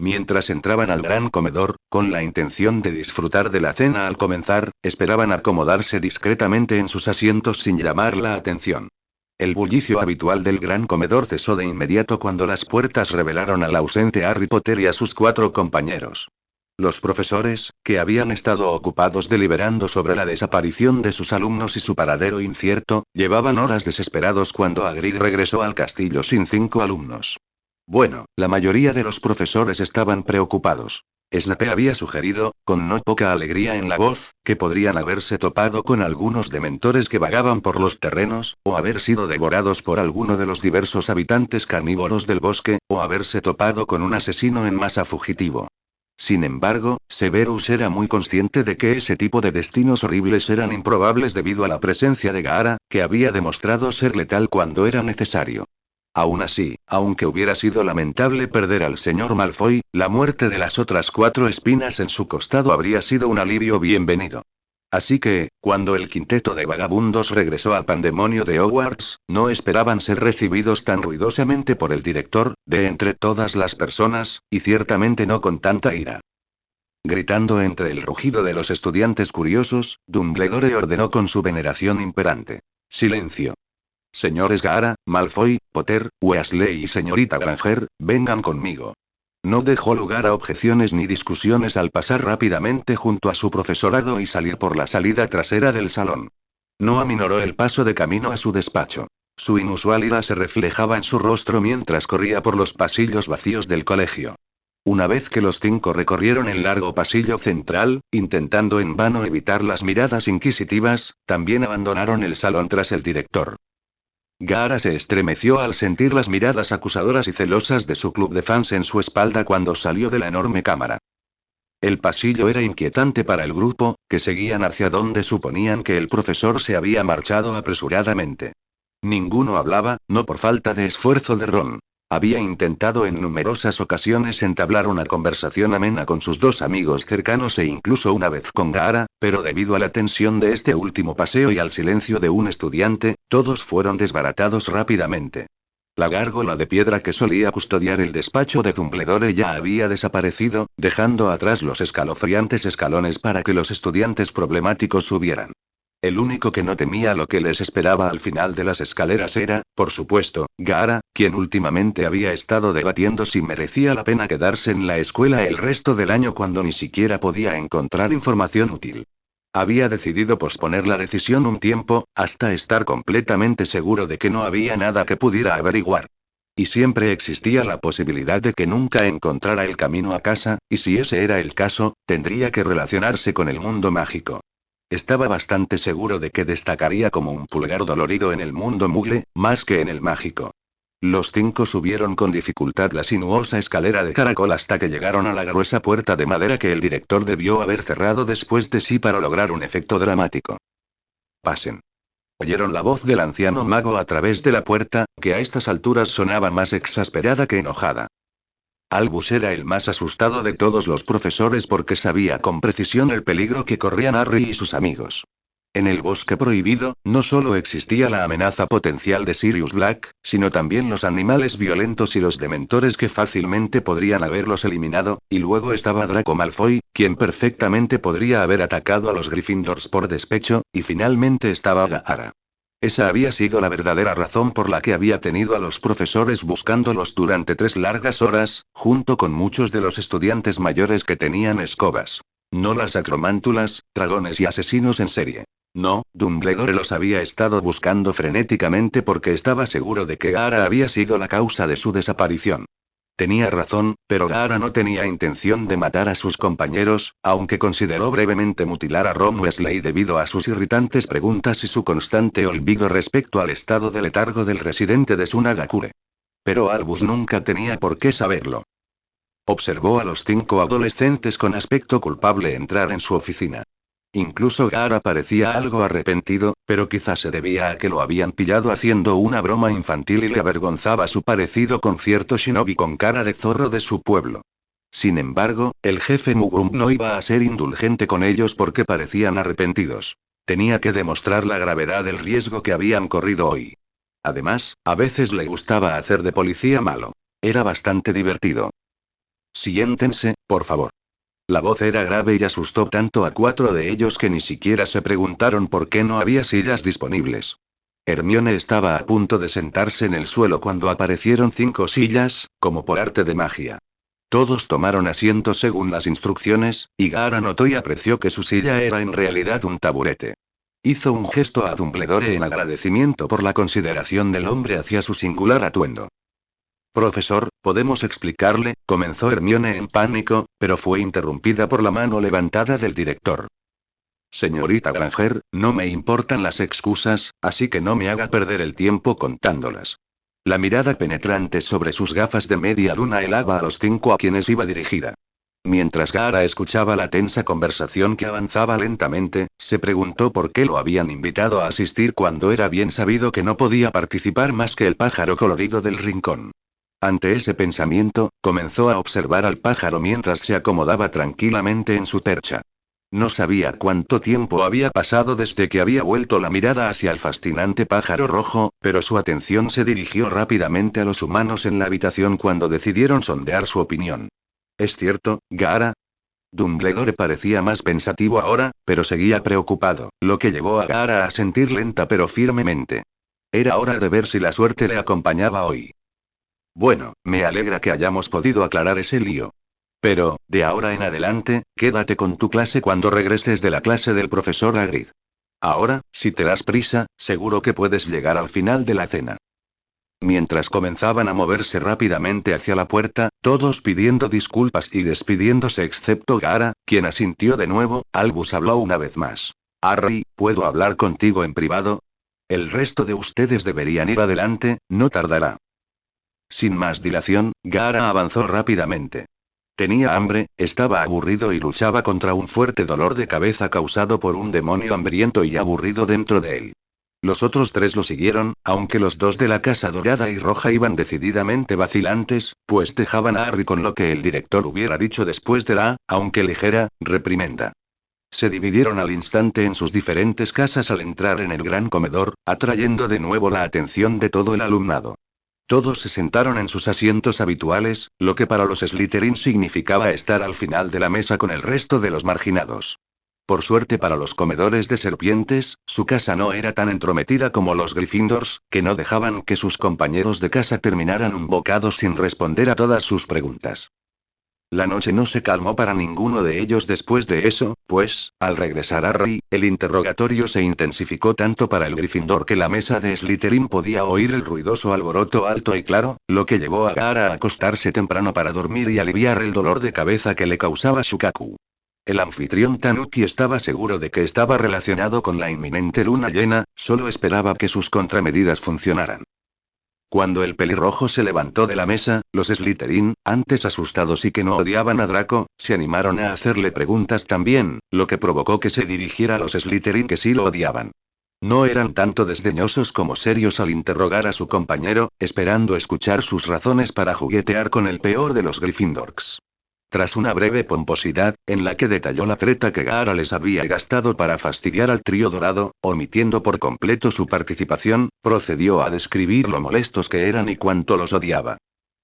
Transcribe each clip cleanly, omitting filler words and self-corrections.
Mientras entraban al gran comedor, con la intención de disfrutar de la cena al comenzar, esperaban acomodarse discretamente en sus asientos sin llamar la atención. El bullicio habitual del gran comedor cesó de inmediato cuando las puertas revelaron al ausente Harry Potter y a sus 4 compañeros. Los profesores, que habían estado ocupados deliberando sobre la desaparición de sus alumnos y su paradero incierto, llevaban horas desesperados cuando Hagrid regresó al castillo sin 5 alumnos. Bueno, la mayoría de los profesores estaban preocupados. Snape había sugerido, con no poca alegría en la voz, que podrían haberse topado con algunos dementores que vagaban por los terrenos, o haber sido devorados por alguno de los diversos habitantes carnívoros del bosque, o haberse topado con un asesino en masa fugitivo. Sin embargo, Severus era muy consciente de que ese tipo de destinos horribles eran improbables debido a la presencia de Gaara, que había demostrado ser letal cuando era necesario. Aún así, aunque hubiera sido lamentable perder al señor Malfoy, la muerte de las otras 4 espinas en su costado habría sido un alivio bienvenido. Así que, cuando el quinteto de vagabundos regresó al pandemonio de Hogwarts, no esperaban ser recibidos tan ruidosamente por el director, de entre todas las personas, y ciertamente no con tanta ira. Gritando entre el rugido de los estudiantes curiosos, Dumbledore ordenó con su veneración imperante: «Silencio. Señores Gaara, Malfoy, Potter, Weasley y señorita Granger, vengan conmigo». No dejó lugar a objeciones ni discusiones al pasar rápidamente junto a su profesorado y salir por la salida trasera del salón. No aminoró el paso de camino a su despacho. Su inusual ira se reflejaba en su rostro mientras corría por los pasillos vacíos del colegio. Una vez que los 5 recorrieron el largo pasillo central, intentando en vano evitar las miradas inquisitivas, también abandonaron el salón tras el director. Gaara se estremeció al sentir las miradas acusadoras y celosas de su club de fans en su espalda cuando salió de la enorme cámara. El pasillo era inquietante para el grupo, que seguían hacia donde suponían que el profesor se había marchado apresuradamente. Ninguno hablaba, no por falta de esfuerzo de Ron. Había intentado en numerosas ocasiones entablar una conversación amena con sus 2 amigos cercanos e incluso una vez con Gaara, pero debido a la tensión de este último paseo y al silencio de un estudiante, todos fueron desbaratados rápidamente. La gárgola de piedra que solía custodiar el despacho de Dumbledore ya había desaparecido, dejando atrás los escalofriantes escalones para que los estudiantes problemáticos subieran. El único que no temía lo que les esperaba al final de las escaleras era, por supuesto, Gaara, quien últimamente había estado debatiendo si merecía la pena quedarse en la escuela el resto del año cuando ni siquiera podía encontrar información útil. Había decidido posponer la decisión un tiempo, hasta estar completamente seguro de que no había nada que pudiera averiguar. Y siempre existía la posibilidad de que nunca encontrara el camino a casa, y si ese era el caso, tendría que relacionarse con el mundo mágico. Estaba bastante seguro de que destacaría como un pulgar dolorido en el mundo Muggle, más que en el mágico. Los 5 subieron con dificultad la sinuosa escalera de caracol hasta que llegaron a la gruesa puerta de madera que el director debió haber cerrado después de sí para lograr un efecto dramático. «Pasen». Oyeron la voz del anciano mago a través de la puerta, que a estas alturas sonaba más exasperada que enojada. Albus era el más asustado de todos los profesores porque sabía con precisión el peligro que corrían Harry y sus amigos. En el bosque prohibido, no solo existía la amenaza potencial de Sirius Black, sino también los animales violentos y los dementores que fácilmente podrían haberlos eliminado, y luego estaba Draco Malfoy, quien perfectamente podría haber atacado a los Gryffindors por despecho, y finalmente estaba Gaara. Esa había sido la verdadera razón por la que había tenido a los profesores buscándolos durante 3 largas horas, junto con muchos de los estudiantes mayores que tenían escobas. No las acromántulas, dragones y asesinos en serie. No, Dumbledore los había estado buscando frenéticamente porque estaba seguro de que Gaara había sido la causa de su desaparición. Tenía razón, pero Gaara no tenía intención de matar a sus compañeros, aunque consideró brevemente mutilar a Ron Weasley debido a sus irritantes preguntas y su constante olvido respecto al estado de letargo del residente de Sunagakure. Pero Albus nunca tenía por qué saberlo. Observó a los 5 adolescentes con aspecto culpable entrar en su oficina. Incluso Gaara parecía algo arrepentido, pero quizás se debía a que lo habían pillado haciendo una broma infantil y le avergonzaba su parecido con cierto shinobi con cara de zorro de su pueblo. Sin embargo, el jefe Mugrum no iba a ser indulgente con ellos porque parecían arrepentidos. Tenía que demostrar la gravedad del riesgo que habían corrido hoy. Además, a veces le gustaba hacer de policía malo. Era bastante divertido. Siéntense, por favor. La voz era grave y asustó tanto a 4 de ellos que ni siquiera se preguntaron por qué no había sillas disponibles. Hermione estaba a punto de sentarse en el suelo cuando aparecieron 5 sillas, como por arte de magia. Todos tomaron asiento según las instrucciones, y Gara notó y apreció que su silla era en realidad un taburete. Hizo un gesto a Dumbledore en agradecimiento por la consideración del hombre hacia su singular atuendo. Profesor, ¿podemos explicarle? Comenzó Hermione en pánico, pero fue interrumpida por la mano levantada del director. Señorita Granger, no me importan las excusas, así que no me haga perder el tiempo contándolas. La mirada penetrante sobre sus gafas de media luna helaba a los 5 a quienes iba dirigida. Mientras Gara escuchaba la tensa conversación que avanzaba lentamente, se preguntó por qué lo habían invitado a asistir cuando era bien sabido que no podía participar más que el pájaro colorido del rincón. Ante ese pensamiento, comenzó a observar al pájaro mientras se acomodaba tranquilamente en su percha. No sabía cuánto tiempo había pasado desde que había vuelto la mirada hacia el fascinante pájaro rojo, pero su atención se dirigió rápidamente a los humanos en la habitación cuando decidieron sondear su opinión. ¿Es cierto, Gara? Dumbledore parecía más pensativo ahora, pero seguía preocupado, lo que llevó a Gara a sentir lenta pero firmemente. Era hora de ver si la suerte le acompañaba hoy. Bueno, me alegra que hayamos podido aclarar ese lío. Pero, de ahora en adelante, quédate con tu clase cuando regreses de la clase del profesor Hagrid. Ahora, si te das prisa, seguro que puedes llegar al final de la cena. Mientras comenzaban a moverse rápidamente hacia la puerta, todos pidiendo disculpas y despidiéndose excepto Gara, quien asintió de nuevo, Albus habló una vez más. Harry, ¿puedo hablar contigo en privado? El resto de ustedes deberían ir adelante, no tardará. Sin más dilación, Gara avanzó rápidamente. Tenía hambre, estaba aburrido y luchaba contra un fuerte dolor de cabeza causado por un demonio hambriento y aburrido dentro de él. Los otros 3 lo siguieron, aunque los 2 de la Casa Dorada y Roja iban decididamente vacilantes, pues dejaban a Harry con lo que el director hubiera dicho después de la, aunque ligera, reprimenda. Se dividieron al instante en sus diferentes casas al entrar en el gran comedor, atrayendo de nuevo la atención de todo el alumnado. Todos se sentaron en sus asientos habituales, lo que para los Slytherin significaba estar al final de la mesa con el resto de los marginados. Por suerte para los comedores de serpientes, su casa no era tan entrometida como los Gryffindors, que no dejaban que sus compañeros de casa terminaran un bocado sin responder a todas sus preguntas. La noche no se calmó para ninguno de ellos después de eso, pues, al regresar Harry, el interrogatorio se intensificó tanto para el Gryffindor que la mesa de Slytherin podía oír el ruidoso alboroto alto y claro, lo que llevó a Gara a acostarse temprano para dormir y aliviar el dolor de cabeza que le causaba Shukaku. El anfitrión Tanuki estaba seguro de que estaba relacionado con la inminente luna llena, solo esperaba que sus contramedidas funcionaran. Cuando el pelirrojo se levantó de la mesa, los Slytherin, antes asustados y que no odiaban a Draco, se animaron a hacerle preguntas también, lo que provocó que se dirigiera a los Slytherin que sí lo odiaban. No eran tanto desdeñosos como serios al interrogar a su compañero, esperando escuchar sus razones para juguetear con el peor de los Gryffindors. Tras una breve pomposidad, en la que detalló la treta que Gara les había gastado para fastidiar al trío dorado, omitiendo por completo su participación, procedió a describir lo molestos que eran y cuánto los odiaba.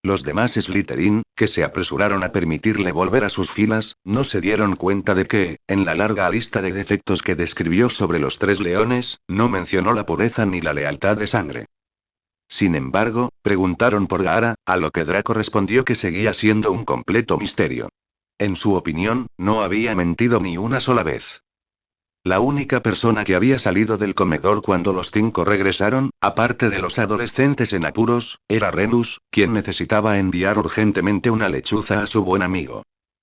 Los demás Slytherin, que se apresuraron a permitirle volver a sus filas, no se dieron cuenta de que, en la larga lista de defectos que describió sobre los 3 leones, no mencionó la pureza ni la lealtad de sangre. Sin embargo, preguntaron por Gara, a lo que Draco respondió que seguía siendo un completo misterio. En su opinión, no había mentido ni una sola vez. La única persona que había salido del comedor cuando los 5 regresaron, aparte de los adolescentes en apuros, era Remus, quien necesitaba enviar urgentemente una lechuza a su buen amigo.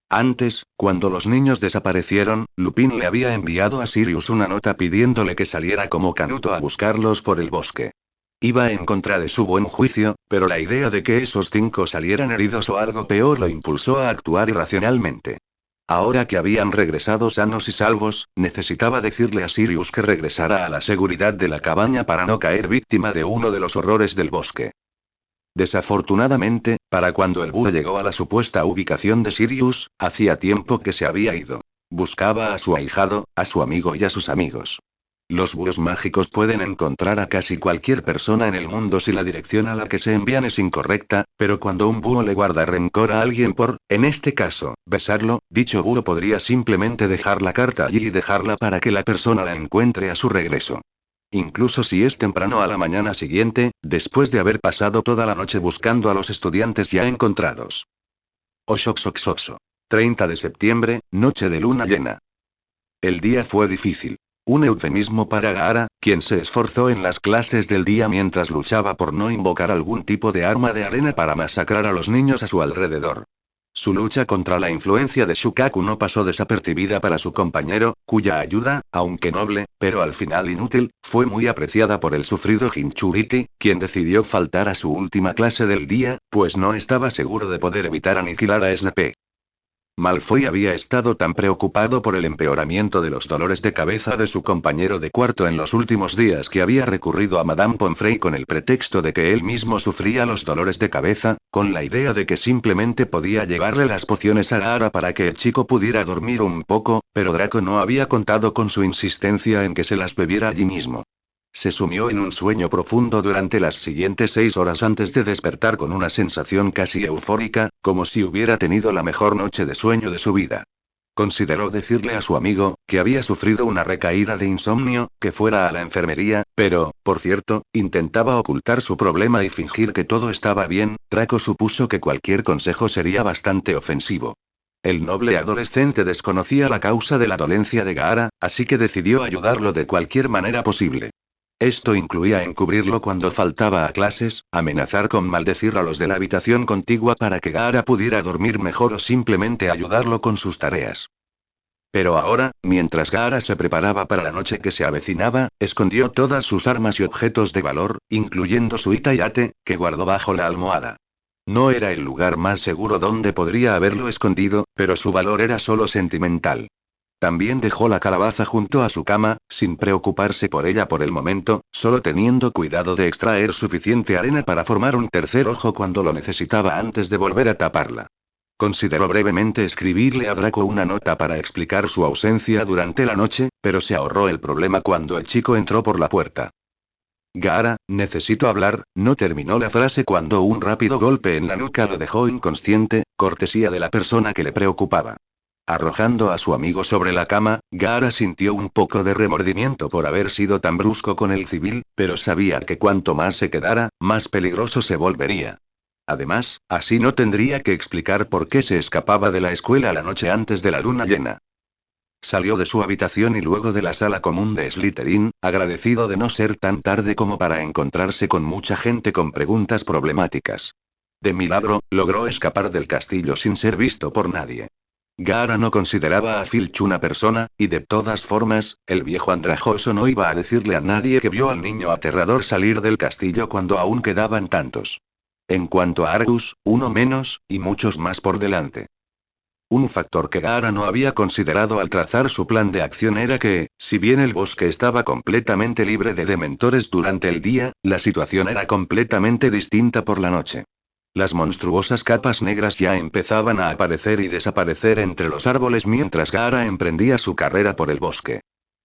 Antes, cuando los niños desaparecieron, Lupin le había enviado a Sirius una nota pidiéndole que saliera como Canuto a buscarlos por el bosque. Iba en contra de su buen juicio, pero la idea de que esos 5 salieran heridos o algo peor lo impulsó a actuar irracionalmente. Ahora que habían regresado sanos y salvos, necesitaba decirle a Sirius que regresara a la seguridad de la cabaña para no caer víctima de uno de los horrores del bosque. Desafortunadamente, para cuando el búho llegó a la supuesta ubicación de Sirius, hacía tiempo que se había ido. Buscaba a su ahijado, a su amigo y a sus amigos. Los búhos mágicos pueden encontrar a casi cualquier persona en el mundo si la dirección a la que se envían es incorrecta, pero cuando un búho le guarda rencor a alguien por, en este caso, besarlo, dicho búho podría simplemente dejar la carta allí y dejarla para que la persona la encuentre a su regreso. Incluso si es temprano a la mañana siguiente, después de haber pasado toda la noche buscando a los estudiantes ya encontrados. Oxoxoxoxo. 30 de septiembre, noche de luna llena. El día fue difícil. Un eufemismo para Gaara, quien se esforzó en las clases del día mientras luchaba por no invocar algún tipo de arma de arena para masacrar a los niños a su alrededor. Su lucha contra la influencia de Shukaku no pasó desapercibida para su compañero, cuya ayuda, aunque noble, pero al final inútil, fue muy apreciada por el sufrido Jinchuriki, quien decidió faltar a su última clase del día, pues no estaba seguro de poder evitar aniquilar a Snape. Malfoy había estado tan preocupado por el empeoramiento de los dolores de cabeza de su compañero de cuarto en los últimos días que había recurrido a Madame Pomfrey con el pretexto de que él mismo sufría los dolores de cabeza, con la idea de que simplemente podía llevarle las pociones a Gaara para que el chico pudiera dormir un poco, pero Draco no había contado con su insistencia en que se las bebiera allí mismo. Se sumió en un sueño profundo durante las siguientes 6 horas antes de despertar con una sensación casi eufórica, como si hubiera tenido la mejor noche de sueño de su vida. Consideró decirle a su amigo, que había sufrido una recaída de insomnio, que fuera a la enfermería, pero, por cierto, intentaba ocultar su problema y fingir que todo estaba bien. Draco supuso que cualquier consejo sería bastante ofensivo. El noble adolescente desconocía la causa de la dolencia de Gaara, así que decidió ayudarlo de cualquier manera posible. Esto incluía encubrirlo cuando faltaba a clases, amenazar con maldecir a los de la habitación contigua para que Gaara pudiera dormir mejor o simplemente ayudarlo con sus tareas. Pero ahora, mientras Gaara se preparaba para la noche que se avecinaba, escondió todas sus armas y objetos de valor, incluyendo su itayate, que guardó bajo la almohada. No era el lugar más seguro donde podría haberlo escondido, pero su valor era solo sentimental. También dejó la calabaza junto a su cama, sin preocuparse por ella por el momento, solo teniendo cuidado de extraer suficiente arena para formar un tercer ojo cuando lo necesitaba antes de volver a taparla. Consideró brevemente escribirle a Draco una nota para explicar su ausencia durante la noche, pero se ahorró el problema cuando el chico entró por la puerta. Gaara, necesito hablar, no terminó la frase cuando un rápido golpe en la nuca lo dejó inconsciente, cortesía de la persona que le preocupaba. Arrojando a su amigo sobre la cama, Gaara sintió un poco de remordimiento por haber sido tan brusco con el civil, pero sabía que cuanto más se quedara, más peligroso se volvería. Además, así no tendría que explicar por qué se escapaba de la escuela la noche antes de la luna llena. Salió de su habitación y luego de la sala común de Slytherin, agradecido de no ser tan tarde como para encontrarse con mucha gente con preguntas problemáticas. De milagro, logró escapar del castillo sin ser visto por nadie. Gaara no consideraba a Filch una persona, y de todas formas, el viejo andrajoso no iba a decirle a nadie que vio al niño aterrador salir del castillo cuando aún quedaban tantos. En cuanto a Argus, uno menos, y muchos más por delante. Un factor que Gaara no había considerado al trazar su plan de acción era que, si bien el bosque estaba completamente libre de dementores durante el día, la situación era completamente distinta por la noche. Las monstruosas capas negras ya empezaban a aparecer y desaparecer entre los árboles mientras Gaara emprendía su carrera por el bosque.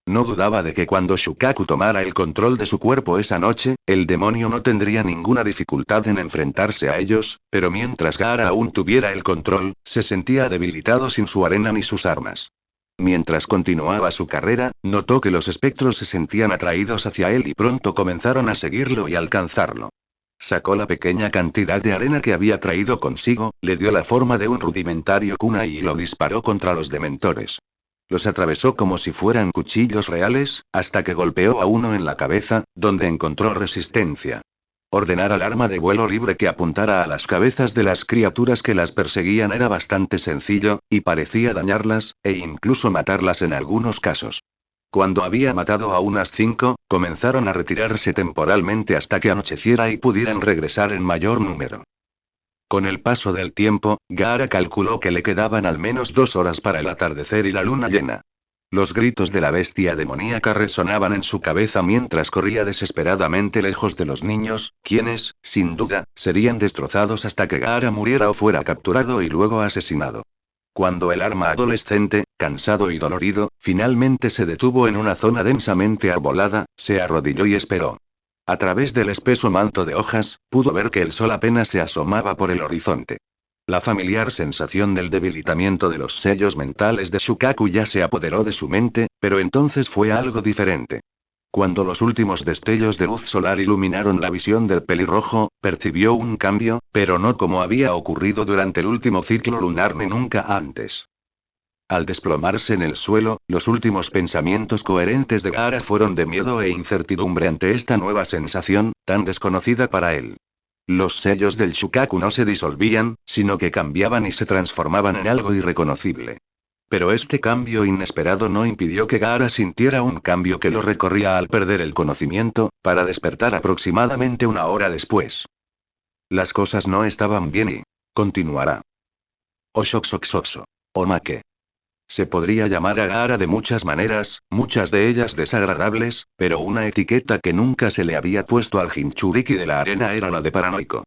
No dudaba de que cuando Shukaku tomara el control de su cuerpo esa noche, el demonio no tendría ninguna dificultad en enfrentarse a ellos, pero mientras Gaara aún tuviera el control, se sentía debilitado sin su arena ni sus armas. Mientras continuaba su carrera, notó que los espectros se sentían atraídos hacia él y pronto comenzaron a seguirlo y alcanzarlo. Sacó la pequeña cantidad de arena que había traído consigo, le dio la forma de un rudimentario kunai y lo disparó contra los dementores. Los atravesó como si fueran cuchillos reales, hasta que golpeó a uno en la cabeza, donde encontró resistencia. Ordenar al arma de vuelo libre que apuntara a las cabezas de las criaturas que las perseguían era bastante sencillo, y parecía dañarlas, e incluso matarlas en algunos casos. Cuando había matado a unas 5, comenzaron a retirarse temporalmente hasta que anocheciera y pudieran regresar en mayor número. Con el paso del tiempo, Gaara calculó que le quedaban al menos 2 horas para el atardecer y la luna llena. Los gritos de la bestia demoníaca resonaban en su cabeza mientras corría desesperadamente lejos de los niños, quienes, sin duda, serían destrozados hasta que Gaara muriera o fuera capturado y luego asesinado. Cuando el arma adolescente, cansado y dolorido, finalmente se detuvo en una zona densamente arbolada, se arrodilló y esperó. A través del espeso manto de hojas, pudo ver que el sol apenas se asomaba por el horizonte. La familiar sensación del debilitamiento de los sellos mentales de Shukaku ya se apoderó de su mente, pero entonces fue algo diferente. Cuando los últimos destellos de luz solar iluminaron la visión del pelirrojo, percibió un cambio, pero no como había ocurrido durante el último ciclo lunar ni nunca antes. Al desplomarse en el suelo, los últimos pensamientos coherentes de Gaara fueron de miedo e incertidumbre ante esta nueva sensación, tan desconocida para él. Los sellos del Shukaku no se disolvían, sino que cambiaban y se transformaban en algo irreconocible. Pero este cambio inesperado no impidió que Gaara sintiera un cambio que lo recorría al perder el conocimiento, para despertar aproximadamente una hora después. Las cosas no estaban bien y... continuará. Oshoxoxoxo. Omake. Se podría llamar a Gaara de muchas maneras, muchas de ellas desagradables, pero una etiqueta que nunca se le había puesto al Jinchuriki de la arena era la de paranoico.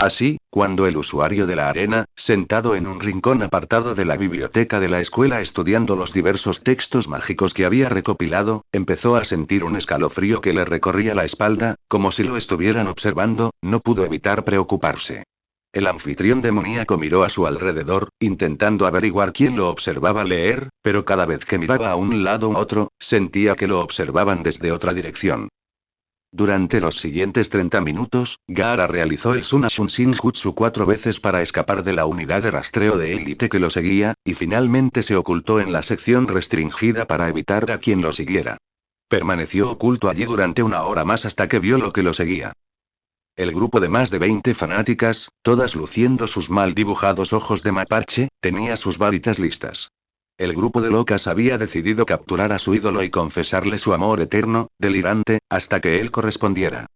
Así, cuando el usuario de la arena, sentado en un rincón apartado de la biblioteca de la escuela estudiando los diversos textos mágicos que había recopilado, empezó a sentir un escalofrío que le recorría la espalda, como si lo estuvieran observando, no pudo evitar preocuparse. El anfitrión demoníaco miró a su alrededor, intentando averiguar quién lo observaba leer, pero cada vez que miraba a un lado u otro, sentía que lo observaban desde otra dirección. Durante los siguientes 30 minutos, Gaara realizó el Sunashun Shinjutsu 4 veces para escapar de la unidad de rastreo de élite que lo seguía, y finalmente se ocultó en la sección restringida para evitar a quien lo siguiera. Permaneció oculto allí durante una hora más hasta que vio lo que lo seguía. El grupo de más de 20 fanáticas, todas luciendo sus mal dibujados ojos de mapache, tenía sus varitas listas. El grupo de locas había decidido capturar a su ídolo y confesarle su amor eterno, delirante, hasta que él correspondiera.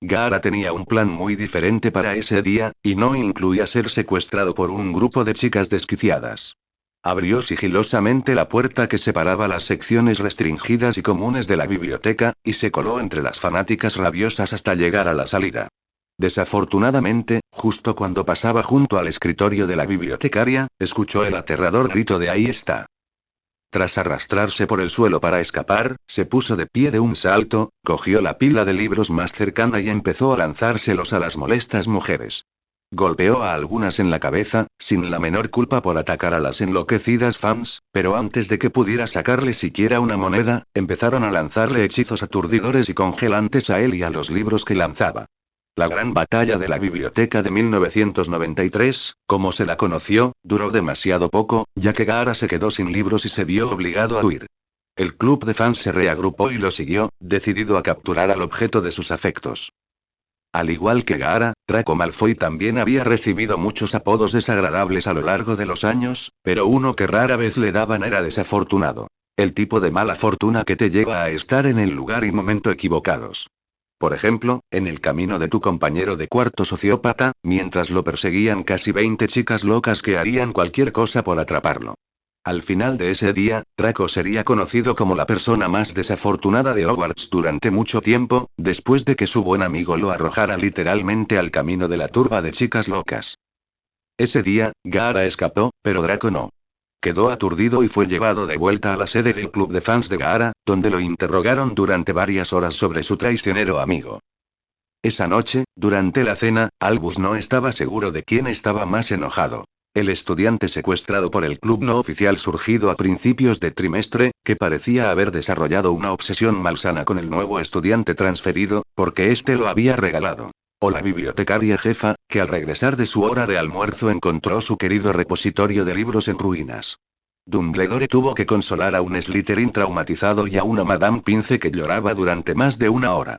Gaara tenía un plan muy diferente para ese día, y no incluía ser secuestrado por un grupo de chicas desquiciadas. Abrió sigilosamente la puerta que separaba las secciones restringidas y comunes de la biblioteca, y se coló entre las fanáticas rabiosas hasta llegar a la salida. Desafortunadamente, justo cuando pasaba junto al escritorio de la bibliotecaria, escuchó el aterrador grito de "ahí está". Tras arrastrarse por el suelo para escapar, se puso de pie de un salto, cogió la pila de libros más cercana y empezó a lanzárselos a las molestas mujeres. Golpeó a algunas en la cabeza, sin la menor culpa por atacar a las enloquecidas fans, pero antes de que pudiera sacarle siquiera una moneda, empezaron a lanzarle hechizos aturdidores y congelantes a él y a los libros que lanzaba. La gran batalla de la biblioteca de 1993, como se la conoció, duró demasiado poco, ya que Gaara se quedó sin libros y se vio obligado a huir. El club de fans se reagrupó y lo siguió, decidido a capturar al objeto de sus afectos. Al igual que Gaara, Draco Malfoy también había recibido muchos apodos desagradables a lo largo de los años, pero uno que rara vez le daban era desafortunado. El tipo de mala fortuna que te lleva a estar en el lugar y momento equivocados. Por ejemplo, en el camino de tu compañero de cuarto sociópata, mientras lo perseguían casi 20 chicas locas que harían cualquier cosa por atraparlo. Al final de ese día, Draco sería conocido como la persona más desafortunada de Hogwarts durante mucho tiempo, después de que su buen amigo lo arrojara literalmente al camino de la turba de chicas locas. Ese día, Gaara escapó, pero Draco no. Quedó aturdido y fue llevado de vuelta a la sede del club de fans de Gaara, donde lo interrogaron durante varias horas sobre su traicionero amigo. Esa noche, durante la cena, Albus no estaba seguro de quién estaba más enojado. El estudiante secuestrado por el club no oficial surgido a principios de trimestre, que parecía haber desarrollado una obsesión malsana con el nuevo estudiante transferido, porque éste lo había regalado. O la bibliotecaria jefa, que al regresar de su hora de almuerzo encontró su querido repositorio de libros en ruinas. Dumbledore tuvo que consolar a un Slytherin traumatizado y a una Madame Pince que lloraba durante más de una hora.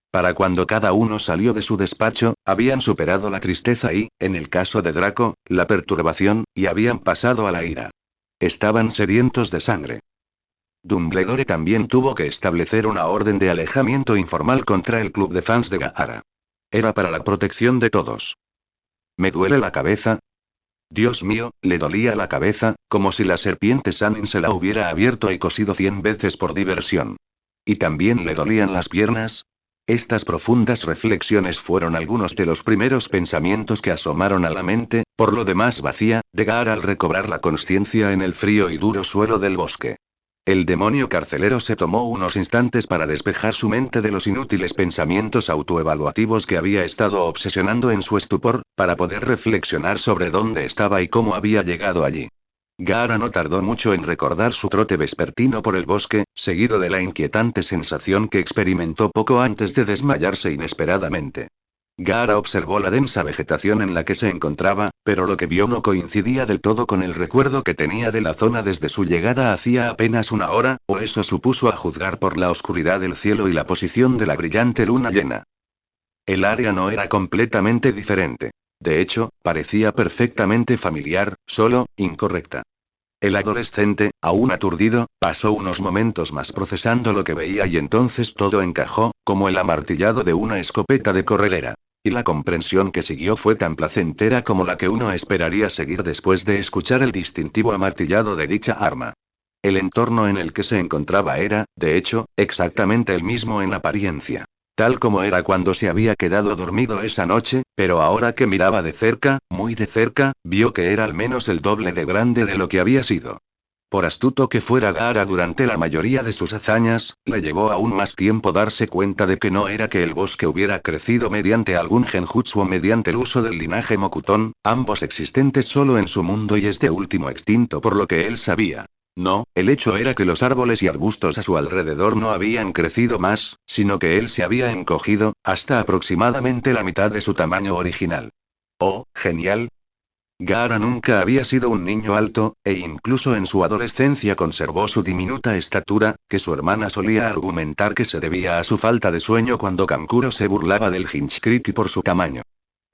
Para cuando cada uno salió de su despacho, habían superado la tristeza y, en el caso de Draco, la perturbación, y habían pasado a la ira. Estaban sedientos de sangre. Dumbledore también tuvo que establecer una orden de alejamiento informal contra el club de fans de Gaara. Era para la protección de todos. ¿Me duele la cabeza? Dios mío, le dolía la cabeza, como si la serpiente Sanin se la hubiera abierto y cosido 100 veces por diversión. ¿Y también le dolían las piernas? Estas profundas reflexiones fueron algunos de los primeros pensamientos que asomaron a la mente, por lo demás vacía, de Gaara al recobrar la consciencia en el frío y duro suelo del bosque. El demonio carcelero se tomó unos instantes para despejar su mente de los inútiles pensamientos autoevaluativos que había estado obsesionando en su estupor, para poder reflexionar sobre dónde estaba y cómo había llegado allí. Gaara no tardó mucho en recordar su trote vespertino por el bosque, seguido de la inquietante sensación que experimentó poco antes de desmayarse inesperadamente. Gaara observó la densa vegetación en la que se encontraba, pero lo que vio no coincidía del todo con el recuerdo que tenía de la zona desde su llegada hacía apenas una hora, o eso supuso a juzgar por la oscuridad del cielo y la posición de la brillante luna llena. El área no era completamente diferente. De hecho, parecía perfectamente familiar, solo, incorrecta. El adolescente, aún aturdido, pasó unos momentos más procesando lo que veía y entonces todo encajó, como el amartillado de una escopeta de corredera. Y la comprensión que siguió fue tan placentera como la que uno esperaría seguir después de escuchar el distintivo amartillado de dicha arma. El entorno en el que se encontraba era, de hecho, exactamente el mismo en apariencia. Tal como era cuando se había quedado dormido esa noche, pero ahora que miraba de cerca, muy de cerca, vio que era al menos el doble de grande de lo que había sido. Por astuto que fuera Gaara durante la mayoría de sus hazañas, le llevó aún más tiempo darse cuenta de que no era que el bosque hubiera crecido mediante algún genjutsu o mediante el uso del linaje Mokuton, ambos existentes solo en su mundo y este último extinto por lo que él sabía. No, el hecho era que los árboles y arbustos a su alrededor no habían crecido más, sino que él se había encogido, hasta aproximadamente la mitad de su tamaño original. Oh, genial. Gaara nunca había sido un niño alto, e incluso en su adolescencia conservó su diminuta estatura, que su hermana solía argumentar que se debía a su falta de sueño cuando Kankuro se burlaba del Hinchkriki por su tamaño.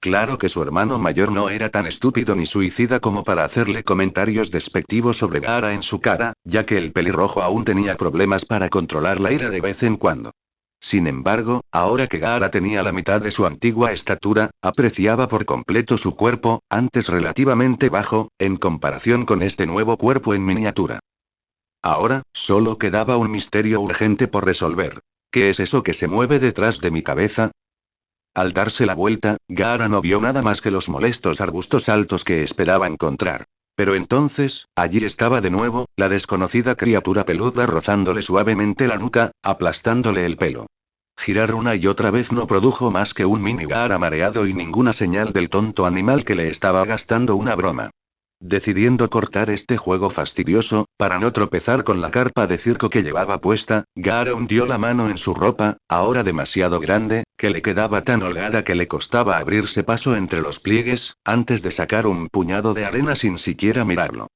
Claro que su hermano mayor no era tan estúpido ni suicida como para hacerle comentarios despectivos sobre Gaara en su cara, ya que el pelirrojo aún tenía problemas para controlar la ira de vez en cuando. Sin embargo, ahora que Gaara tenía la mitad de su antigua estatura, apreciaba por completo su cuerpo, antes relativamente bajo, en comparación con este nuevo cuerpo en miniatura. Ahora, solo quedaba un misterio urgente por resolver. ¿Qué es eso que se mueve detrás de mi cabeza? Al darse la vuelta, Gaara no vio nada más que los molestos arbustos altos que esperaba encontrar. Pero entonces, allí estaba de nuevo, la desconocida criatura peluda rozándole suavemente la nuca, aplastándole el pelo. Girar una y otra vez no produjo más que un mini Gaara mareado y ninguna señal del tonto animal que le estaba gastando una broma. Decidiendo cortar este juego fastidioso, para no tropezar con la carpa de circo que llevaba puesta, Gaara hundió la mano en su ropa, ahora demasiado grande, que le quedaba tan holgada que le costaba abrirse paso entre los pliegues, antes de sacar un puñado de arena sin siquiera mirarlo.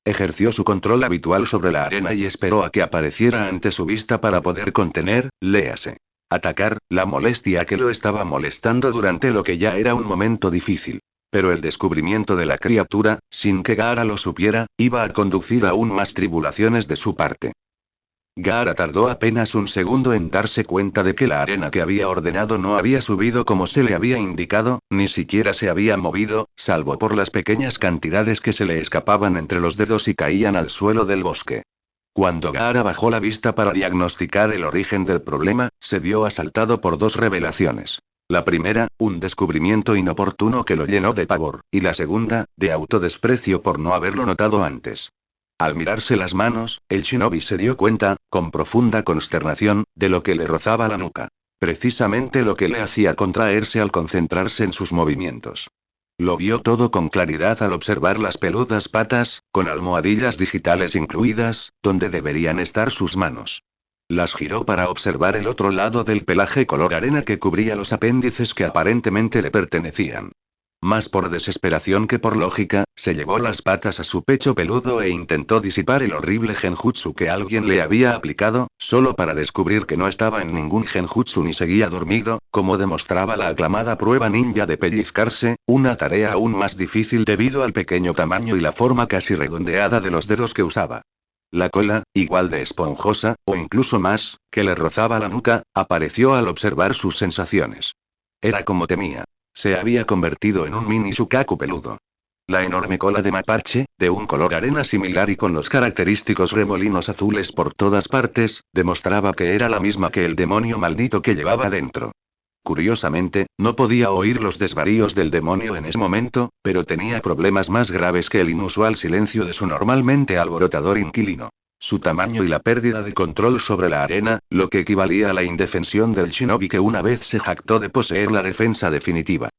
Ejerció su control habitual sobre la arena y esperó a que apareciera ante su vista para poder contener, léase. Atacar, la molestia que lo estaba molestando durante lo que ya era un momento difícil. Pero el descubrimiento de la criatura, sin que Gaara lo supiera, iba a conducir aún más tribulaciones de su parte. Gaara tardó apenas un segundo en darse cuenta de que la arena que había ordenado no había subido como se le había indicado, ni siquiera se había movido, salvo por las pequeñas cantidades que se le escapaban entre los dedos y caían al suelo del bosque. Cuando Gaara bajó la vista para diagnosticar el origen del problema, se vio asaltado por dos revelaciones. La primera, un descubrimiento inoportuno que lo llenó de pavor, y la segunda, de autodesprecio por no haberlo notado antes. Al mirarse las manos, el shinobi se dio cuenta, con profunda consternación, de lo que le rozaba la nuca. Precisamente lo que le hacía contraerse al concentrarse en sus movimientos. Lo vio todo con claridad al observar las peludas patas, con almohadillas digitales incluidas, donde deberían estar sus manos. Las giró para observar el otro lado del pelaje color arena que cubría los apéndices que aparentemente le pertenecían. Más por desesperación que por lógica, se llevó las patas a su pecho peludo e intentó disipar el horrible genjutsu que alguien le había aplicado, solo para descubrir que no estaba en ningún genjutsu ni seguía dormido, como demostraba la aclamada prueba ninja de pellizcarse, una tarea aún más difícil debido al pequeño tamaño y la forma casi redondeada de los dedos que usaba. La cola, igual de esponjosa, o incluso más, que le rozaba la nuca, apareció al observar sus sensaciones. Era como temía. Se había convertido en un mini Shukaku peludo. La enorme cola de mapache, de un color arena similar y con los característicos remolinos azules por todas partes, demostraba que era la misma que el demonio maldito que llevaba dentro. Curiosamente, no podía oír los desvaríos del demonio en ese momento, pero tenía problemas más graves que el inusual silencio de su normalmente alborotador inquilino. Su tamaño y la pérdida de control sobre la arena, lo que equivalía a la indefensión del shinobi que una vez se jactó de poseer la defensa definitiva.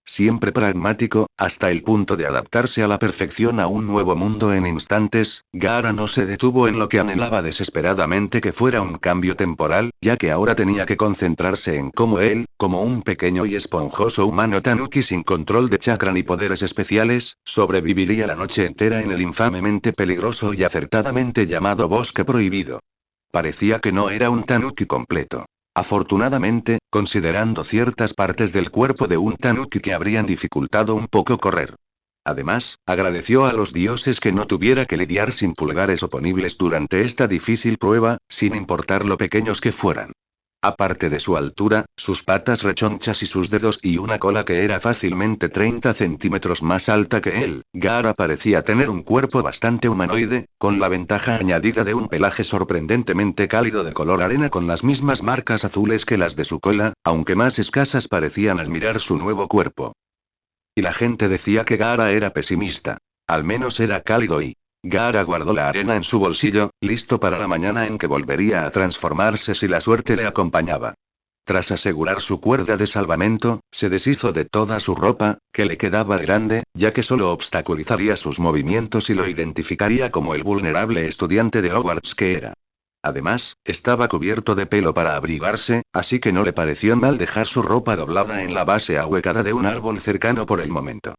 Siempre pragmático, hasta el punto de adaptarse a la perfección a un nuevo mundo en instantes, Gaara no se detuvo en lo que anhelaba desesperadamente que fuera un cambio temporal, ya que ahora tenía que concentrarse en cómo él, como un pequeño y esponjoso humano tanuki sin control de chakra ni poderes especiales, sobreviviría la noche entera en el infamemente peligroso y acertadamente llamado Bosque Prohibido. Parecía que no era un tanuki completo. Afortunadamente, considerando ciertas partes del cuerpo de un tanuki que habrían dificultado un poco correr. Además, agradeció a los dioses que no tuviera que lidiar sin pulgares oponibles durante esta difícil prueba, sin importar lo pequeños que fueran. Aparte de su altura, sus patas rechonchas y sus dedos y una cola que era fácilmente 30 centímetros más alta que él, Gaara parecía tener un cuerpo bastante humanoide, con la ventaja añadida de un pelaje sorprendentemente cálido de color arena con las mismas marcas azules que las de su cola, aunque más escasas parecían al mirar su nuevo cuerpo. Y la gente decía que Gaara era pesimista. Al menos era cálido y... Gaara guardó la arena en su bolsillo, listo para la mañana en que volvería a transformarse si la suerte le acompañaba. Tras asegurar su cuerda de salvamento, se deshizo de toda su ropa, que le quedaba grande, ya que solo obstaculizaría sus movimientos y lo identificaría como el vulnerable estudiante de Hogwarts que era. Además, estaba cubierto de pelo para abrigarse, así que no le pareció mal dejar su ropa doblada en la base ahuecada de un árbol cercano por el momento.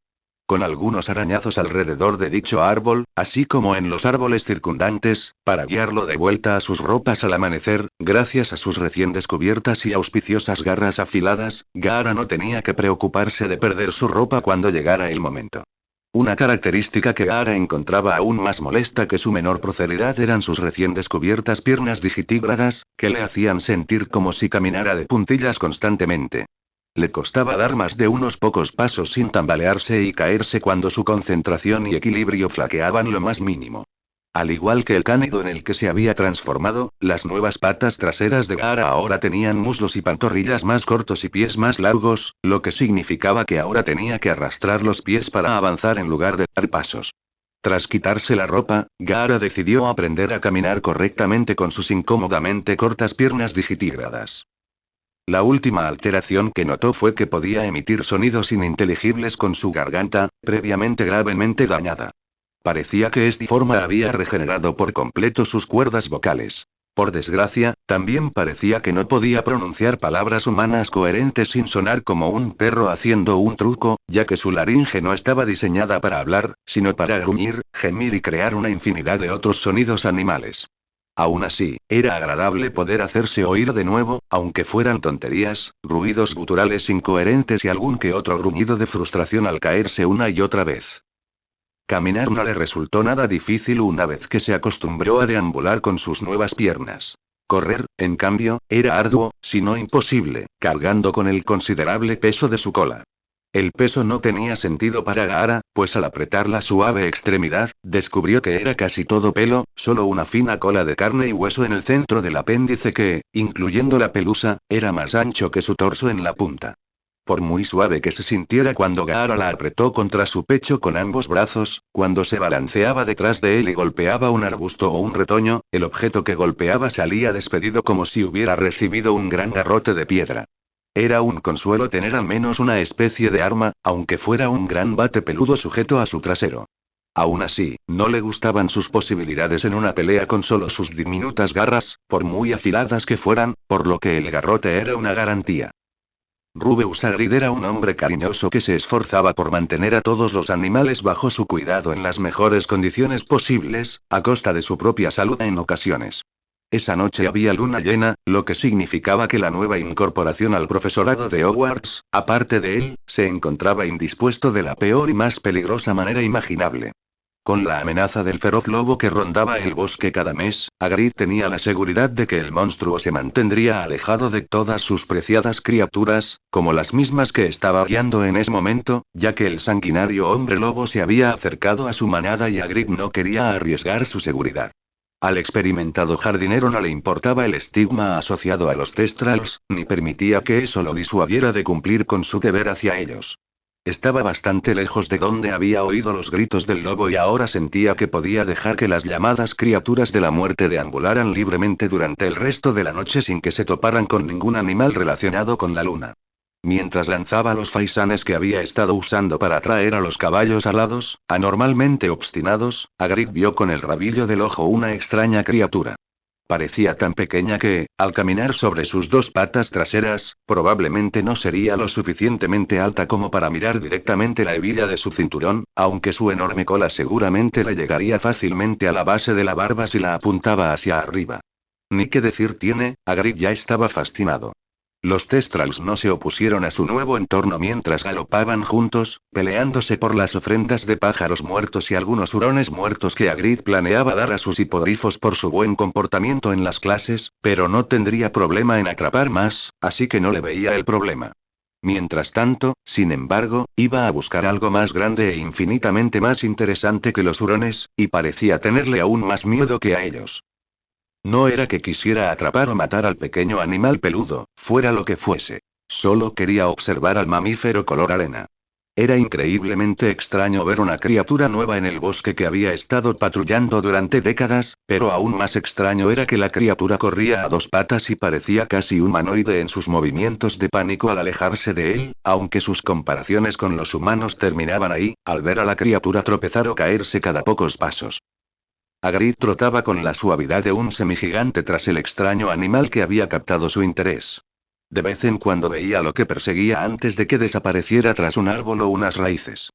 Con algunos arañazos alrededor de dicho árbol, así como en los árboles circundantes, para guiarlo de vuelta a sus ropas al amanecer, gracias a sus recién descubiertas y auspiciosas garras afiladas, Gaara no tenía que preocuparse de perder su ropa cuando llegara el momento. Una característica que Gaara encontraba aún más molesta que su menor prosperidad eran sus recién descubiertas piernas digitígradas, que le hacían sentir como si caminara de puntillas constantemente. Le costaba dar más de unos pocos pasos sin tambalearse y caerse cuando su concentración y equilibrio flaqueaban lo más mínimo. Al igual que el cánido en el que se había transformado, las nuevas patas traseras de Gaara ahora tenían muslos y pantorrillas más cortos y pies más largos, lo que significaba que ahora tenía que arrastrar los pies para avanzar en lugar de dar pasos. Tras quitarse la ropa, Gaara decidió aprender a caminar correctamente con sus incómodamente cortas piernas digitígradas. La última alteración que notó fue que podía emitir sonidos ininteligibles con su garganta, previamente gravemente dañada. Parecía que esta forma había regenerado por completo sus cuerdas vocales. Por desgracia, también parecía que no podía pronunciar palabras humanas coherentes sin sonar como un perro haciendo un truco, ya que su laringe no estaba diseñada para hablar, sino para gruñir, gemir y crear una infinidad de otros sonidos animales. Aún así, era agradable poder hacerse oír de nuevo, aunque fueran tonterías, ruidos guturales incoherentes y algún que otro gruñido de frustración al caerse una y otra vez. Caminar no le resultó nada difícil una vez que se acostumbró a deambular con sus nuevas piernas. Correr, en cambio, era arduo, si no imposible, cargando con el considerable peso de su cola. El peso no tenía sentido para Gaara, pues al apretar la suave extremidad, descubrió que era casi todo pelo, solo una fina cola de carne y hueso en el centro del apéndice que, incluyendo la pelusa, era más ancho que su torso en la punta. Por muy suave que se sintiera cuando Gaara la apretó contra su pecho con ambos brazos, cuando se balanceaba detrás de él y golpeaba un arbusto o un retoño, el objeto que golpeaba salía despedido como si hubiera recibido un gran garrote de piedra. Era un consuelo tener al menos una especie de arma, aunque fuera un gran bate peludo sujeto a su trasero. Aún así, no le gustaban sus posibilidades en una pelea con solo sus diminutas garras, por muy afiladas que fueran, por lo que el garrote era una garantía. Rubeus Hagrid era un hombre cariñoso que se esforzaba por mantener a todos los animales bajo su cuidado en las mejores condiciones posibles, a costa de su propia salud en ocasiones. Esa noche había luna llena, lo que significaba que la nueva incorporación al profesorado de Hogwarts, aparte de él, se encontraba indispuesto de la peor y más peligrosa manera imaginable. Con la amenaza del feroz lobo que rondaba el bosque cada mes, Hagrid tenía la seguridad de que el monstruo se mantendría alejado de todas sus preciadas criaturas, como las mismas que estaba guiando en ese momento, ya que el sanguinario hombre lobo se había acercado a su manada y Hagrid no quería arriesgar su seguridad. Al experimentado jardinero no le importaba el estigma asociado a los Thestrals, ni permitía que eso lo disuadiera de cumplir con su deber hacia ellos. Estaba bastante lejos de donde había oído los gritos del lobo y ahora sentía que podía dejar que las llamadas criaturas de la muerte deambularan libremente durante el resto de la noche sin que se toparan con ningún animal relacionado con la luna. Mientras lanzaba los faisanes que había estado usando para atraer a los caballos alados, anormalmente obstinados, Hagrid vio con el rabillo del ojo una extraña criatura. Parecía tan pequeña que, al caminar sobre sus dos patas traseras, probablemente no sería lo suficientemente alta como para mirar directamente la hebilla de su cinturón, aunque su enorme cola seguramente le llegaría fácilmente a la base de la barba si la apuntaba hacia arriba. Ni qué decir tiene, Hagrid ya estaba fascinado. Los Thestrals no se opusieron a su nuevo entorno mientras galopaban juntos, peleándose por las ofrendas de pájaros muertos y algunos hurones muertos que Hagrid planeaba dar a sus hipogrifos por su buen comportamiento en las clases, pero no tendría problema en atrapar más, así que no le veía el problema. Mientras tanto, sin embargo, iba a buscar algo más grande e infinitamente más interesante que los hurones, y parecía tenerle aún más miedo que a ellos. No era que quisiera atrapar o matar al pequeño animal peludo, fuera lo que fuese. Solo quería observar al mamífero color arena. Era increíblemente extraño ver una criatura nueva en el bosque que había estado patrullando durante décadas, pero aún más extraño era que la criatura corría a dos patas y parecía casi humanoide en sus movimientos de pánico al alejarse de él, aunque sus comparaciones con los humanos terminaban ahí, al ver a la criatura tropezar o caerse cada pocos pasos. Hagrid trotaba con la suavidad de un semigigante tras el extraño animal que había captado su interés. De vez en cuando veía lo que perseguía antes de que desapareciera tras un árbol o unas raíces.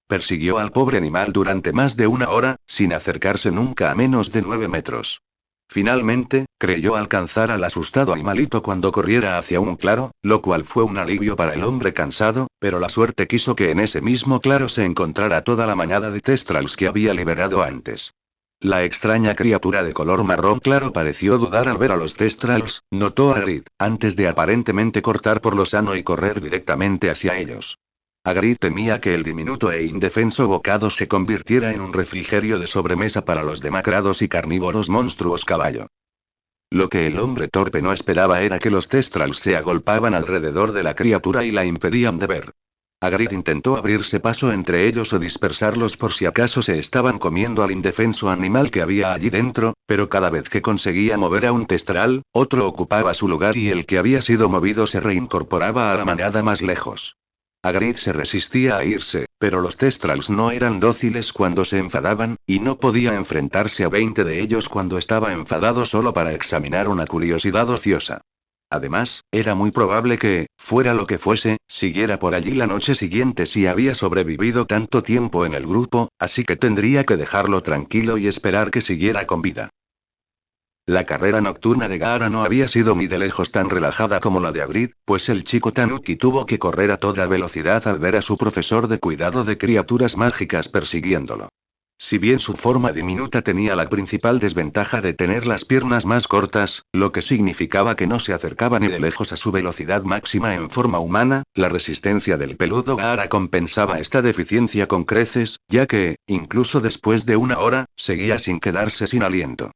Persiguió al pobre animal durante más de una hora, sin acercarse nunca a menos de 9 metros. Finalmente, creyó alcanzar al asustado animalito cuando corriera hacia un claro, lo cual fue un alivio para el hombre cansado, pero la suerte quiso que en ese mismo claro se encontrara toda la manada de Thestrals que había liberado antes. La extraña criatura de color marrón claro pareció dudar al ver a los Thestrals, notó Hagrid, antes de aparentemente cortar por lo sano y correr directamente hacia ellos. Hagrid temía que el diminuto e indefenso bocado se convirtiera en un refrigerio de sobremesa para los demacrados y carnívoros monstruos caballo. Lo que el hombre torpe no esperaba era que los Thestrals se agolpaban alrededor de la criatura y la impedían de ver. Hagrid intentó abrirse paso entre ellos o dispersarlos por si acaso se estaban comiendo al indefenso animal que había allí dentro, pero cada vez que conseguía mover a un Thestral, otro ocupaba su lugar y el que había sido movido se reincorporaba a la manada más lejos. Hagrid se resistía a irse, pero los Thestrals no eran dóciles cuando se enfadaban, y no podía enfrentarse a 20 de ellos cuando estaba enfadado solo para examinar una curiosidad ociosa. Además, era muy probable que, fuera lo que fuese, siguiera por allí la noche siguiente si había sobrevivido tanto tiempo en el grupo, así que tendría que dejarlo tranquilo y esperar que siguiera con vida. La carrera nocturna de Gaara no había sido ni de lejos tan relajada como la de Hagrid, pues el chico Tanuki tuvo que correr a toda velocidad al ver a su profesor de cuidado de criaturas mágicas persiguiéndolo. Si bien su forma diminuta tenía la principal desventaja de tener las piernas más cortas, lo que significaba que no se acercaba ni de lejos a su velocidad máxima en forma humana, la resistencia del peludo Gaara compensaba esta deficiencia con creces, ya que, incluso después de una hora, seguía sin quedarse sin aliento.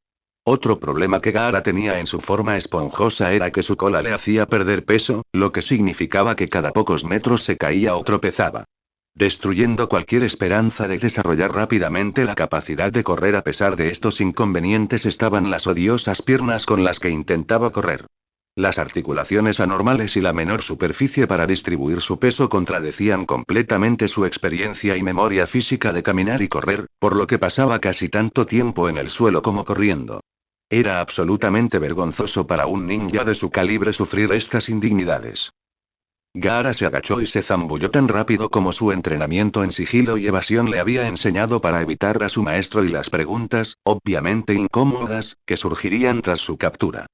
Otro problema que Gaara tenía en su forma esponjosa era que su cola le hacía perder peso, lo que significaba que cada pocos metros se caía o tropezaba. Destruyendo cualquier esperanza de desarrollar rápidamente la capacidad de correr a pesar de estos inconvenientes estaban las odiosas piernas con las que intentaba correr. Las articulaciones anormales y la menor superficie para distribuir su peso contradecían completamente su experiencia y memoria física de caminar y correr, por lo que pasaba casi tanto tiempo en el suelo como corriendo. Era absolutamente vergonzoso para un ninja de su calibre sufrir estas indignidades. Gaara se agachó y se zambulló tan rápido como su entrenamiento en sigilo y evasión le había enseñado para evitar a su maestro y las preguntas, obviamente incómodas, que surgirían tras su captura.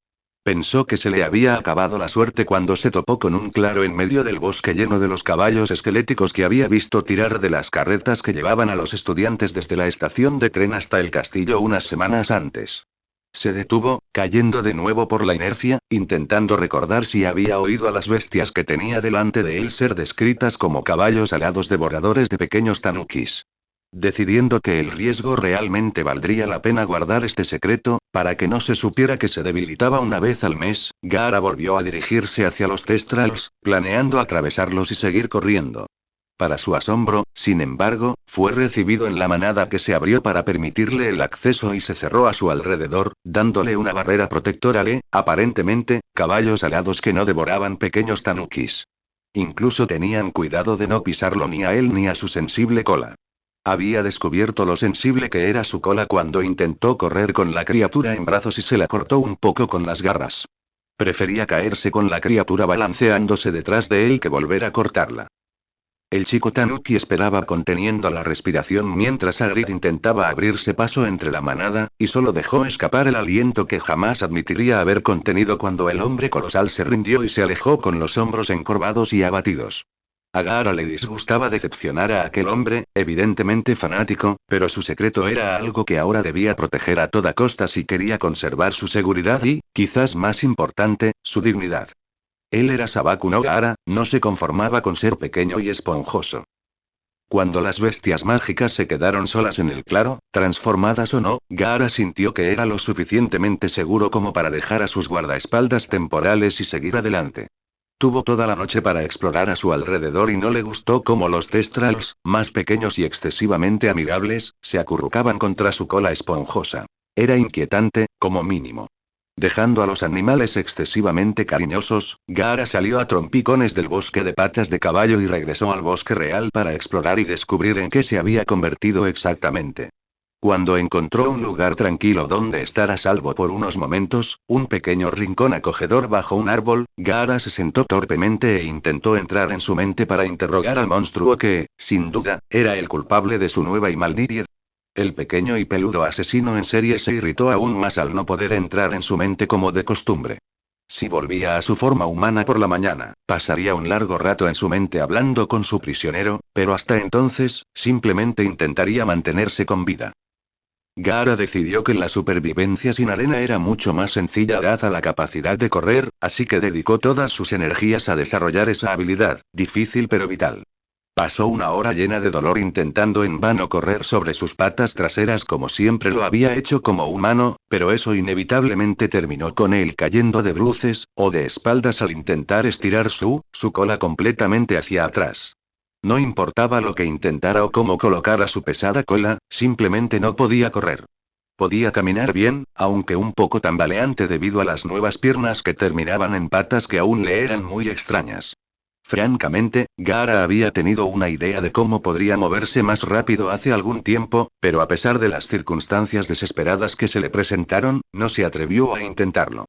Pensó que se le había acabado la suerte cuando se topó con un claro en medio del bosque lleno de los caballos esqueléticos que había visto tirar de las carretas que llevaban a los estudiantes desde la estación de tren hasta el castillo unas semanas antes. Se detuvo, cayendo de nuevo por la inercia, intentando recordar si había oído a las bestias que tenía delante de él ser descritas como caballos alados devoradores de pequeños tanukis. Decidiendo que el riesgo realmente valdría la pena guardar este secreto, para que no se supiera que se debilitaba una vez al mes, Gaara volvió a dirigirse hacia los Testrals, planeando atravesarlos y seguir corriendo. Para su asombro, sin embargo, fue recibido en la manada que se abrió para permitirle el acceso y se cerró a su alrededor, dándole una barrera protectora de, aparentemente, caballos alados que no devoraban pequeños tanukis. Incluso tenían cuidado de no pisarlo ni a él ni a su sensible cola. Había descubierto lo sensible que era su cola cuando intentó correr con la criatura en brazos y se la cortó un poco con las garras. Prefería caerse con la criatura balanceándose detrás de él que volver a cortarla. El chico Tanuki esperaba conteniendo la respiración mientras Hagrid intentaba abrirse paso entre la manada, y solo dejó escapar el aliento que jamás admitiría haber contenido cuando el hombre colosal se rindió y se alejó con los hombros encorvados y abatidos. A Gaara le disgustaba decepcionar a aquel hombre, evidentemente fanático, pero su secreto era algo que ahora debía proteger a toda costa si quería conservar su seguridad y, quizás más importante, su dignidad. Él era Sabaku no Gaara, no se conformaba con ser pequeño y esponjoso. Cuando las bestias mágicas se quedaron solas en el claro, transformadas o no, Gaara sintió que era lo suficientemente seguro como para dejar a sus guardaespaldas temporales y seguir adelante. Tuvo toda la noche para explorar a su alrededor y no le gustó cómo los Testrals, más pequeños y excesivamente amigables, se acurrucaban contra su cola esponjosa. Era inquietante, como mínimo. Dejando a los animales excesivamente cariñosos, Gaara salió a trompicones del bosque de patas de caballo y regresó al bosque real para explorar y descubrir en qué se había convertido exactamente. Cuando encontró un lugar tranquilo donde estar a salvo por unos momentos, un pequeño rincón acogedor bajo un árbol, Gaara se sentó torpemente e intentó entrar en su mente para interrogar al monstruo que, sin duda, era el culpable de su nueva y maldita. El pequeño y peludo asesino en serie se irritó aún más al no poder entrar en su mente como de costumbre. Si volvía a su forma humana por la mañana, pasaría un largo rato en su mente hablando con su prisionero, pero hasta entonces, simplemente intentaría mantenerse con vida. Gaara decidió que la supervivencia sin arena era mucho más sencilla dada la capacidad de correr, así que dedicó todas sus energías a desarrollar esa habilidad, difícil pero vital. Pasó una hora llena de dolor intentando en vano correr sobre sus patas traseras como siempre lo había hecho como humano, pero eso inevitablemente terminó con él cayendo de bruces, o de espaldas al intentar estirar su cola completamente hacia atrás. No importaba lo que intentara o cómo colocara su pesada cola, simplemente no podía correr. Podía caminar bien, aunque un poco tambaleante debido a las nuevas piernas que terminaban en patas que aún le eran muy extrañas. Francamente, Gaara había tenido una idea de cómo podría moverse más rápido hace algún tiempo, pero a pesar de las circunstancias desesperadas que se le presentaron, no se atrevió a intentarlo.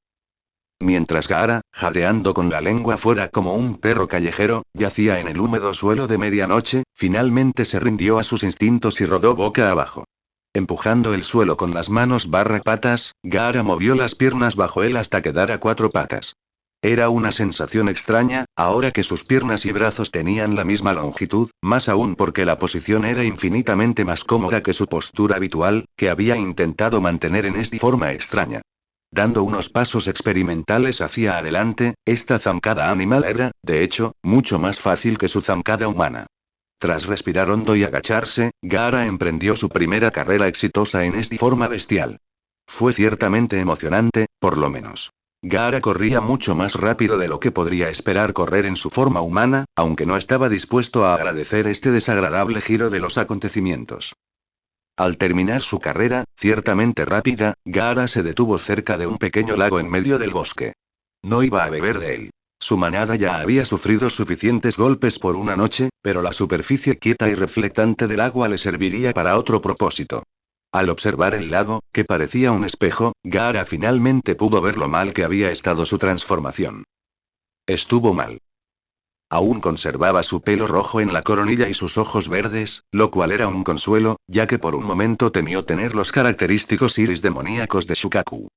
Mientras Gaara, jadeando con la lengua fuera como un perro callejero, yacía en el húmedo suelo de medianoche, finalmente se rindió a sus instintos y rodó boca abajo. Empujando el suelo con las manos barra patas, Gaara movió las piernas bajo él hasta quedar a cuatro patas. Era una sensación extraña, ahora que sus piernas y brazos tenían la misma longitud, más aún porque la posición era infinitamente más cómoda que su postura habitual, que había intentado mantener en esta forma extraña. Dando unos pasos experimentales hacia adelante, esta zancada animal era, de hecho, mucho más fácil que su zancada humana. Tras respirar hondo y agacharse, Gaara emprendió su primera carrera exitosa en esta forma bestial. Fue ciertamente emocionante, por lo menos. Gaara corría mucho más rápido de lo que podría esperar correr en su forma humana, aunque no estaba dispuesto a agradecer este desagradable giro de los acontecimientos. Al terminar su carrera, ciertamente rápida, Gaara se detuvo cerca de un pequeño lago en medio del bosque. No iba a beber de él. Su manada ya había sufrido suficientes golpes por una noche, pero la superficie quieta y reflectante del agua le serviría para otro propósito. Al observar el lago, que parecía un espejo, Gaara finalmente pudo ver lo mal que había estado su transformación. Estuvo mal. Aún conservaba su pelo rojo en la coronilla y sus ojos verdes, lo cual era un consuelo, ya que por un momento temió tener los característicos iris demoníacos de Shukaku.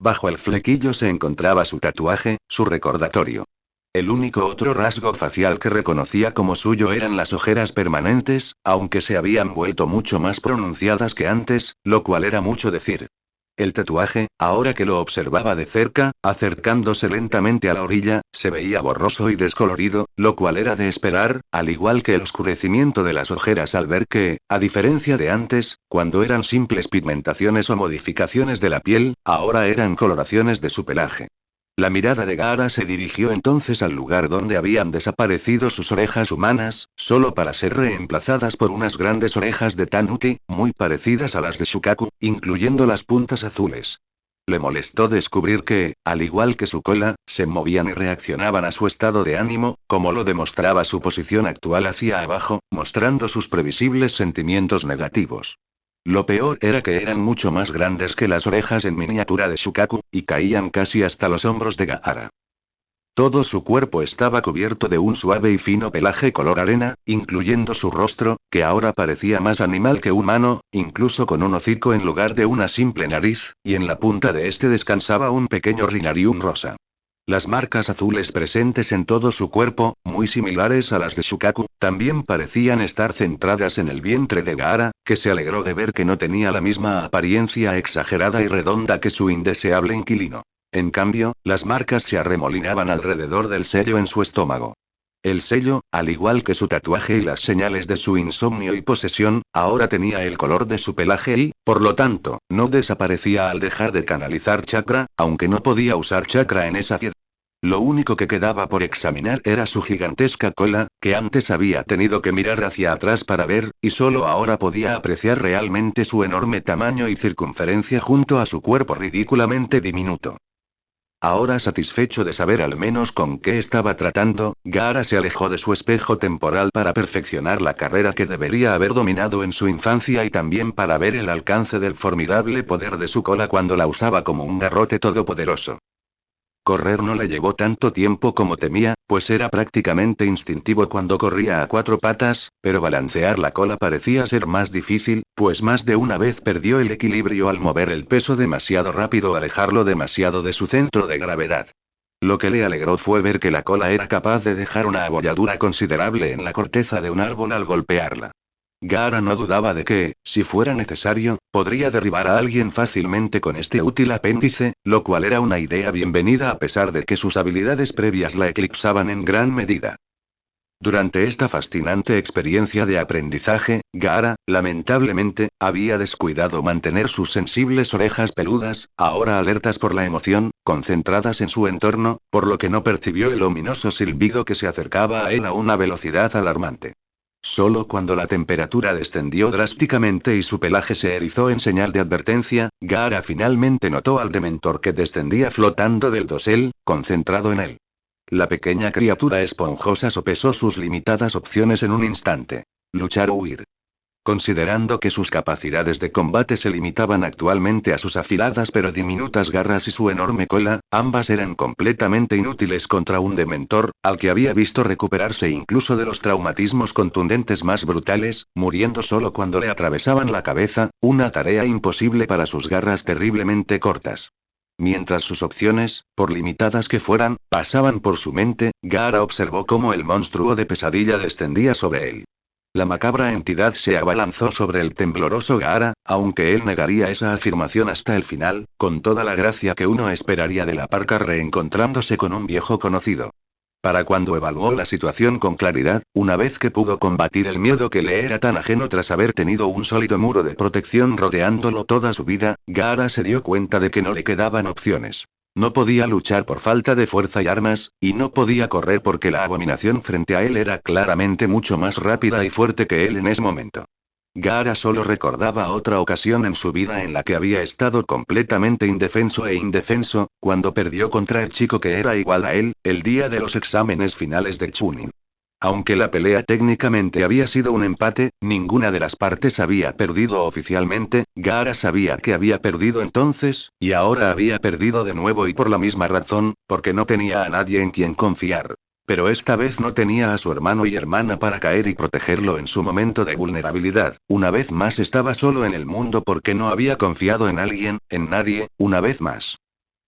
Bajo el flequillo se encontraba su tatuaje, su recordatorio. El único otro rasgo facial que reconocía como suyo eran las ojeras permanentes, aunque se habían vuelto mucho más pronunciadas que antes, lo cual era mucho decir. El tatuaje, ahora que lo observaba de cerca, acercándose lentamente a la orilla, se veía borroso y descolorido, lo cual era de esperar, al igual que el oscurecimiento de las ojeras al ver que, a diferencia de antes, cuando eran simples pigmentaciones o modificaciones de la piel, ahora eran coloraciones de su pelaje. La mirada de Gaara se dirigió entonces al lugar donde habían desaparecido sus orejas humanas, solo para ser reemplazadas por unas grandes orejas de Tanuki, muy parecidas a las de Shukaku, incluyendo las puntas azules. Le molestó descubrir que, al igual que su cola, se movían y reaccionaban a su estado de ánimo, como lo demostraba su posición actual hacia abajo, mostrando sus previsibles sentimientos negativos. Lo peor era que eran mucho más grandes que las orejas en miniatura de Shukaku, y caían casi hasta los hombros de Gaara. Todo su cuerpo estaba cubierto de un suave y fino pelaje color arena, incluyendo su rostro, que ahora parecía más animal que humano, incluso con un hocico en lugar de una simple nariz, y en la punta de este descansaba un pequeño rhinarium rosa. Las marcas azules presentes en todo su cuerpo, muy similares a las de Shukaku, también parecían estar centradas en el vientre de Gaara, que se alegró de ver que no tenía la misma apariencia exagerada y redonda que su indeseable inquilino. En cambio, las marcas se arremolinaban alrededor del sello en su estómago. El sello, al igual que su tatuaje y las señales de su insomnio y posesión, ahora tenía el color de su pelaje y, por lo tanto, no desaparecía al dejar de canalizar chakra, aunque no podía usar chakra en esa ciudad. Lo único que quedaba por examinar era su gigantesca cola, que antes había tenido que mirar hacia atrás para ver, y solo ahora podía apreciar realmente su enorme tamaño y circunferencia junto a su cuerpo ridículamente diminuto. Ahora satisfecho de saber al menos con qué estaba tratando, Gaara se alejó de su espejo temporal para perfeccionar la carrera que debería haber dominado en su infancia y también para ver el alcance del formidable poder de su cola cuando la usaba como un garrote todopoderoso. Correr no le llevó tanto tiempo como temía, pues era prácticamente instintivo cuando corría a cuatro patas, pero balancear la cola parecía ser más difícil, pues más de una vez perdió el equilibrio al mover el peso demasiado rápido o alejarlo demasiado de su centro de gravedad. Lo que le alegró fue ver que la cola era capaz de dejar una abolladura considerable en la corteza de un árbol al golpearla. Gaara no dudaba de que, si fuera necesario, podría derribar a alguien fácilmente con este útil apéndice, lo cual era una idea bienvenida a pesar de que sus habilidades previas la eclipsaban en gran medida. Durante esta fascinante experiencia de aprendizaje, Gaara, lamentablemente, había descuidado mantener sus sensibles orejas peludas, ahora alertas por la emoción, concentradas en su entorno, por lo que no percibió el ominoso silbido que se acercaba a él a una velocidad alarmante. Solo cuando la temperatura descendió drásticamente y su pelaje se erizó en señal de advertencia, Gaara finalmente notó al Dementor que descendía flotando del dosel, concentrado en él. La pequeña criatura esponjosa sopesó sus limitadas opciones en un instante. Luchar o huir. Considerando que sus capacidades de combate se limitaban actualmente a sus afiladas pero diminutas garras y su enorme cola, ambas eran completamente inútiles contra un dementor, al que había visto recuperarse incluso de los traumatismos contundentes más brutales, muriendo solo cuando le atravesaban la cabeza, una tarea imposible para sus garras terriblemente cortas. Mientras sus opciones, por limitadas que fueran, pasaban por su mente, Gaara observó cómo el monstruo de pesadilla descendía sobre él. La macabra entidad se abalanzó sobre el tembloroso Gaara, aunque él negaría esa afirmación hasta el final, con toda la gracia que uno esperaría de la parca reencontrándose con un viejo conocido. Para cuando evaluó la situación con claridad, una vez que pudo combatir el miedo que le era tan ajeno tras haber tenido un sólido muro de protección rodeándolo toda su vida, Gaara se dio cuenta de que no le quedaban opciones. No podía luchar por falta de fuerza y armas, y no podía correr porque la abominación frente a él era claramente mucho más rápida y fuerte que él en ese momento. Gaara solo recordaba otra ocasión en su vida en la que había estado completamente indefenso e indefenso, cuando perdió contra el chico que era igual a él, el día de los exámenes finales de Chunin. Aunque la pelea técnicamente había sido un empate, ninguna de las partes había perdido oficialmente, Gaara sabía que había perdido entonces, y ahora había perdido de nuevo y por la misma razón, porque no tenía a nadie en quien confiar. Pero esta vez no tenía a su hermano y hermana para caer y protegerlo en su momento de vulnerabilidad. Una vez más estaba solo en el mundo porque no había confiado en alguien, en nadie, una vez más.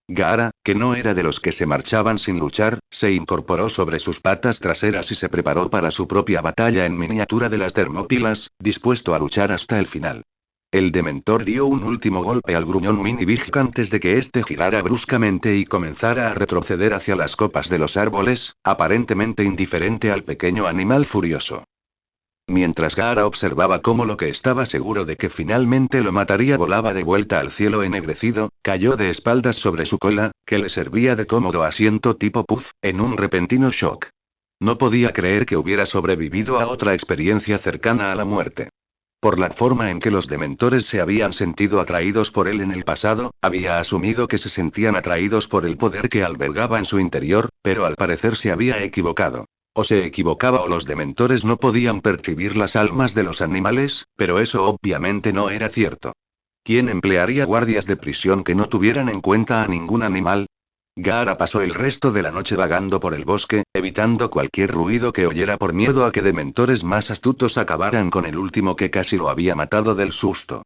Gaara, que no era de los que se marchaban sin luchar, se incorporó sobre sus patas traseras y se preparó para su propia batalla en miniatura de las Termópilas, dispuesto a luchar hasta el final. El Dementor dio un último golpe al gruñón Mini-Big antes de que éste girara bruscamente y comenzara a retroceder hacia las copas de los árboles, aparentemente indiferente al pequeño animal furioso. Mientras Gaara observaba cómo lo que estaba seguro de que finalmente lo mataría volaba de vuelta al cielo ennegrecido, cayó de espaldas sobre su cola, que le servía de cómodo asiento tipo puff, en un repentino shock. No podía creer que hubiera sobrevivido a otra experiencia cercana a la muerte. Por la forma en que los dementores se habían sentido atraídos por él en el pasado, había asumido que se sentían atraídos por el poder que albergaba en su interior, pero al parecer se había equivocado. O se equivocaba o los dementores no podían percibir las almas de los animales, pero eso obviamente no era cierto. ¿Quién emplearía guardias de prisión que no tuvieran en cuenta a ningún animal? Gaara pasó el resto de la noche vagando por el bosque, evitando cualquier ruido que oyera por miedo a que dementores más astutos acabaran con el último que casi lo había matado del susto.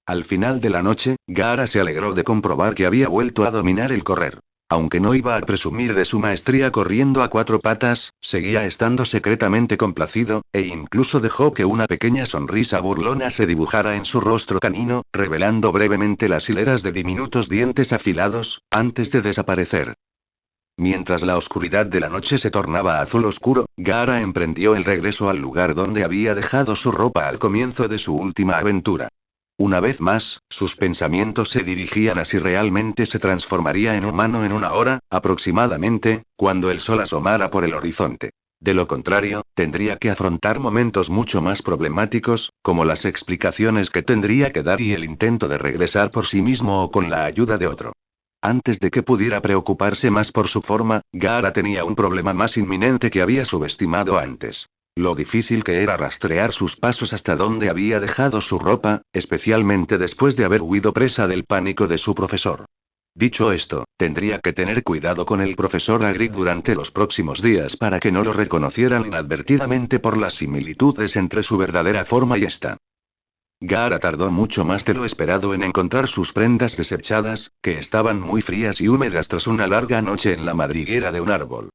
Al final de la noche, Gaara se alegró de comprobar que había vuelto a dominar el correr. Aunque no iba a presumir de su maestría corriendo a 4 patas, seguía estando secretamente complacido, e incluso dejó que una pequeña sonrisa burlona se dibujara en su rostro canino, revelando brevemente las hileras de diminutos dientes afilados, antes de desaparecer. Mientras la oscuridad de la noche se tornaba azul oscuro, Gaara emprendió el regreso al lugar donde había dejado su ropa al comienzo de su última aventura. Una vez más, sus pensamientos se dirigían a si realmente se transformaría en humano en una hora, aproximadamente, cuando el sol asomara por el horizonte. De lo contrario, tendría que afrontar momentos mucho más problemáticos, como las explicaciones que tendría que dar y el intento de regresar por sí mismo o con la ayuda de otro. Antes de que pudiera preocuparse más por su forma, Gaara tenía un problema más inminente que había subestimado antes. Lo difícil que era rastrear sus pasos hasta donde había dejado su ropa, especialmente después de haber huido presa del pánico de su profesor. Dicho esto, tendría que tener cuidado con el profesor Hagrid durante los próximos días para que no lo reconocieran inadvertidamente por las similitudes entre su verdadera forma y esta. Gaara tardó mucho más de lo esperado en encontrar sus prendas desechadas, que estaban muy frías y húmedas tras una larga noche en la madriguera de un árbol.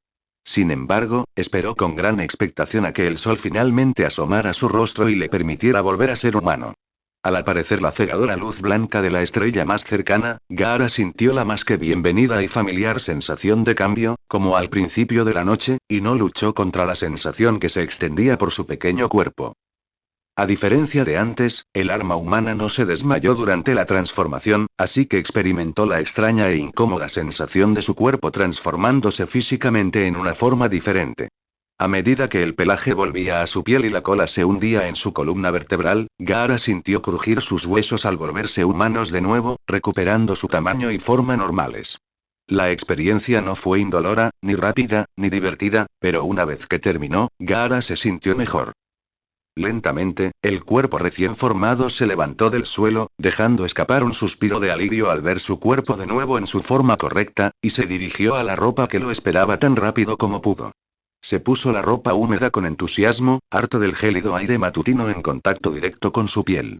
Sin embargo, esperó con gran expectación a que el sol finalmente asomara su rostro y le permitiera volver a ser humano. Al aparecer la cegadora luz blanca de la estrella más cercana, Gaara sintió la más que bienvenida y familiar sensación de cambio, como al principio de la noche, y no luchó contra la sensación que se extendía por su pequeño cuerpo. A diferencia de antes, el arma humana no se desmayó durante la transformación, así que experimentó la extraña e incómoda sensación de su cuerpo transformándose físicamente en una forma diferente. A medida que el pelaje volvía a su piel y la cola se hundía en su columna vertebral, Gaara sintió crujir sus huesos al volverse humanos de nuevo, recuperando su tamaño y forma normales. La experiencia no fue indolora, ni rápida, ni divertida, pero una vez que terminó, Gaara se sintió mejor. Lentamente, el cuerpo recién formado se levantó del suelo, dejando escapar un suspiro de alivio al ver su cuerpo de nuevo en su forma correcta, y se dirigió a la ropa que lo esperaba tan rápido como pudo. Se puso la ropa húmeda con entusiasmo, harto del gélido aire matutino en contacto directo con su piel.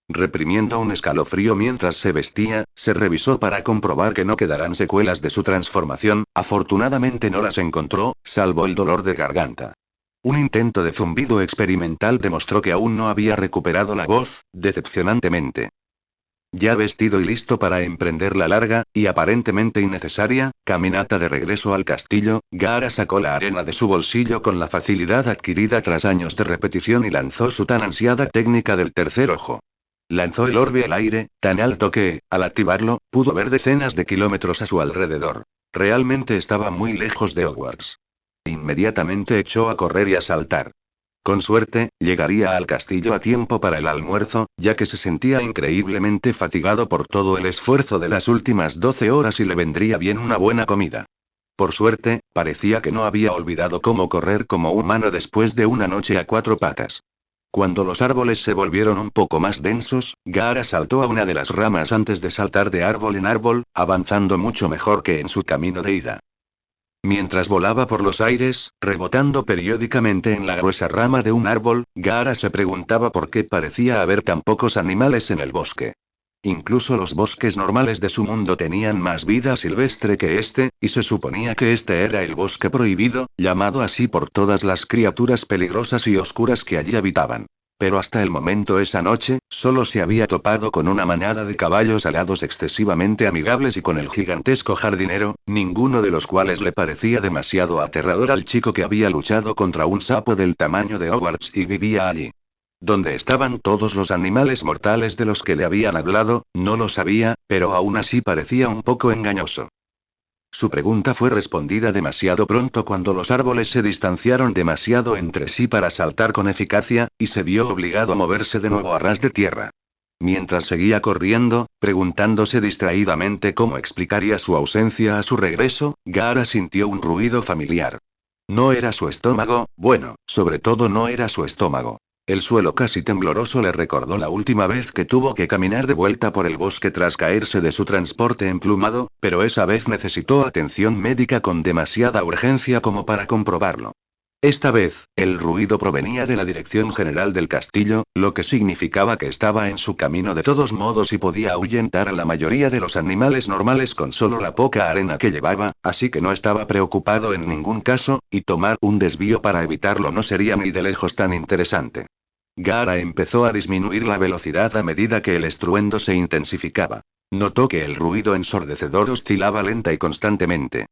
Reprimiendo un escalofrío mientras se vestía, se revisó para comprobar que no quedaran secuelas de su transformación, afortunadamente no las encontró, salvo el dolor de garganta. Un intento de zumbido experimental demostró que aún no había recuperado la voz, decepcionantemente. Ya vestido y listo para emprender la larga, y aparentemente innecesaria, caminata de regreso al castillo, Gaara sacó la arena de su bolsillo con la facilidad adquirida tras años de repetición y lanzó su tan ansiada técnica del tercer ojo. Lanzó el orbe al aire, tan alto que, al activarlo, pudo ver decenas de kilómetros a su alrededor. Realmente estaba muy lejos de Hogwarts. Inmediatamente echó a correr y a saltar. Con suerte, llegaría al castillo a tiempo para el almuerzo, ya que se sentía increíblemente fatigado por todo el esfuerzo de las últimas 12 horas y le vendría bien una buena comida. Por suerte, parecía que no había olvidado cómo correr como humano después de una noche a 4 patas. Cuando los árboles se volvieron un poco más densos, Gaara saltó a una de las ramas antes de saltar de árbol en árbol, avanzando mucho mejor que en su camino de ida. Mientras volaba por los aires, rebotando periódicamente en la gruesa rama de un árbol, Gaara se preguntaba por qué parecía haber tan pocos animales en el bosque. Incluso los bosques normales de su mundo tenían más vida silvestre que este, y se suponía que este era el bosque prohibido, llamado así por todas las criaturas peligrosas y oscuras que allí habitaban. Pero hasta el momento esa noche, solo se había topado con una manada de caballos alados excesivamente amigables y con el gigantesco jardinero, ninguno de los cuales le parecía demasiado aterrador al chico que había luchado contra un sapo del tamaño de Hogwarts y vivía allí. ¿Dónde estaban todos los animales mortales de los que le habían hablado? No lo sabía, pero aún así parecía un poco engañoso. Su pregunta fue respondida demasiado pronto cuando los árboles se distanciaron demasiado entre sí para saltar con eficacia, y se vio obligado a moverse de nuevo a ras de tierra. Mientras seguía corriendo, preguntándose distraídamente cómo explicaría su ausencia a su regreso, Gaara sintió un ruido familiar. No era su estómago, bueno, sobre todo no era su estómago. El suelo casi tembloroso le recordó la última vez que tuvo que caminar de vuelta por el bosque tras caerse de su transporte emplumado, pero esa vez necesitó atención médica con demasiada urgencia como para comprobarlo. Esta vez, el ruido provenía de la dirección general del castillo, lo que significaba que estaba en su camino de todos modos y podía ahuyentar a la mayoría de los animales normales con solo la poca arena que llevaba, así que no estaba preocupado en ningún caso, y tomar un desvío para evitarlo no sería ni de lejos tan interesante. Gaara empezó a disminuir la velocidad a medida que el estruendo se intensificaba. Notó que el ruido ensordecedor oscilaba lenta y constantemente.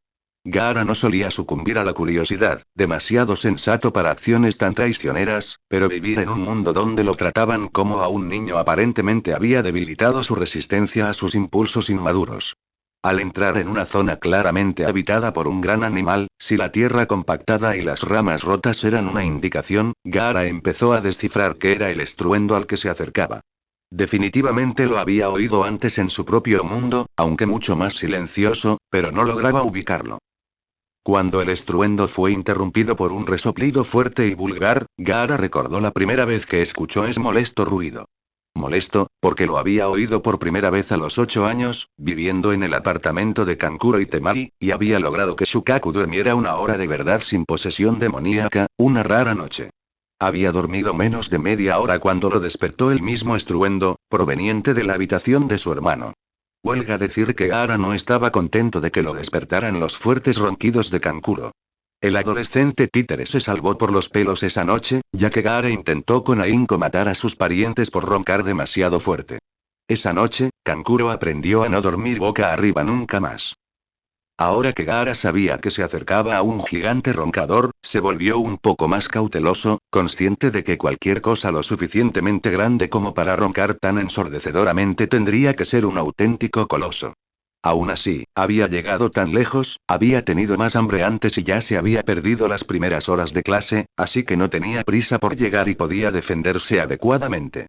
Gaara no solía sucumbir a la curiosidad, demasiado sensato para acciones tan traicioneras, pero vivir en un mundo donde lo trataban como a un niño aparentemente había debilitado su resistencia a sus impulsos inmaduros. Al entrar en una zona claramente habitada por un gran animal, si la tierra compactada y las ramas rotas eran una indicación, Gaara empezó a descifrar qué era el estruendo al que se acercaba. Definitivamente lo había oído antes en su propio mundo, aunque mucho más silencioso, pero no lograba ubicarlo. Cuando el estruendo fue interrumpido por un resoplido fuerte y vulgar, Gaara recordó la primera vez que escuchó ese molesto ruido. Molesto, porque lo había oído por primera vez a los 8 años, viviendo en el apartamento de Kankuro y Temari, y había logrado que Shukaku durmiera una hora de verdad sin posesión demoníaca, una rara noche. Había dormido menos de media hora cuando lo despertó el mismo estruendo, proveniente de la habitación de su hermano. Huelga decir que Gaara no estaba contento de que lo despertaran los fuertes ronquidos de Kankuro. El adolescente títere se salvó por los pelos esa noche, ya que Gaara intentó con ahínco matar a sus parientes por roncar demasiado fuerte. Esa noche, Kankuro aprendió a no dormir boca arriba nunca más. Ahora que Gaara sabía que se acercaba a un gigante roncador, se volvió un poco más cauteloso, consciente de que cualquier cosa lo suficientemente grande como para roncar tan ensordecedoramente tendría que ser un auténtico coloso. Aún así, había llegado tan lejos, había tenido más hambre antes y ya se había perdido las primeras horas de clase, así que no tenía prisa por llegar y podía defenderse adecuadamente.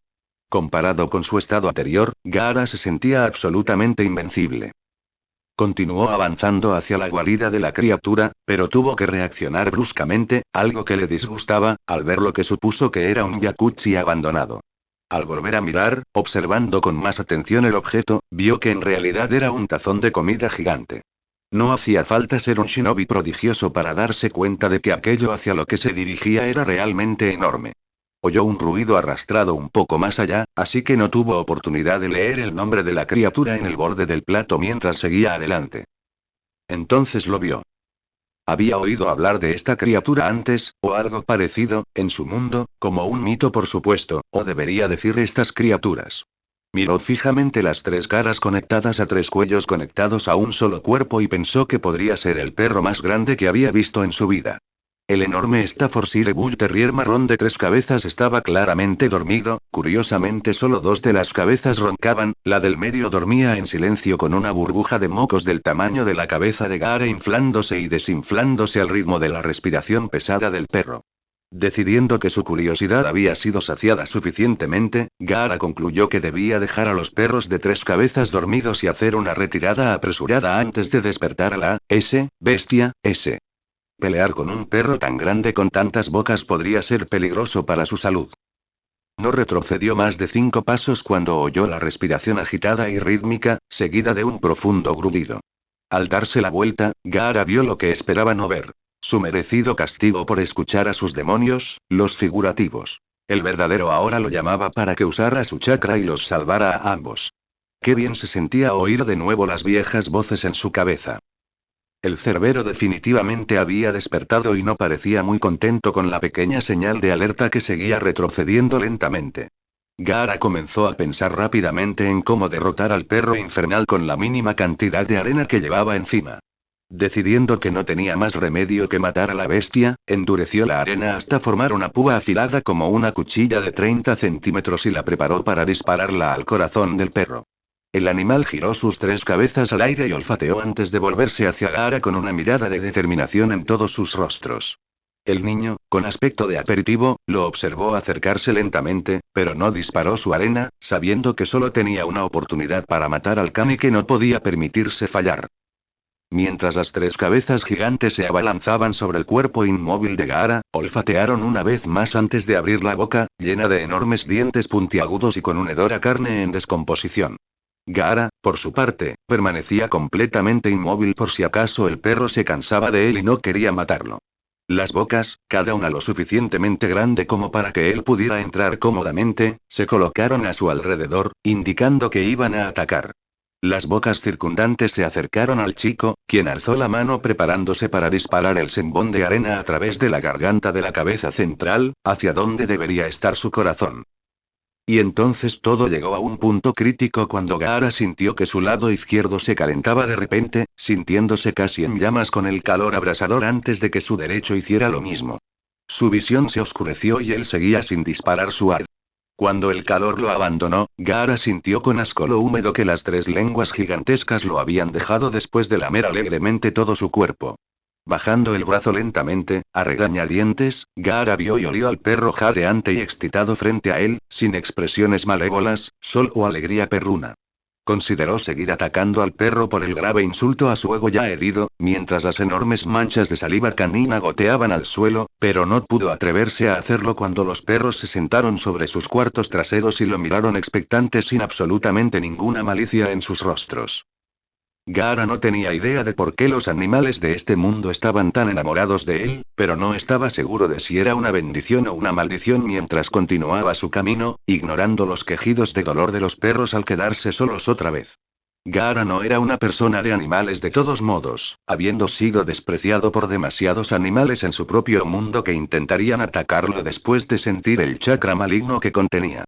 Comparado con su estado anterior, Gaara se sentía absolutamente invencible. Continuó avanzando hacia la guarida de la criatura, pero tuvo que reaccionar bruscamente, algo que le disgustaba, al ver lo que supuso que era un jacuzzi abandonado. Al volver a mirar, observando con más atención el objeto, vio que en realidad era un tazón de comida gigante. No hacía falta ser un shinobi prodigioso para darse cuenta de que aquello hacia lo que se dirigía era realmente enorme. Oyó un ruido arrastrado un poco más allá, así que no tuvo oportunidad de leer el nombre de la criatura en el borde del plato mientras seguía adelante. Entonces lo vio. Había oído hablar de esta criatura antes, o algo parecido, en su mundo, como un mito por supuesto, o debería decir estas criaturas. Miró fijamente las tres caras conectadas a tres cuellos conectados a un solo cuerpo y pensó que podría ser el perro más grande que había visto en su vida. El enorme Staffordshire Bull Terrier marrón de tres cabezas estaba claramente dormido, curiosamente solo dos de las cabezas roncaban, la del medio dormía en silencio con una burbuja de mocos del tamaño de la cabeza de Gaara inflándose y desinflándose al ritmo de la respiración pesada del perro. Decidiendo que su curiosidad había sido saciada suficientemente, Gaara concluyó que debía dejar a los perros de tres cabezas dormidos y hacer una retirada apresurada antes de despertar a la bestia. Pelear con un perro tan grande con tantas bocas podría ser peligroso para su salud. No retrocedió más de 5 pasos cuando oyó la respiración agitada y rítmica, seguida de un profundo grudido. Al darse la vuelta, Gaara vio lo que esperaba no ver. Su merecido castigo por escuchar a sus demonios, los figurativos. El verdadero ahora lo llamaba para que usara su chakra y los salvara a ambos. Qué bien se sentía oír de nuevo las viejas voces en su cabeza. El cerbero definitivamente había despertado y no parecía muy contento con la pequeña señal de alerta que seguía retrocediendo lentamente. Gaara comenzó a pensar rápidamente en cómo derrotar al perro infernal con la mínima cantidad de arena que llevaba encima. Decidiendo que no tenía más remedio que matar a la bestia, endureció la arena hasta formar una púa afilada como una cuchilla de 30 centímetros y la preparó para dispararla al corazón del perro. El animal giró sus 3 cabezas al aire y olfateó antes de volverse hacia Gaara con una mirada de determinación en todos sus rostros. El niño, con aspecto de aperitivo, lo observó acercarse lentamente, pero no disparó su arena, sabiendo que solo tenía una oportunidad para matar al kami que no podía permitirse fallar. Mientras las 3 cabezas gigantes se abalanzaban sobre el cuerpo inmóvil de Gaara, olfatearon una vez más antes de abrir la boca, llena de enormes dientes puntiagudos y con una hedora carne en descomposición. Gaara, por su parte, permanecía completamente inmóvil por si acaso el perro se cansaba de él y no quería matarlo. Las bocas, cada una lo suficientemente grande como para que él pudiera entrar cómodamente, se colocaron a su alrededor, indicando que iban a atacar. Las bocas circundantes se acercaron al chico, quien alzó la mano preparándose para disparar el sembón de arena a través de la garganta de la cabeza central, hacia donde debería estar su corazón. Y entonces todo llegó a un punto crítico cuando Gaara sintió que su lado izquierdo se calentaba de repente, sintiéndose casi en llamas con el calor abrasador antes de que su derecho hiciera lo mismo. Su visión se oscureció y él seguía sin disparar su arma. Cuando el calor lo abandonó, Gaara sintió con asco lo húmedo que las 3 lenguas gigantescas lo habían dejado después de lamer alegremente todo su cuerpo. Bajando el brazo lentamente, a regañadientes, Gaara vio y olió al perro jadeante y excitado frente a él, sin expresiones malévolas, solo alegría perruna. Consideró seguir atacando al perro por el grave insulto a su ego ya herido, mientras las enormes manchas de saliva canina goteaban al suelo, pero no pudo atreverse a hacerlo cuando los perros se sentaron sobre sus cuartos traseros y lo miraron expectantes sin absolutamente ninguna malicia en sus rostros. Gaara no tenía idea de por qué los animales de este mundo estaban tan enamorados de él, pero no estaba seguro de si era una bendición o una maldición mientras continuaba su camino, ignorando los quejidos de dolor de los perros al quedarse solos otra vez. Gaara no era una persona de animales de todos modos, habiendo sido despreciado por demasiados animales en su propio mundo que intentarían atacarlo después de sentir el chakra maligno que contenía.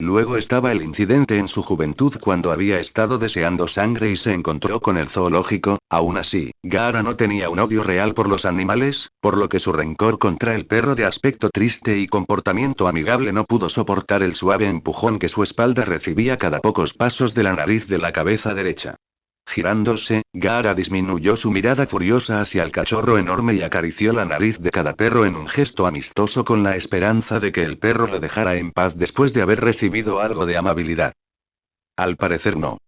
Luego estaba el incidente en su juventud cuando había estado deseando sangre y se encontró con el zoológico. Aún así, Gaara no tenía un odio real por los animales, por lo que su rencor contra el perro de aspecto triste y comportamiento amigable no pudo soportar el suave empujón que su espalda recibía cada pocos pasos de la nariz de la cabeza derecha. Girándose, Gaara disminuyó su mirada furiosa hacia el cachorro enorme y acarició la nariz de cada perro en un gesto amistoso con la esperanza de que el perro lo dejara en paz después de haber recibido algo de amabilidad. Al parecer no.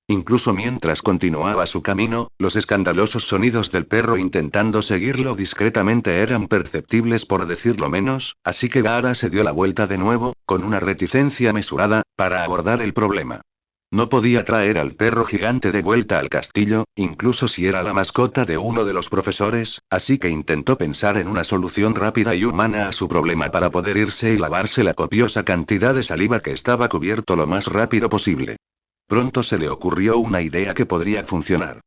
Incluso mientras continuaba su camino, los escandalosos sonidos del perro intentando seguirlo discretamente eran perceptibles por decirlo menos, así que Gaara se dio la vuelta de nuevo, con una reticencia mesurada, para abordar el problema. No podía traer al perro gigante de vuelta al castillo, incluso si era la mascota de uno de los profesores, así que intentó pensar en una solución rápida y humana a su problema para poder irse y lavarse la copiosa cantidad de saliva que estaba cubierto lo más rápido posible. Pronto se le ocurrió una idea que podría funcionar.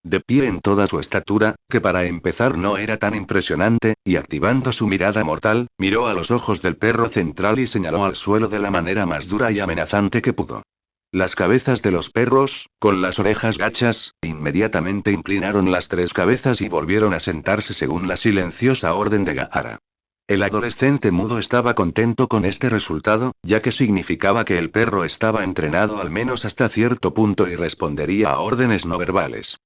De pie en toda su estatura, que para empezar no era tan impresionante, y activando su mirada mortal, miró a los ojos del perro central y señaló al suelo de la manera más dura y amenazante que pudo. Las cabezas de los perros, con las orejas gachas, inmediatamente inclinaron las 3 cabezas y volvieron a sentarse según la silenciosa orden de Gaara. El adolescente mudo estaba contento con este resultado, ya que significaba que el perro estaba entrenado al menos hasta cierto punto y respondería a órdenes no verbales.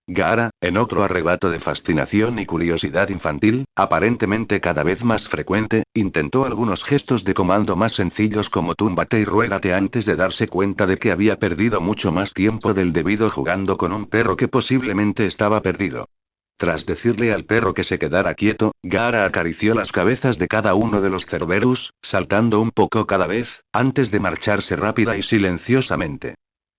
Gaara, en otro arrebato de fascinación y curiosidad infantil, aparentemente cada vez más frecuente, intentó algunos gestos de comando más sencillos como túmbate y ruégate antes de darse cuenta de que había perdido mucho más tiempo del debido jugando con un perro que posiblemente estaba perdido. Tras decirle al perro que se quedara quieto, Gaara acarició las cabezas de cada uno de los Cerberus, saltando un poco cada vez, antes de marcharse rápida y silenciosamente.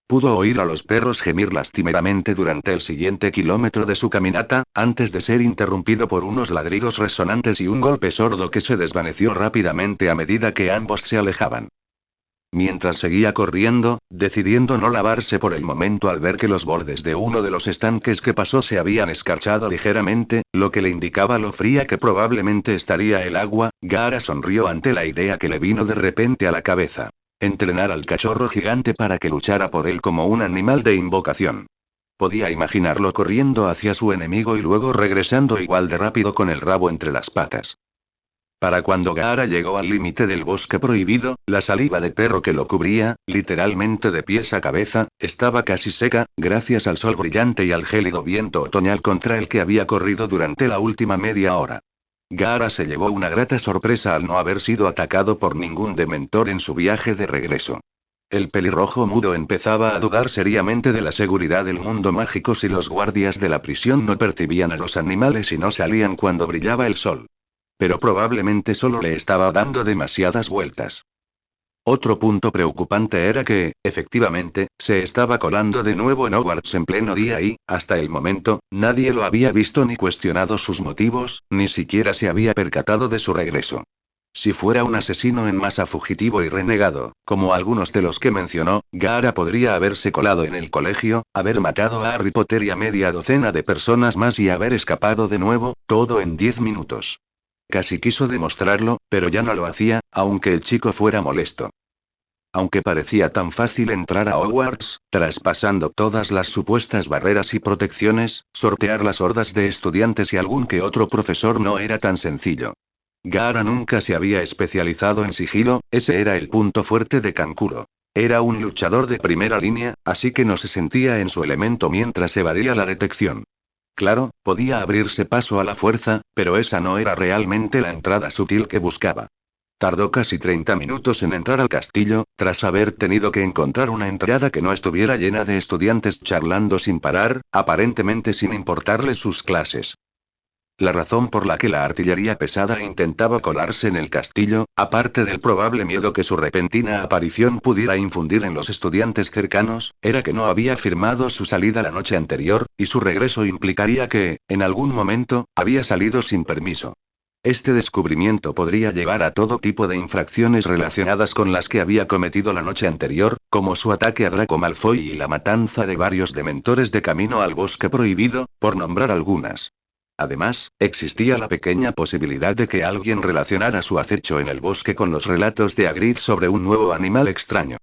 Pudo oír a los perros gemir lastimeramente durante el siguiente kilómetro de su caminata, antes de ser interrumpido por unos ladridos resonantes y un golpe sordo que se desvaneció rápidamente a medida que ambos se alejaban. Mientras seguía corriendo, decidiendo no lavarse por el momento al ver que los bordes de uno de los estanques que pasó se habían escarchado ligeramente, lo que le indicaba lo fría que probablemente estaría el agua, Gaara sonrió ante la idea que le vino de repente a la cabeza. Entrenar al cachorro gigante para que luchara por él como un animal de invocación. Podía imaginarlo corriendo hacia su enemigo y luego regresando igual de rápido con el rabo entre las patas. Para cuando Gaara llegó al límite del bosque prohibido, la saliva de perro que lo cubría, literalmente de pies a cabeza, estaba casi seca, gracias al sol brillante y al gélido viento otoñal contra el que había corrido durante la última media hora. Gaara se llevó una grata sorpresa al no haber sido atacado por ningún dementor en su viaje de regreso. El pelirrojo mudo empezaba a dudar seriamente de la seguridad del mundo mágico si los guardias de la prisión no percibían a los animales y no salían cuando brillaba el sol. Pero probablemente solo le estaba dando demasiadas vueltas. Otro punto preocupante era que, efectivamente, se estaba colando de nuevo en Hogwarts en pleno día y, hasta el momento, nadie lo había visto ni cuestionado sus motivos, ni siquiera se había percatado de su regreso. Si fuera un asesino en masa fugitivo y renegado, como algunos de los que mencionó, Gaara podría haberse colado en el colegio, haber matado a Harry Potter y a media docena de personas más y haber escapado de nuevo, todo en 10 minutos. Casi quiso demostrarlo, pero ya no lo hacía, aunque el chico fuera molesto. Aunque parecía tan fácil entrar a Hogwarts, traspasando todas las supuestas barreras y protecciones, sortear las hordas de estudiantes y algún que otro profesor no era tan sencillo. Gaara nunca se había especializado en sigilo, ese era el punto fuerte de Kankuro. Era un luchador de primera línea, así que no se sentía en su elemento mientras evadía la detección. Claro, podía abrirse paso a la fuerza, pero esa no era realmente la entrada sutil que buscaba. Tardó casi 30 minutos en entrar al castillo, tras haber tenido que encontrar una entrada que no estuviera llena de estudiantes charlando sin parar, aparentemente sin importarles sus clases. La razón por la que la artillería pesada intentaba colarse en el castillo, aparte del probable miedo que su repentina aparición pudiera infundir en los estudiantes cercanos, era que no había firmado su salida la noche anterior, y su regreso implicaría que, en algún momento, había salido sin permiso. Este descubrimiento podría llevar a todo tipo de infracciones relacionadas con las que había cometido la noche anterior, como su ataque a Draco Malfoy y la matanza de varios dementores de camino al bosque prohibido, por nombrar algunas. Además, existía la pequeña posibilidad de que alguien relacionara su acecho en el bosque con los relatos de Hagrid sobre un nuevo animal extraño.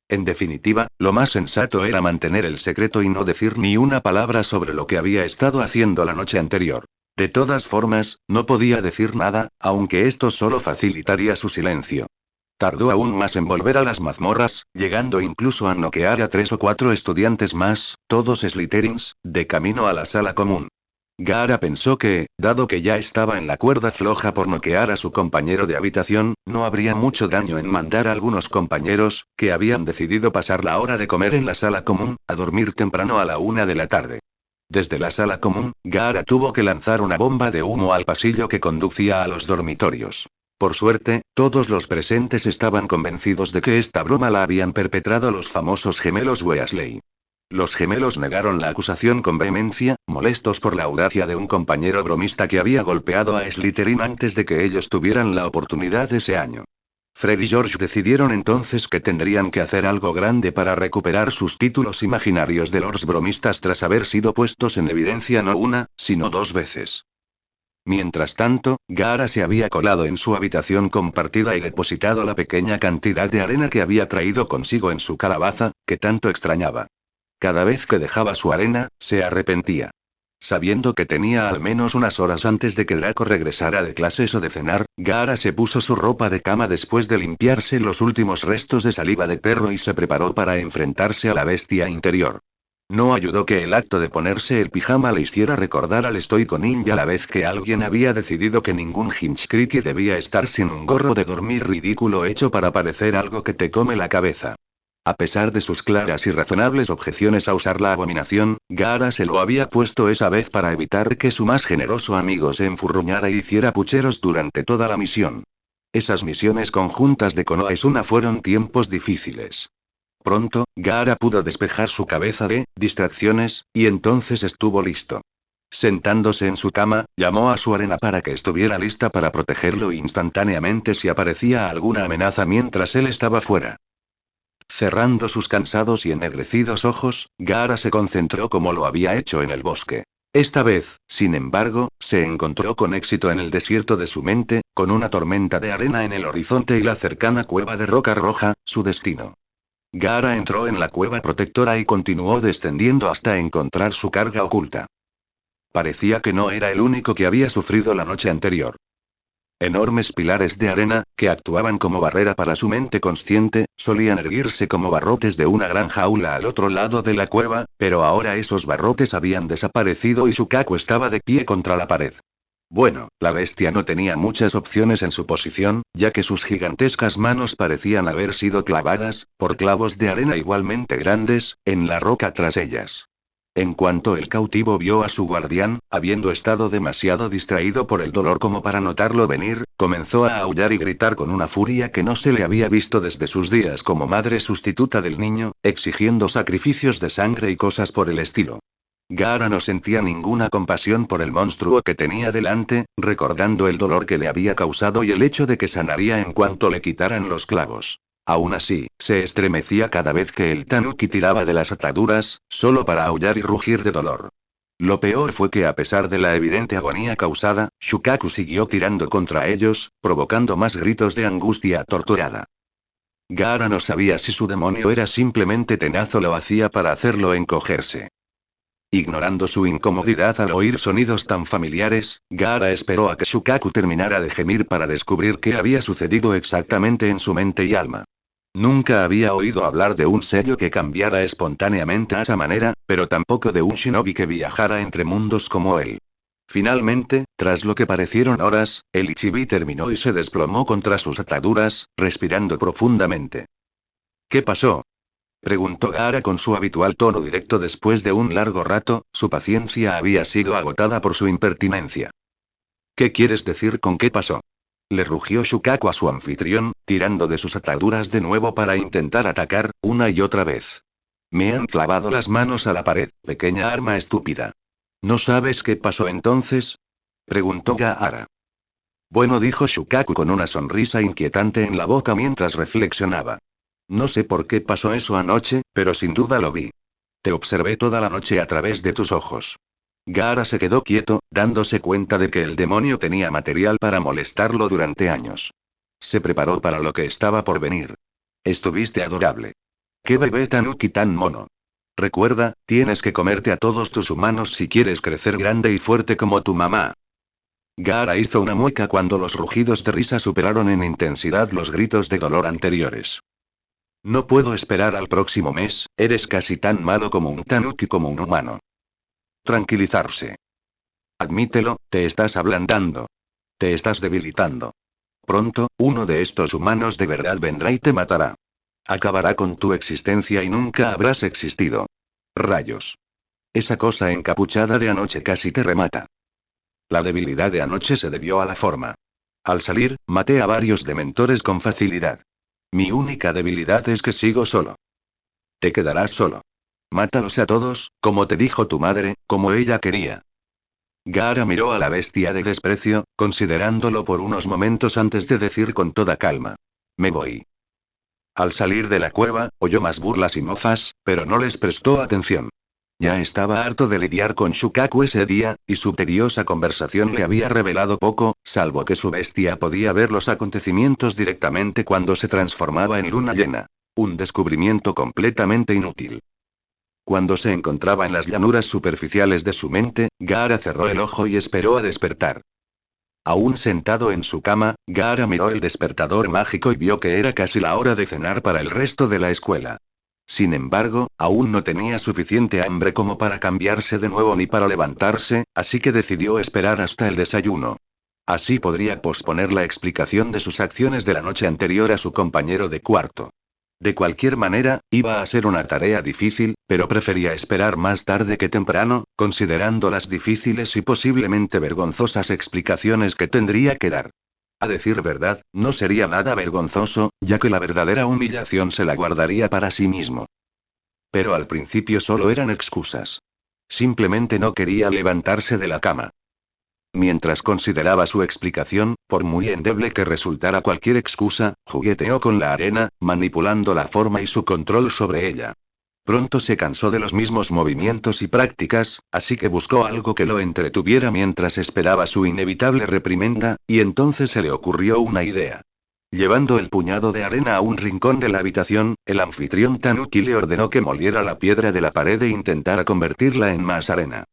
En definitiva, lo más sensato era mantener el secreto y no decir ni una palabra sobre lo que había estado haciendo la noche anterior. De todas formas, no podía decir nada, aunque esto solo facilitaría su silencio. Tardó aún más en volver a las mazmorras, llegando incluso a noquear a 3 o 4 estudiantes más, todos Slytherins, de camino a la sala común. Gaara pensó que, dado que ya estaba en la cuerda floja por noquear a su compañero de habitación, no habría mucho daño en mandar a algunos compañeros, que habían decidido pasar la hora de comer en la sala común, a dormir temprano a la 1 de la tarde. Desde la sala común, Gaara tuvo que lanzar una bomba de humo al pasillo que conducía a los dormitorios. Por suerte, todos los presentes estaban convencidos de que esta broma la habían perpetrado los famosos gemelos Weasley. Los gemelos negaron la acusación con vehemencia, molestos por la audacia de un compañero bromista que había golpeado a Slytherin antes de que ellos tuvieran la oportunidad ese año. Fred y George decidieron entonces que tendrían que hacer algo grande para recuperar sus títulos imaginarios de lords bromistas tras haber sido puestos en evidencia no una, sino 2 veces. Mientras tanto, Gaara se había colado en su habitación compartida y depositado la pequeña cantidad de arena que había traído consigo en su calabaza, que tanto extrañaba. Cada vez que dejaba su arena, se arrepentía. Sabiendo que tenía al menos unas horas antes de que Draco regresara de clases o de cenar, Gaara se puso su ropa de cama después de limpiarse los últimos restos de saliva de perro y se preparó para enfrentarse a la bestia interior. No ayudó que el acto de ponerse el pijama le hiciera recordar al estoico ninja a la vez que alguien había decidido que ningún Hinchcriti debía estar sin un gorro de dormir ridículo hecho para parecer algo que te come la cabeza. A pesar de sus claras y razonables objeciones a usar la abominación, Gaara se lo había puesto esa vez para evitar que su más generoso amigo se enfurruñara y hiciera pucheros durante toda la misión. Esas misiones conjuntas de Konoha Suna fueron tiempos difíciles. Pronto, Gaara pudo despejar su cabeza de distracciones, y entonces estuvo listo. Sentándose en su cama, llamó a su arena para que estuviera lista para protegerlo instantáneamente si aparecía alguna amenaza mientras él estaba fuera. Cerrando sus cansados y ennegrecidos ojos, Gaara se concentró como lo había hecho en el bosque. Esta vez, sin embargo, se encontró con éxito en el desierto de su mente, con una tormenta de arena en el horizonte y la cercana cueva de roca roja, su destino. Gaara entró en la cueva protectora y continuó descendiendo hasta encontrar su carga oculta. Parecía que no era el único que había sufrido la noche anterior. Enormes pilares de arena, que actuaban como barrera para su mente consciente, solían erguirse como barrotes de una gran jaula al otro lado de la cueva, pero ahora esos barrotes habían desaparecido y Shukaku estaba de pie contra la pared. Bueno, la bestia no tenía muchas opciones en su posición, ya que sus gigantescas manos parecían haber sido clavadas, por clavos de arena igualmente grandes, en la roca tras ellas. En cuanto el cautivo vio a su guardián, habiendo estado demasiado distraído por el dolor como para notarlo venir, comenzó a aullar y gritar con una furia que no se le había visto desde sus días como madre sustituta del niño, exigiendo sacrificios de sangre y cosas por el estilo. Gaara no sentía ninguna compasión por el monstruo que tenía delante, recordando el dolor que le había causado y el hecho de que sanaría en cuanto le quitaran los clavos. Aún así, se estremecía cada vez que el tanuki tiraba de las ataduras, solo para aullar y rugir de dolor. Lo peor fue que a pesar de la evidente agonía causada, Shukaku siguió tirando contra ellos, provocando más gritos de angustia torturada. Gaara no sabía si su demonio era simplemente tenaz o lo hacía para hacerlo encogerse. Ignorando su incomodidad al oír sonidos tan familiares, Gaara esperó a que Shukaku terminara de gemir para descubrir qué había sucedido exactamente en su mente y alma. Nunca había oído hablar de un sello que cambiara espontáneamente a esa manera, pero tampoco de un shinobi que viajara entre mundos como él. Finalmente, tras lo que parecieron horas, el Ichibi terminó y se desplomó contra sus ataduras, respirando profundamente. ¿Qué pasó? Preguntó Gaara con su habitual tono directo después de un largo rato, su paciencia había sido agotada por su impertinencia. ¿Qué quieres decir con qué pasó? Le rugió Shukaku a su anfitrión, tirando de sus ataduras de nuevo para intentar atacar, una y otra vez. Me han clavado las manos a la pared, pequeña arma estúpida. ¿No sabes qué pasó entonces? Preguntó Gaara. Bueno, dijo Shukaku con una sonrisa inquietante en la boca mientras reflexionaba. No sé por qué pasó eso anoche, pero sin duda lo vi. Te observé toda la noche a través de tus ojos. Gaara se quedó quieto, dándose cuenta de que el demonio tenía material para molestarlo durante años. Se preparó para lo que estaba por venir. Estuviste adorable. ¿Qué bebé tanuki tan mono? Recuerda, tienes que comerte a todos tus humanos si quieres crecer grande y fuerte como tu mamá. Gaara hizo una mueca cuando los rugidos de risa superaron en intensidad los gritos de dolor anteriores. No puedo esperar al próximo mes, eres casi tan malo como un tanuki como un humano. Tranquilizarse. Admítelo, te estás ablandando. Te estás debilitando. Pronto, uno de estos humanos de verdad vendrá y te matará. Acabará con tu existencia y nunca habrás existido. Rayos. Esa cosa encapuchada de anoche casi te remata. La debilidad de anoche se debió a la forma. Al salir, maté a varios dementores con facilidad. Mi única debilidad es que sigo solo. Te quedarás solo. Mátalos a todos, como te dijo tu madre, como ella quería. Gaara miró a la bestia de desprecio, considerándolo por unos momentos antes de decir con toda calma. Me voy. Al salir de la cueva, oyó más burlas y mofas, pero no les prestó atención. Ya estaba harto de lidiar con Shukaku ese día, y su tediosa conversación le había revelado poco, salvo que su bestia podía ver los acontecimientos directamente cuando se transformaba en luna llena. Un descubrimiento completamente inútil. Cuando se encontraba en las llanuras superficiales de su mente, Gaara cerró el ojo y esperó a despertar. Aún sentado en su cama, Gaara miró el despertador mágico y vio que era casi la hora de cenar para el resto de la escuela. Sin embargo, aún no tenía suficiente hambre como para cambiarse de nuevo ni para levantarse, así que decidió esperar hasta el desayuno. Así podría posponer la explicación de sus acciones de la noche anterior a su compañero de cuarto. De cualquier manera, iba a ser una tarea difícil, pero prefería esperar más tarde que temprano, considerando las difíciles y posiblemente vergonzosas explicaciones que tendría que dar. A decir verdad, no sería nada vergonzoso, ya que la verdadera humillación se la guardaría para sí mismo. Pero al principio solo eran excusas. Simplemente no quería levantarse de la cama. Mientras consideraba su explicación, por muy endeble que resultara cualquier excusa, jugueteó con la arena, manipulando la forma y su control sobre ella. Pronto se cansó de los mismos movimientos y prácticas, así que buscó algo que lo entretuviera mientras esperaba su inevitable reprimenda, y entonces se le ocurrió una idea. Llevando el puñado de arena a un rincón de la habitación, el anfitrión Tanuki le ordenó que moliera la piedra de la pared e intentara convertirla en más arena.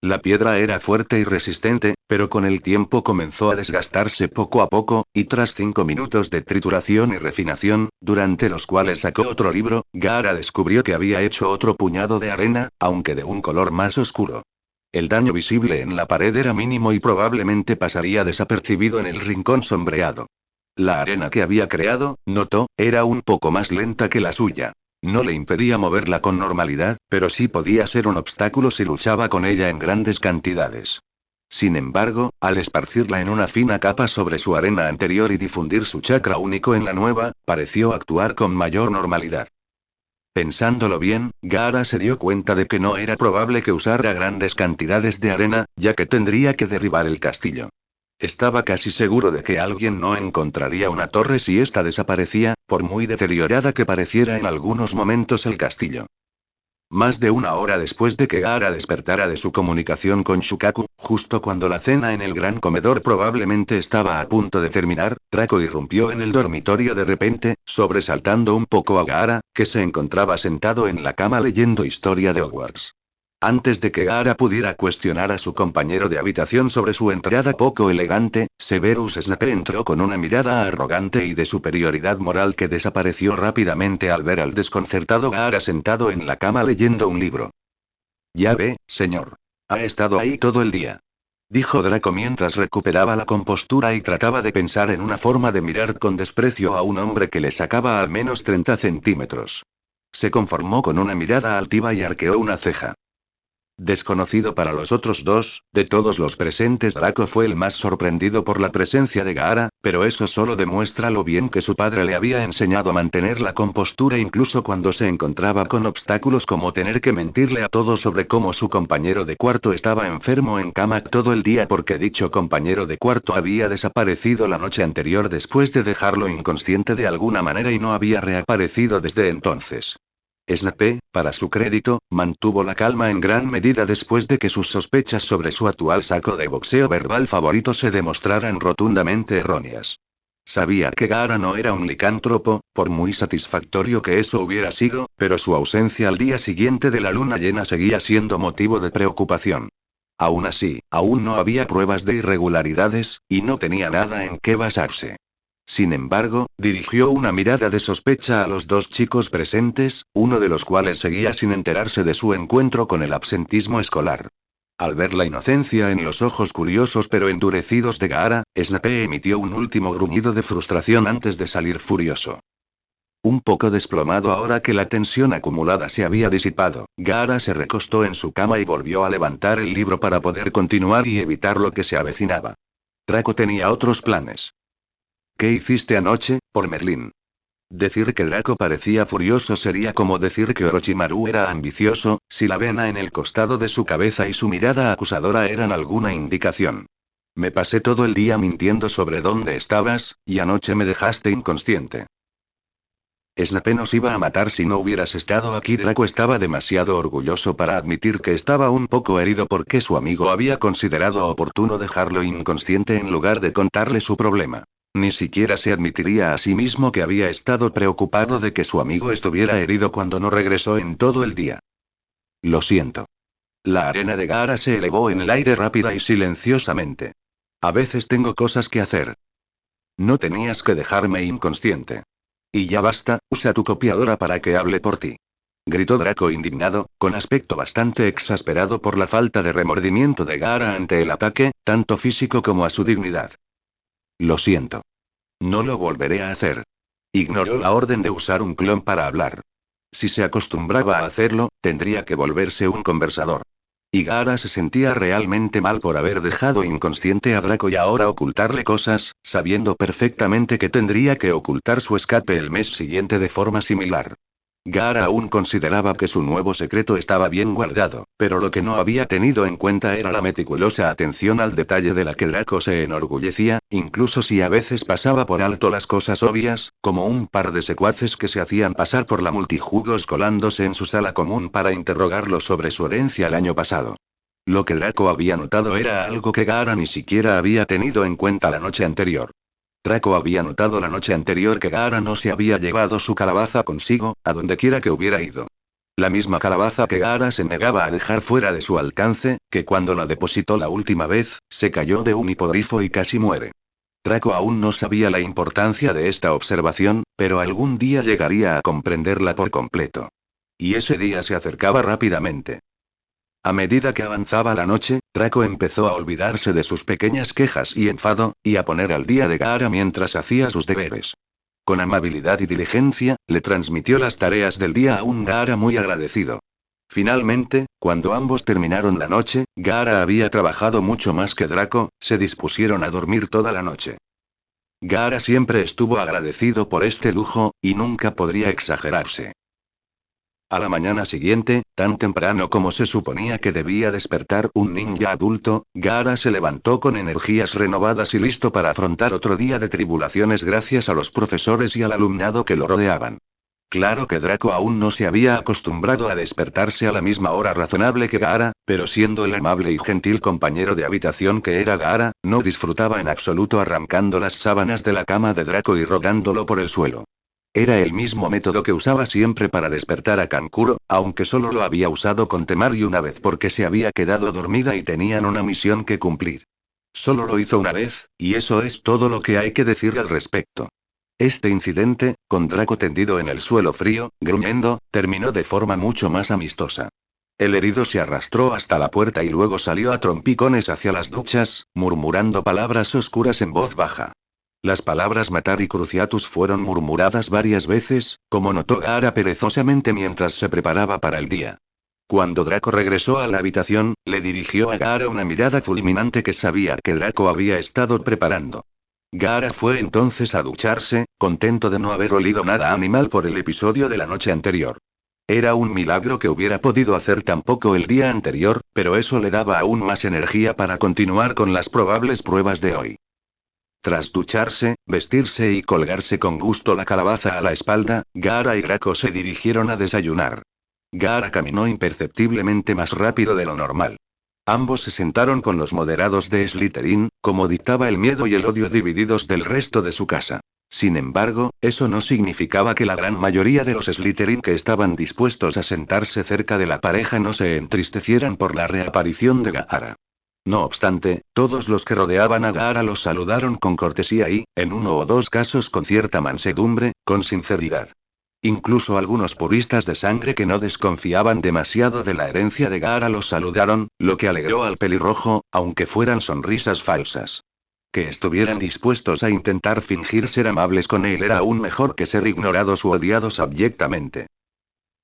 La piedra era fuerte y resistente, pero con el tiempo comenzó a desgastarse poco a poco, y tras 5 minutos de trituración y refinación, durante los cuales sacó otro libro, Gaara descubrió que había hecho otro puñado de arena, aunque de un color más oscuro. El daño visible en la pared era mínimo y probablemente pasaría desapercibido en el rincón sombreado. La arena que había creado, notó, era un poco más lenta que la suya. No le impedía moverla con normalidad, pero sí podía ser un obstáculo si luchaba con ella en grandes cantidades. Sin embargo, al esparcirla en una fina capa sobre su arena anterior y difundir su chakra único en la nueva, pareció actuar con mayor normalidad. Pensándolo bien, Gaara se dio cuenta de que no era probable que usara grandes cantidades de arena, ya que tendría que derribar el castillo. Estaba casi seguro de que alguien no encontraría una torre si ésta desaparecía, por muy deteriorada que pareciera en algunos momentos el castillo. Más de una hora después de que Gaara despertara de su comunicación con Shukaku, justo cuando la cena en el gran comedor probablemente estaba a punto de terminar, Draco irrumpió en el dormitorio de repente, sobresaltando un poco a Gaara, que se encontraba sentado en la cama leyendo historia de Hogwarts. Antes de que Gaara pudiera cuestionar a su compañero de habitación sobre su entrada poco elegante, Severus Snape entró con una mirada arrogante y de superioridad moral que desapareció rápidamente al ver al desconcertado Gaara sentado en la cama leyendo un libro. Ya ve, señor. Ha estado ahí todo el día. Dijo Draco mientras recuperaba la compostura y trataba de pensar en una forma de mirar con desprecio a un hombre que le sacaba al menos 30 centímetros. Se conformó con una mirada altiva y arqueó una ceja. Desconocido para los otros dos, de todos los presentes Draco fue el más sorprendido por la presencia de Gaara, pero eso solo demuestra lo bien que su padre le había enseñado a mantener la compostura incluso cuando se encontraba con obstáculos como tener que mentirle a todos sobre cómo su compañero de cuarto estaba enfermo en cama todo el día porque dicho compañero de cuarto había desaparecido la noche anterior después de dejarlo inconsciente de alguna manera y no había reaparecido desde entonces. Snape, para su crédito, mantuvo la calma en gran medida después de que sus sospechas sobre su actual saco de boxeo verbal favorito se demostraran rotundamente erróneas. Sabía que Gaara no era un licántropo, por muy satisfactorio que eso hubiera sido, pero su ausencia al día siguiente de la luna llena seguía siendo motivo de preocupación. Aún así, aún no había pruebas de irregularidades, y no tenía nada en qué basarse. Sin embargo, dirigió una mirada de sospecha a los dos chicos presentes, uno de los cuales seguía sin enterarse de su encuentro con el absentismo escolar. Al ver la inocencia en los ojos curiosos pero endurecidos de Gaara, Snape emitió un último gruñido de frustración antes de salir furioso. Un poco desplomado ahora que la tensión acumulada se había disipado, Gaara se recostó en su cama y volvió a levantar el libro para poder continuar y evitar lo que se avecinaba. Draco tenía otros planes. ¿Qué hiciste anoche, por Merlín? Decir que Draco parecía furioso sería como decir que Orochimaru era ambicioso, si la vena en el costado de su cabeza y su mirada acusadora eran alguna indicación. Me pasé todo el día mintiendo sobre dónde estabas, y anoche me dejaste inconsciente. Snape nos iba a matar si no hubieras estado aquí. Draco estaba demasiado orgulloso para admitir que estaba un poco herido porque su amigo había considerado oportuno dejarlo inconsciente en lugar de contarle su problema. Ni siquiera se admitiría a sí mismo que había estado preocupado de que su amigo estuviera herido cuando no regresó en todo el día. Lo siento. La arena de Gaara se elevó en el aire rápida y silenciosamente. A veces tengo cosas que hacer. No tenías que dejarme inconsciente. Y ya basta, usa tu copiadora para que hable por ti. Gritó Draco indignado, con aspecto bastante exasperado por la falta de remordimiento de Gaara ante el ataque, tanto físico como a su dignidad. Lo siento. No lo volveré a hacer. Ignoró la orden de usar un clon para hablar. Si se acostumbraba a hacerlo, tendría que volverse un conversador. Y Gaara se sentía realmente mal por haber dejado inconsciente a Draco y ahora ocultarle cosas, sabiendo perfectamente que tendría que ocultar su escape el mes siguiente de forma similar. Gaara aún consideraba que su nuevo secreto estaba bien guardado, pero lo que no había tenido en cuenta era la meticulosa atención al detalle de la que Draco se enorgullecía, incluso si a veces pasaba por alto las cosas obvias, como un par de secuaces que se hacían pasar por la multijugos colándose en su sala común para interrogarlo sobre su herencia el año pasado. Lo que Draco había notado era algo que Gaara ni siquiera había tenido en cuenta la noche anterior. Draco había notado la noche anterior que Gaara no se había llevado su calabaza consigo, a donde quiera que hubiera ido. La misma calabaza que Gaara se negaba a dejar fuera de su alcance, que cuando la depositó la última vez, se cayó de un hipogrifo y casi muere. Draco aún no sabía la importancia de esta observación, pero algún día llegaría a comprenderla por completo. Y ese día se acercaba rápidamente. A medida que avanzaba la noche, Draco empezó a olvidarse de sus pequeñas quejas y enfado, y a poner al día de Gaara mientras hacía sus deberes. Con amabilidad y diligencia, le transmitió las tareas del día a un Gaara muy agradecido. Finalmente, cuando ambos terminaron la noche, Gaara había trabajado mucho más que Draco, se dispusieron a dormir toda la noche. Gaara siempre estuvo agradecido por este lujo, y nunca podría exagerarse. A la mañana siguiente, tan temprano como se suponía que debía despertar un ninja adulto, Gaara se levantó con energías renovadas y listo para afrontar otro día de tribulaciones gracias a los profesores y al alumnado que lo rodeaban. Claro que Draco aún no se había acostumbrado a despertarse a la misma hora razonable que Gaara, pero siendo el amable y gentil compañero de habitación que era Gaara, no disfrutaba en absoluto arrancando las sábanas de la cama de Draco y rodándolo por el suelo. Era el mismo método que usaba siempre para despertar a Kankuro, aunque solo lo había usado con Temari una vez porque se había quedado dormida y tenían una misión que cumplir. Solo lo hizo una vez, y eso es todo lo que hay que decir al respecto. Este incidente, con Draco tendido en el suelo frío, gruñendo, terminó de forma mucho más amistosa. El herido se arrastró hasta la puerta y luego salió a trompicones hacia las duchas, murmurando palabras oscuras en voz baja. Las palabras matar y cruciatus fueron murmuradas varias veces, como notó Gaara perezosamente mientras se preparaba para el día. Cuando Draco regresó a la habitación, le dirigió a Gaara una mirada fulminante que sabía que Draco había estado preparando. Gaara fue entonces a ducharse, contento de no haber olido nada animal por el episodio de la noche anterior. Era un milagro que hubiera podido hacer tan poco el día anterior, pero eso le daba aún más energía para continuar con las probables pruebas de hoy. Tras ducharse, vestirse y colgarse con gusto la calabaza a la espalda, Gaara y Draco se dirigieron a desayunar. Gaara caminó imperceptiblemente más rápido de lo normal. Ambos se sentaron con los moderados de Slytherin, como dictaba el miedo y el odio divididos del resto de su casa. Sin embargo, eso no significaba que la gran mayoría de los Slytherin que estaban dispuestos a sentarse cerca de la pareja no se entristecieran por la reaparición de Gaara. No obstante, todos los que rodeaban a Gaara los saludaron con cortesía y, en uno o dos casos con cierta mansedumbre, con sinceridad. Incluso algunos puristas de sangre que no desconfiaban demasiado de la herencia de Gaara los saludaron, lo que alegró al pelirrojo, aunque fueran sonrisas falsas. Que estuvieran dispuestos a intentar fingir ser amables con él era aún mejor que ser ignorados u odiados abyectamente.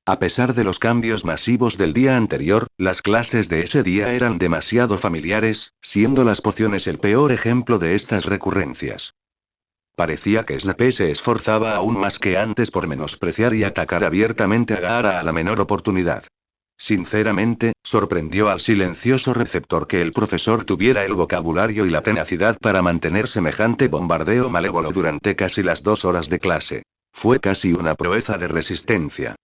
A pesar de los cambios masivos del día anterior, las clases de ese día eran demasiado familiares, siendo las pociones el peor ejemplo de estas recurrencias. Parecía que Snape se esforzaba aún más que antes por menospreciar y atacar abiertamente a Gaara a la menor oportunidad. Sinceramente, sorprendió al silencioso receptor que el profesor tuviera el vocabulario y la tenacidad para mantener semejante bombardeo malévolo durante casi las 2 horas de clase. Fue casi una proeza de resistencia.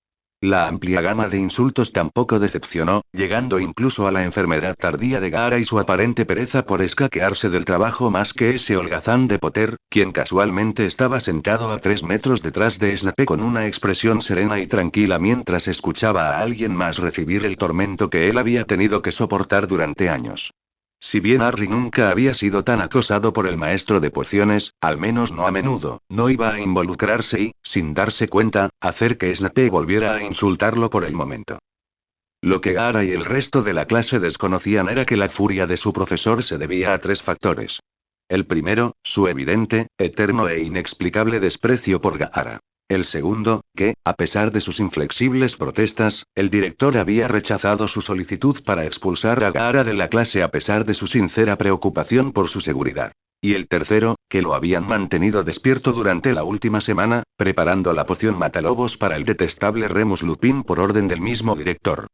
La amplia gama de insultos tampoco decepcionó, llegando incluso a la enfermedad tardía de Gaara y su aparente pereza por escaquearse del trabajo más que ese holgazán de Potter, quien casualmente estaba sentado a 3 metros detrás de Snape con una expresión serena y tranquila mientras escuchaba a alguien más recibir el tormento que él había tenido que soportar durante años. Si bien Harry nunca había sido tan acosado por el maestro de pociones, al menos no a menudo, no iba a involucrarse y, sin darse cuenta, hacer que Snape volviera a insultarlo por el momento. Lo que Gaara y el resto de la clase desconocían era que la furia de su profesor se debía a 3 factores. El primero, su evidente, eterno e inexplicable desprecio por Gaara. El segundo, que, a pesar de sus inflexibles protestas, el director había rechazado su solicitud para expulsar a Gaara de la clase a pesar de su sincera preocupación por su seguridad. Y el tercero, que lo habían mantenido despierto durante la última semana, preparando la poción matalobos para el detestable Remus Lupin por orden del mismo director.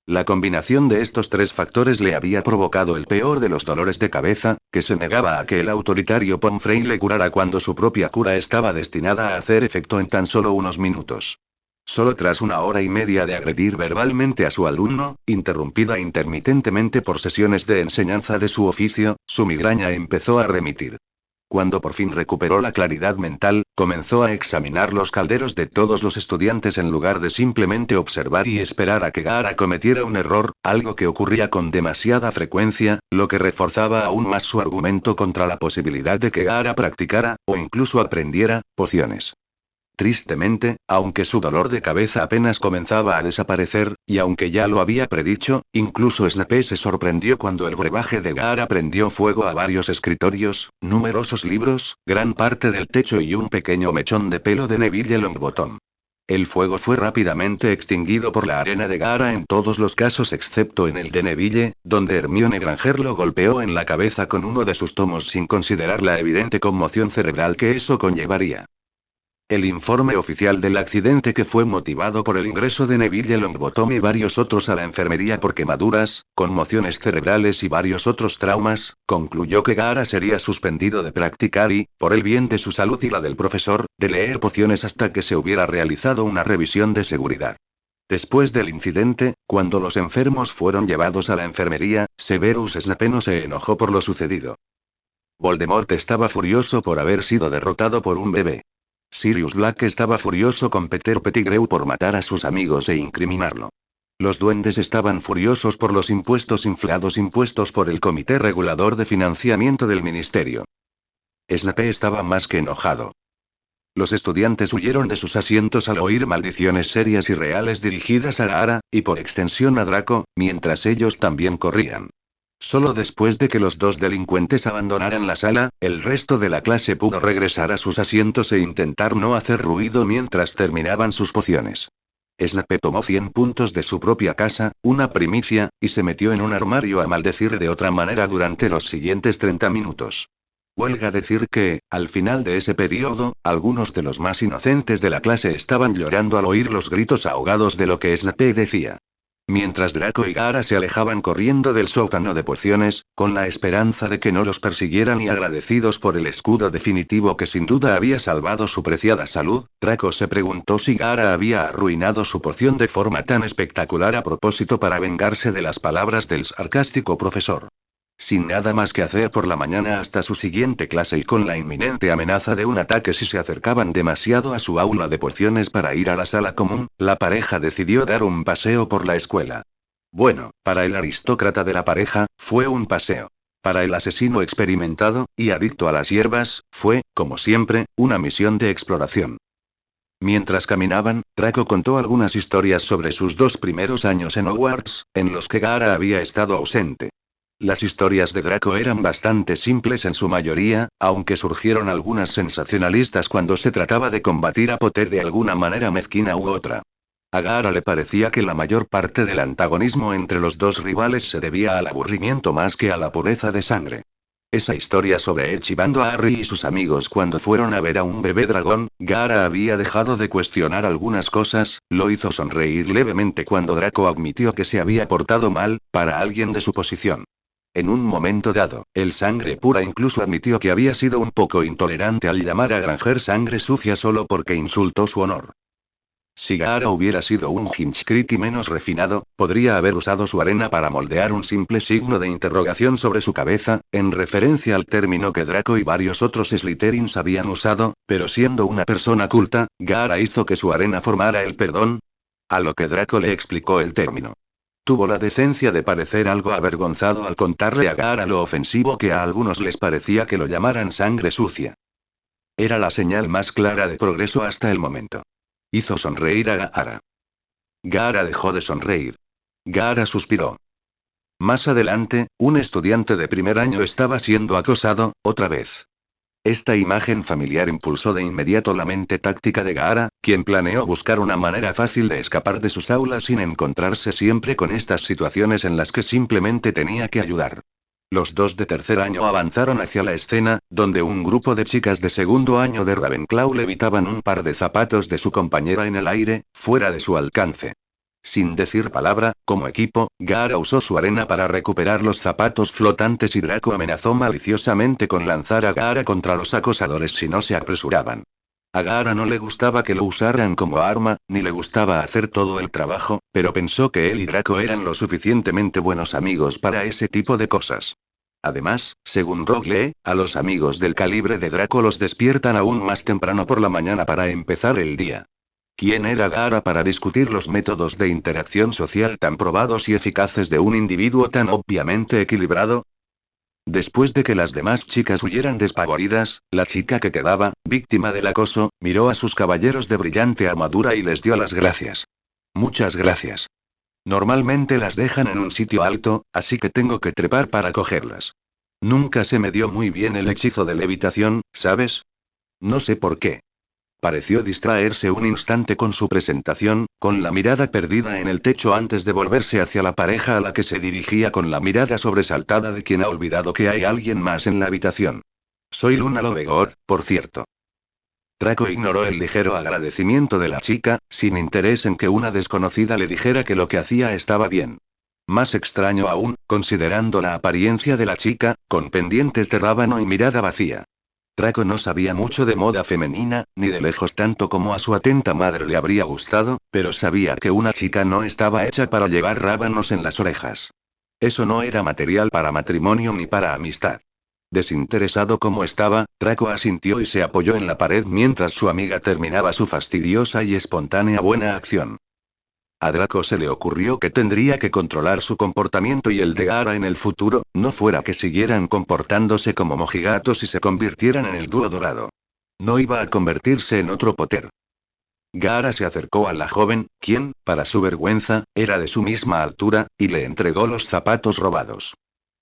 La combinación de estos tres factores le había provocado el peor de los dolores de cabeza, que se negaba a que el autoritario Pomfrey le curara cuando su propia cura estaba destinada a hacer efecto en tan solo unos minutos. Solo tras 1 hora y media de agredir verbalmente a su alumno, interrumpida intermitentemente por sesiones de enseñanza de su oficio, su migraña empezó a remitir. Cuando por fin recuperó la claridad mental, comenzó a examinar los calderos de todos los estudiantes en lugar de simplemente observar y esperar a que Gaara cometiera un error, algo que ocurría con demasiada frecuencia, lo que reforzaba aún más su argumento contra la posibilidad de que Gaara practicara, o incluso aprendiera, pociones. Tristemente, aunque su dolor de cabeza apenas comenzaba a desaparecer, y aunque ya lo había predicho, incluso Snape se sorprendió cuando el brebaje de Gaara prendió fuego a varios escritorios, numerosos libros, gran parte del techo y un pequeño mechón de pelo de Neville Longbottom. El fuego fue rápidamente extinguido por la arena de Gaara en todos los casos excepto en el de Neville, donde Hermione Granger lo golpeó en la cabeza con uno de sus tomos sin considerar la evidente conmoción cerebral que eso conllevaría. El informe oficial del accidente, que fue motivado por el ingreso de Neville Longbottom y varios otros a la enfermería por quemaduras, conmociones cerebrales y varios otros traumas, concluyó que Gaara sería suspendido de practicar y, por el bien de su salud y la del profesor, de leer pociones hasta que se hubiera realizado una revisión de seguridad. Después del incidente, cuando los enfermos fueron llevados a la enfermería, Severus Snape no se enojó por lo sucedido. Voldemort estaba furioso por haber sido derrotado por un bebé. Sirius Black estaba furioso con Peter Pettigrew por matar a sus amigos e incriminarlo. Los duendes estaban furiosos por los impuestos inflados impuestos por el Comité Regulador de Financiamiento del Ministerio. Snape estaba más que enojado. Los estudiantes huyeron de sus asientos al oír maldiciones serias y reales dirigidas a Gaara, y por extensión a Draco, mientras ellos también corrían. Solo después de que los dos delincuentes abandonaran la sala, el resto de la clase pudo regresar a sus asientos e intentar no hacer ruido mientras terminaban sus pociones. Snape tomó 100 puntos de su propia casa, una primicia, y se metió en un armario a maldecir de otra manera durante los siguientes 30 minutos. Huelga decir que, al final de ese periodo, algunos de los más inocentes de la clase estaban llorando al oír los gritos ahogados de lo que Snape decía. Mientras Draco y Gaara se alejaban corriendo del sótano de pociones, con la esperanza de que no los persiguieran y agradecidos por el escudo definitivo que sin duda había salvado su preciada salud, Draco se preguntó si Gaara había arruinado su poción de forma tan espectacular a propósito para vengarse de las palabras del sarcástico profesor. Sin nada más que hacer por la mañana hasta su siguiente clase y con la inminente amenaza de un ataque si se acercaban demasiado a su aula de pociones para ir a la sala común, la pareja decidió dar un paseo por la escuela. Bueno, para el aristócrata de la pareja, fue un paseo. Para el asesino experimentado, y adicto a las hierbas, fue, como siempre, una misión de exploración. Mientras caminaban, Draco contó algunas historias sobre sus 2 primeros años en Hogwarts, en los que Gaara había estado ausente. Las historias de Draco eran bastante simples en su mayoría, aunque surgieron algunas sensacionalistas cuando se trataba de combatir a Potter de alguna manera mezquina u otra. A Gaara le parecía que la mayor parte del antagonismo entre los dos rivales se debía al aburrimiento más que a la pureza de sangre. Esa historia sobre él chivando a Harry y sus amigos cuando fueron a ver a un bebé dragón, Gaara había dejado de cuestionar algunas cosas, lo hizo sonreír levemente cuando Draco admitió que se había portado mal, para alguien de su posición. En un momento dado, el Sangre Pura incluso admitió que había sido un poco intolerante al llamar a Granger sangre sucia solo porque insultó su honor. Si Gaara hubiera sido un Hinchcree menos refinado, podría haber usado su arena para moldear un simple signo de interrogación sobre su cabeza, en referencia al término que Draco y varios otros Slytherins habían usado, pero siendo una persona culta, Gaara hizo que su arena formara el perdón. A lo que Draco le explicó el término. Tuvo la decencia de parecer algo avergonzado al contarle a Gaara lo ofensivo que a algunos les parecía que lo llamaran sangre sucia. Era la señal más clara de progreso hasta el momento. Hizo sonreír a Gaara. Gaara dejó de sonreír. Gaara suspiró. Más adelante, un estudiante de primer año estaba siendo acosado, otra vez. Esta imagen familiar impulsó de inmediato la mente táctica de Gaara, quien planeó buscar una manera fácil de escapar de sus aulas sin encontrarse siempre con estas situaciones en las que simplemente tenía que ayudar. Los dos de tercer año avanzaron hacia la escena, donde un grupo de chicas de segundo año de Ravenclaw levitaban un par de zapatos de su compañera en el aire, fuera de su alcance. Sin decir palabra, como equipo, Gaara usó su arena para recuperar los zapatos flotantes y Draco amenazó maliciosamente con lanzar a Gaara contra los acosadores si no se apresuraban. A Gaara no le gustaba que lo usaran como arma, ni le gustaba hacer todo el trabajo, pero pensó que él y Draco eran lo suficientemente buenos amigos para ese tipo de cosas. Además, según Rogue, a los amigos del calibre de Draco los despiertan aún más temprano por la mañana para empezar el día. ¿Quién era Gaara para discutir los métodos de interacción social tan probados y eficaces de un individuo tan obviamente equilibrado? Después de que las demás chicas huyeran despavoridas, la chica que quedaba, víctima del acoso, miró a sus caballeros de brillante armadura y les dio las gracias. Muchas gracias. Normalmente las dejan en un sitio alto, así que tengo que trepar para cogerlas. Nunca se me dio muy bien el hechizo de levitación, ¿sabes? No sé por qué. Pareció distraerse un instante con su presentación, con la mirada perdida en el techo antes de volverse hacia la pareja a la que se dirigía con la mirada sobresaltada de quien ha olvidado que hay alguien más en la habitación. Soy Luna Lovegor, por cierto. Draco ignoró el ligero agradecimiento de la chica, sin interés en que una desconocida le dijera que lo que hacía estaba bien. Más extraño aún, considerando la apariencia de la chica, con pendientes de rábano y mirada vacía. Draco no sabía mucho de moda femenina, ni de lejos tanto como a su atenta madre le habría gustado, pero sabía que una chica no estaba hecha para llevar rábanos en las orejas. Eso no era material para matrimonio ni para amistad. Desinteresado como estaba, Draco asintió y se apoyó en la pared mientras su amiga terminaba su fastidiosa y espontánea buena acción. A Draco se le ocurrió que tendría que controlar su comportamiento y el de Gaara en el futuro, no fuera que siguieran comportándose como mojigatos y se convirtieran en el dúo dorado. No iba a convertirse en otro Potter. Gaara se acercó a la joven, quien, para su vergüenza, era de su misma altura, y le entregó los zapatos robados.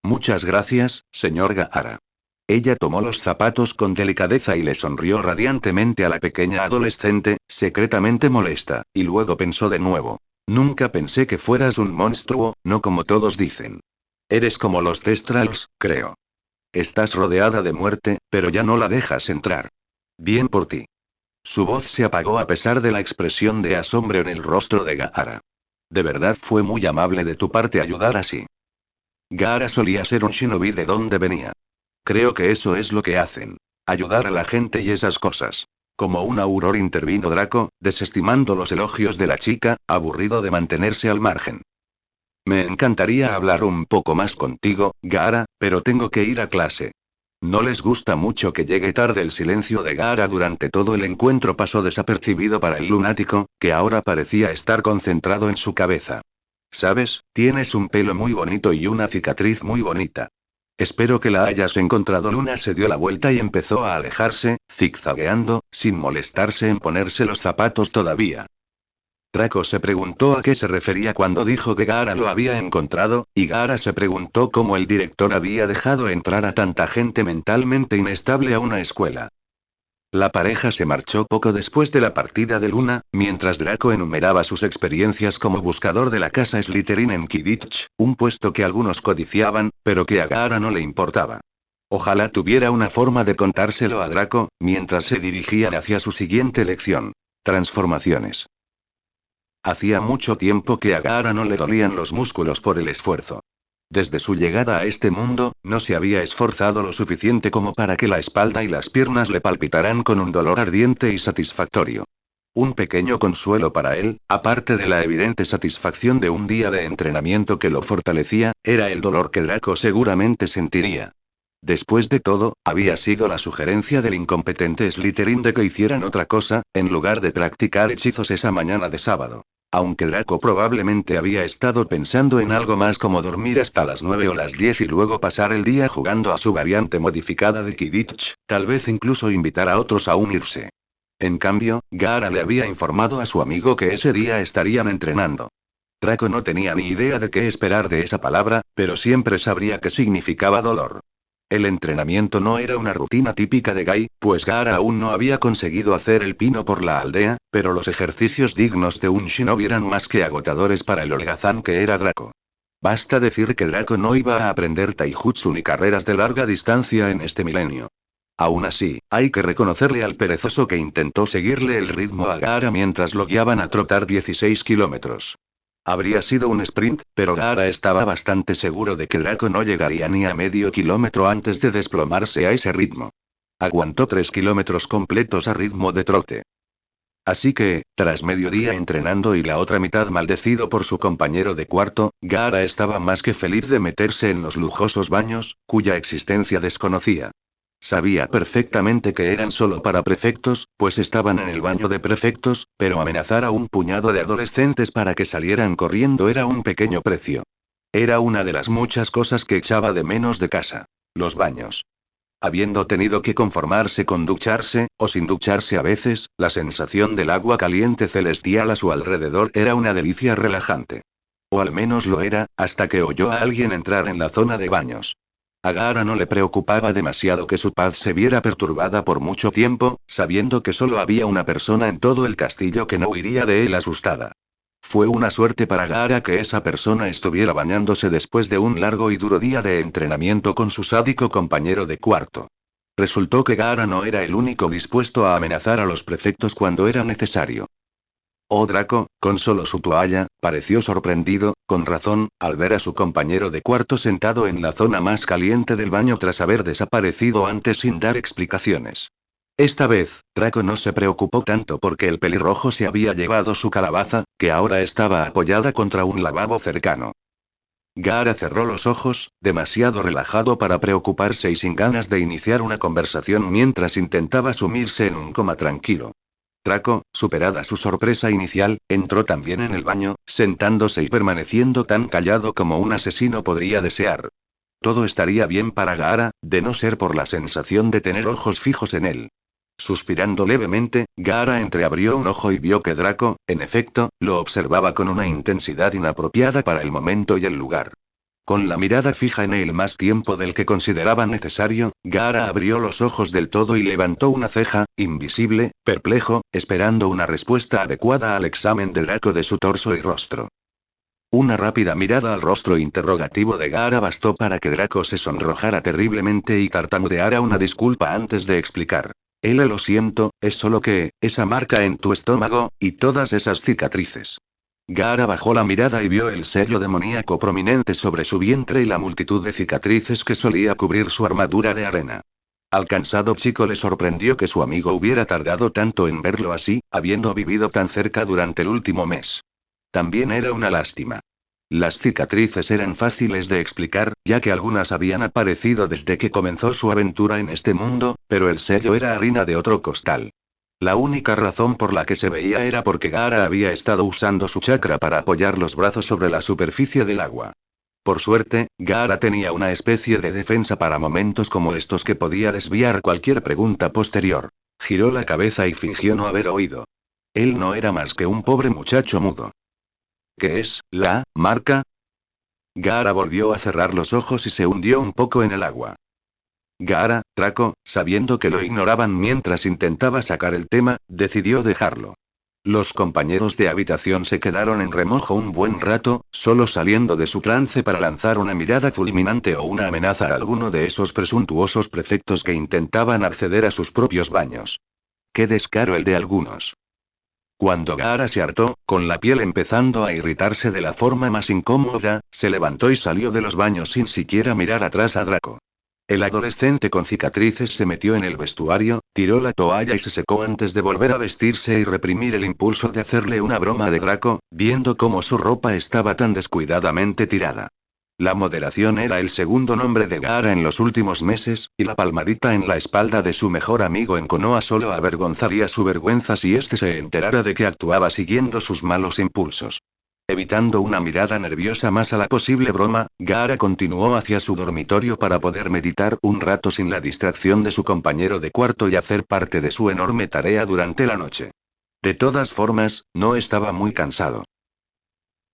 Muchas gracias, señor Gaara. Ella tomó los zapatos con delicadeza y le sonrió radiantemente a la pequeña adolescente, secretamente molesta, y luego pensó de nuevo. Nunca pensé que fueras un monstruo, no como todos dicen. Eres como los Thestrals, creo. Estás rodeada de muerte, pero ya no la dejas entrar. Bien por ti. Su voz se apagó a pesar de la expresión de asombro en el rostro de Gaara. De verdad fue muy amable de tu parte ayudar así. Gaara solía ser un shinobi de donde venía. Creo que eso es lo que hacen. Ayudar a la gente y esas cosas. Como un auror intervino Draco, desestimando los elogios de la chica, aburrido de mantenerse al margen. Me encantaría hablar un poco más contigo, Gaara, pero tengo que ir a clase. No les gusta mucho que llegue tarde. El silencio de Gaara durante todo el encuentro pasó desapercibido para el lunático, que ahora parecía estar concentrado en su cabeza. Sabes, tienes un pelo muy bonito y una cicatriz muy bonita. Espero que la hayas encontrado. Luna se dio la vuelta y empezó a alejarse, zigzagueando, sin molestarse en ponerse los zapatos todavía. Draco se preguntó a qué se refería cuando dijo que Gaara lo había encontrado, y Gaara se preguntó cómo el director había dejado entrar a tanta gente mentalmente inestable a una escuela. La pareja se marchó poco después de la partida de Luna, mientras Draco enumeraba sus experiencias como buscador de la casa Slytherin en Quidditch, un puesto que algunos codiciaban, pero que a Gaara no le importaba. Ojalá tuviera una forma de contárselo a Draco, mientras se dirigían hacia su siguiente lección. Transformaciones. Hacía mucho tiempo que a Gaara no le dolían los músculos por el esfuerzo. Desde su llegada a este mundo, no se había esforzado lo suficiente como para que la espalda y las piernas le palpitaran con un dolor ardiente y satisfactorio. Un pequeño consuelo para él, aparte de la evidente satisfacción de un día de entrenamiento que lo fortalecía, era el dolor que Draco seguramente sentiría. Después de todo, había sido la sugerencia del incompetente Slytherin de que hicieran otra cosa, en lugar de practicar hechizos esa mañana de sábado. Aunque Draco probablemente había estado pensando en algo más como dormir hasta las 9 o las 10 y luego pasar el día jugando a su variante modificada de Quidditch, tal vez incluso invitar a otros a unirse. En cambio, Gaara le había informado a su amigo que ese día estarían entrenando. Draco no tenía ni idea de qué esperar de esa palabra, pero siempre sabría que significaba dolor. El entrenamiento no era una rutina típica de Gai, pues Gaara aún no había conseguido hacer el pino por la aldea, pero los ejercicios dignos de un shinobi eran más que agotadores para el holgazán que era Draco. Basta decir que Draco no iba a aprender taijutsu ni carreras de larga distancia en este milenio. Aún así, hay que reconocerle al perezoso que intentó seguirle el ritmo a Gaara mientras lo guiaban a trotar 16 kilómetros. Habría sido un sprint, pero Gaara estaba bastante seguro de que Draco no llegaría ni a medio kilómetro antes de desplomarse a ese ritmo. Aguantó 3 kilómetros completos a ritmo de trote. Así que, tras mediodía entrenando y la otra mitad maldecido por su compañero de cuarto, Gaara estaba más que feliz de meterse en los lujosos baños, cuya existencia desconocía. Sabía perfectamente que eran solo para prefectos, pues estaban en el baño de prefectos, pero amenazar a un puñado de adolescentes para que salieran corriendo era un pequeño precio. Era una de las muchas cosas que echaba de menos de casa. Los baños. Habiendo tenido que conformarse con ducharse, o sin ducharse a veces, la sensación del agua caliente celestial a su alrededor era una delicia relajante. O al menos lo era, hasta que oyó a alguien entrar en la zona de baños. A Gaara no le preocupaba demasiado que su paz se viera perturbada por mucho tiempo, sabiendo que solo había una persona en todo el castillo que no huiría de él asustada. Fue una suerte para Gaara que esa persona estuviera bañándose después de un largo y duro día de entrenamiento con su sádico compañero de cuarto. Resultó que Gaara no era el único dispuesto a amenazar a los prefectos cuando era necesario. Oh Draco, con solo su toalla, pareció sorprendido, con razón, al ver a su compañero de cuarto sentado en la zona más caliente del baño tras haber desaparecido antes sin dar explicaciones. Esta vez, Draco no se preocupó tanto porque el pelirrojo se había llevado su calabaza, que ahora estaba apoyada contra un lavabo cercano. Gaara cerró los ojos, demasiado relajado para preocuparse y sin ganas de iniciar una conversación mientras intentaba sumirse en un coma tranquilo. Draco, superada su sorpresa inicial, entró también en el baño, sentándose y permaneciendo tan callado como un asesino podría desear. Todo estaría bien para Gaara, de no ser por la sensación de tener ojos fijos en él. Suspirando levemente, Gaara entreabrió un ojo y vio que Draco, en efecto, lo observaba con una intensidad inapropiada para el momento y el lugar. Con la mirada fija en él más tiempo del que consideraba necesario, Gaara abrió los ojos del todo y levantó una ceja, invisible, perplejo, esperando una respuesta adecuada al examen de Draco de su torso y rostro. Una rápida mirada al rostro interrogativo de Gaara bastó para que Draco se sonrojara terriblemente y tartamudeara una disculpa antes de explicar. Lo siento, es solo que, esa marca en tu estómago, y todas esas cicatrices. Gaara bajó la mirada y vio el sello demoníaco prominente sobre su vientre y la multitud de cicatrices que solía cubrir su armadura de arena. Al cansado chico le sorprendió que su amigo hubiera tardado tanto en verlo así, habiendo vivido tan cerca durante el último mes. También era una lástima. Las cicatrices eran fáciles de explicar, ya que algunas habían aparecido desde que comenzó su aventura en este mundo, pero el sello era harina de otro costal. La única razón por la que se veía era porque Gaara había estado usando su chakra para apoyar los brazos sobre la superficie del agua. Por suerte, Gaara tenía una especie de defensa para momentos como estos que podía desviar cualquier pregunta posterior. Giró la cabeza y fingió no haber oído. Él no era más que un pobre muchacho mudo. ¿Qué es, la marca? Gaara volvió a cerrar los ojos y se hundió un poco en el agua. Gaara, Draco, sabiendo que lo ignoraban mientras intentaba sacar el tema, decidió dejarlo. Los compañeros de habitación se quedaron en remojo un buen rato, solo saliendo de su trance para lanzar una mirada fulminante o una amenaza a alguno de esos presuntuosos prefectos que intentaban acceder a sus propios baños. ¡Qué descaro el de algunos! Cuando Gaara se hartó, con la piel empezando a irritarse de la forma más incómoda, se levantó y salió de los baños sin siquiera mirar atrás a Draco. El adolescente con cicatrices se metió en el vestuario, tiró la toalla y se secó antes de volver a vestirse y reprimir el impulso de hacerle una broma de Draco, viendo cómo su ropa estaba tan descuidadamente tirada. La moderación era el segundo nombre de Gaara en los últimos meses, y la palmadita en la espalda de su mejor amigo en Konoha solo avergonzaría su vergüenza si éste se enterara de que actuaba siguiendo sus malos impulsos. Evitando una mirada nerviosa más a la posible broma, Gaara continuó hacia su dormitorio para poder meditar un rato sin la distracción de su compañero de cuarto y hacer parte de su enorme tarea durante la noche. De todas formas, no estaba muy cansado.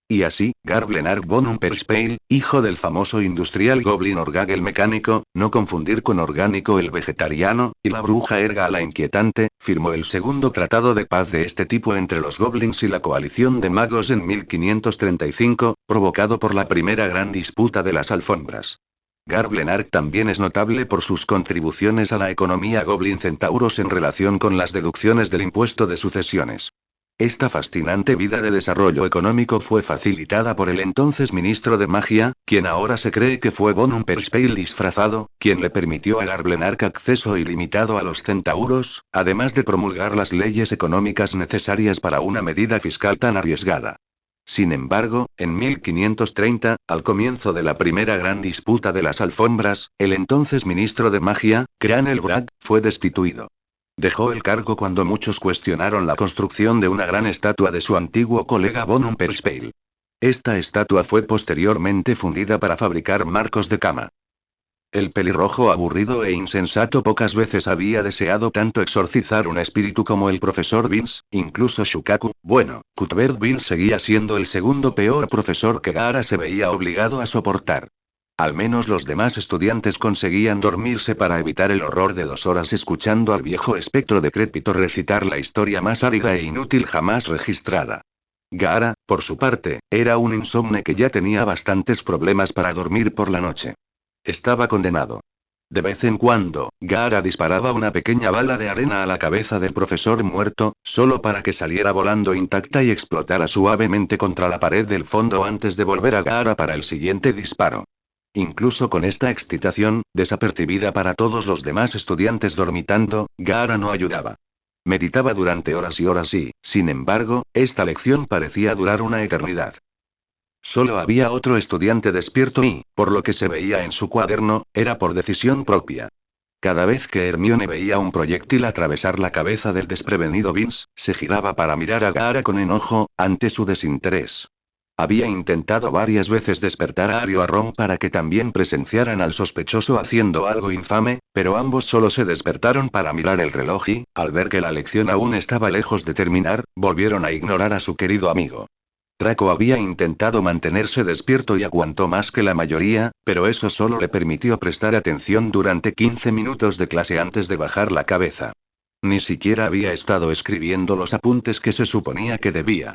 Y así, Garblenark von Umperspeil, hijo del famoso industrial Goblin Orgag el mecánico, no confundir con Orgánico el vegetariano, y la bruja Erga la inquietante, firmó el segundo tratado de paz de este tipo entre los goblins y la coalición de magos en 1535, provocado por la primera gran disputa de las alfombras. Garblenark también es notable por sus contribuciones a la economía Goblin Centauros en relación con las deducciones del impuesto de sucesiones. Esta fascinante vida de desarrollo económico fue facilitada por el entonces ministro de magia, quien ahora se cree que fue von Umperspeil disfrazado, quien le permitió a Garblenark acceso ilimitado a los centauros, además de promulgar las leyes económicas necesarias para una medida fiscal tan arriesgada. Sin embargo, en 1530, al comienzo de la primera gran disputa de las alfombras, el entonces ministro de magia, Cranel Bragg, fue destituido. Dejó el cargo cuando muchos cuestionaron la construcción de una gran estatua de su antiguo colega von Umperspeil. Esta estatua fue posteriormente fundida para fabricar marcos de cama. El pelirrojo aburrido e insensato pocas veces había deseado tanto exorcizar un espíritu como el profesor Vince, incluso Shukaku. Bueno, Cuthbert Vince seguía siendo el segundo peor profesor que Gaara se veía obligado a soportar. Al menos los demás estudiantes conseguían dormirse para evitar el horror de 2 horas escuchando al viejo espectro decrépito recitar la historia más árida e inútil jamás registrada. Gaara, por su parte, era un insomne que ya tenía bastantes problemas para dormir por la noche. Estaba condenado. De vez en cuando, Gaara disparaba una pequeña bala de arena a la cabeza del profesor muerto, solo para que saliera volando intacta y explotara suavemente contra la pared del fondo antes de volver a Gaara para el siguiente disparo. Incluso con esta excitación, desapercibida para todos los demás estudiantes dormitando, Gaara no ayudaba. Meditaba durante horas y horas y, sin embargo, esta lección parecía durar una eternidad. Solo había otro estudiante despierto y, por lo que se veía en su cuaderno, era por decisión propia. Cada vez que Hermione veía un proyectil atravesar la cabeza del desprevenido Vince, se giraba para mirar a Gaara con enojo, ante su desinterés. Había intentado varias veces despertar a Harry o a Ron para que también presenciaran al sospechoso haciendo algo infame, pero ambos solo se despertaron para mirar el reloj y, al ver que la lección aún estaba lejos de terminar, volvieron a ignorar a su querido amigo. Draco había intentado mantenerse despierto y aguantó más que la mayoría, pero eso solo le permitió prestar atención durante 15 minutos de clase antes de bajar la cabeza. Ni siquiera había estado escribiendo los apuntes que se suponía que debía.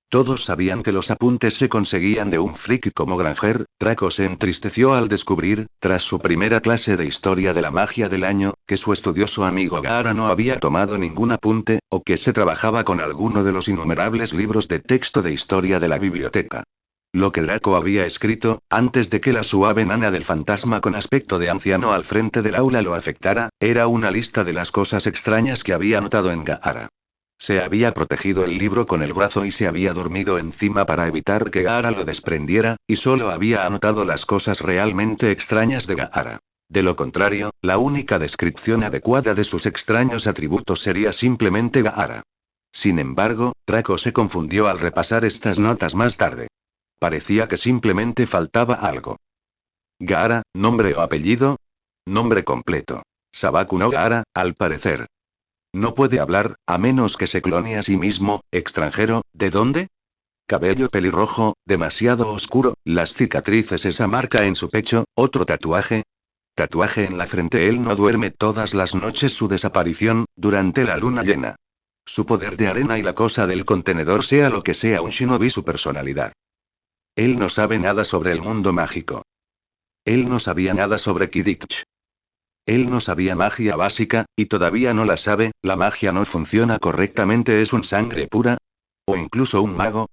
Todos sabían que los apuntes se conseguían de un friki como Granger. Draco se entristeció al descubrir, tras su primera clase de historia de la magia del año, que su estudioso amigo Gaara no había tomado ningún apunte, o que se trabajaba con alguno de los innumerables libros de texto de historia de la biblioteca. Lo que Draco había escrito, antes de que la suave nana del fantasma con aspecto de anciano al frente del aula lo afectara, era una lista de las cosas extrañas que había notado en Gaara. Se había protegido el libro con el brazo y se había dormido encima para evitar que Gaara lo desprendiera, y solo había anotado las cosas realmente extrañas de Gaara. De lo contrario, la única descripción adecuada de sus extraños atributos sería simplemente Gaara. Sin embargo, Draco se confundió al repasar estas notas más tarde. Parecía que simplemente faltaba algo. Gaara, nombre o apellido. Nombre completo. Sabaku no Gaara, al parecer. No puede hablar, a menos que se clone a sí mismo. Extranjero, ¿de dónde? Cabello pelirrojo, demasiado oscuro, las cicatrices, esa marca en su pecho, otro tatuaje. Tatuaje en la frente. Él no duerme todas las noches. Su desaparición, durante la luna llena. Su poder de arena y la cosa del contenedor, sea lo que sea un shinobi. Su personalidad. Él no sabe nada sobre el mundo mágico. Él no sabía nada sobre Quidditch. Él no sabía magia básica, y todavía no la sabe. La magia no funciona correctamente. ¿Es un sangre pura? ¿O incluso un mago?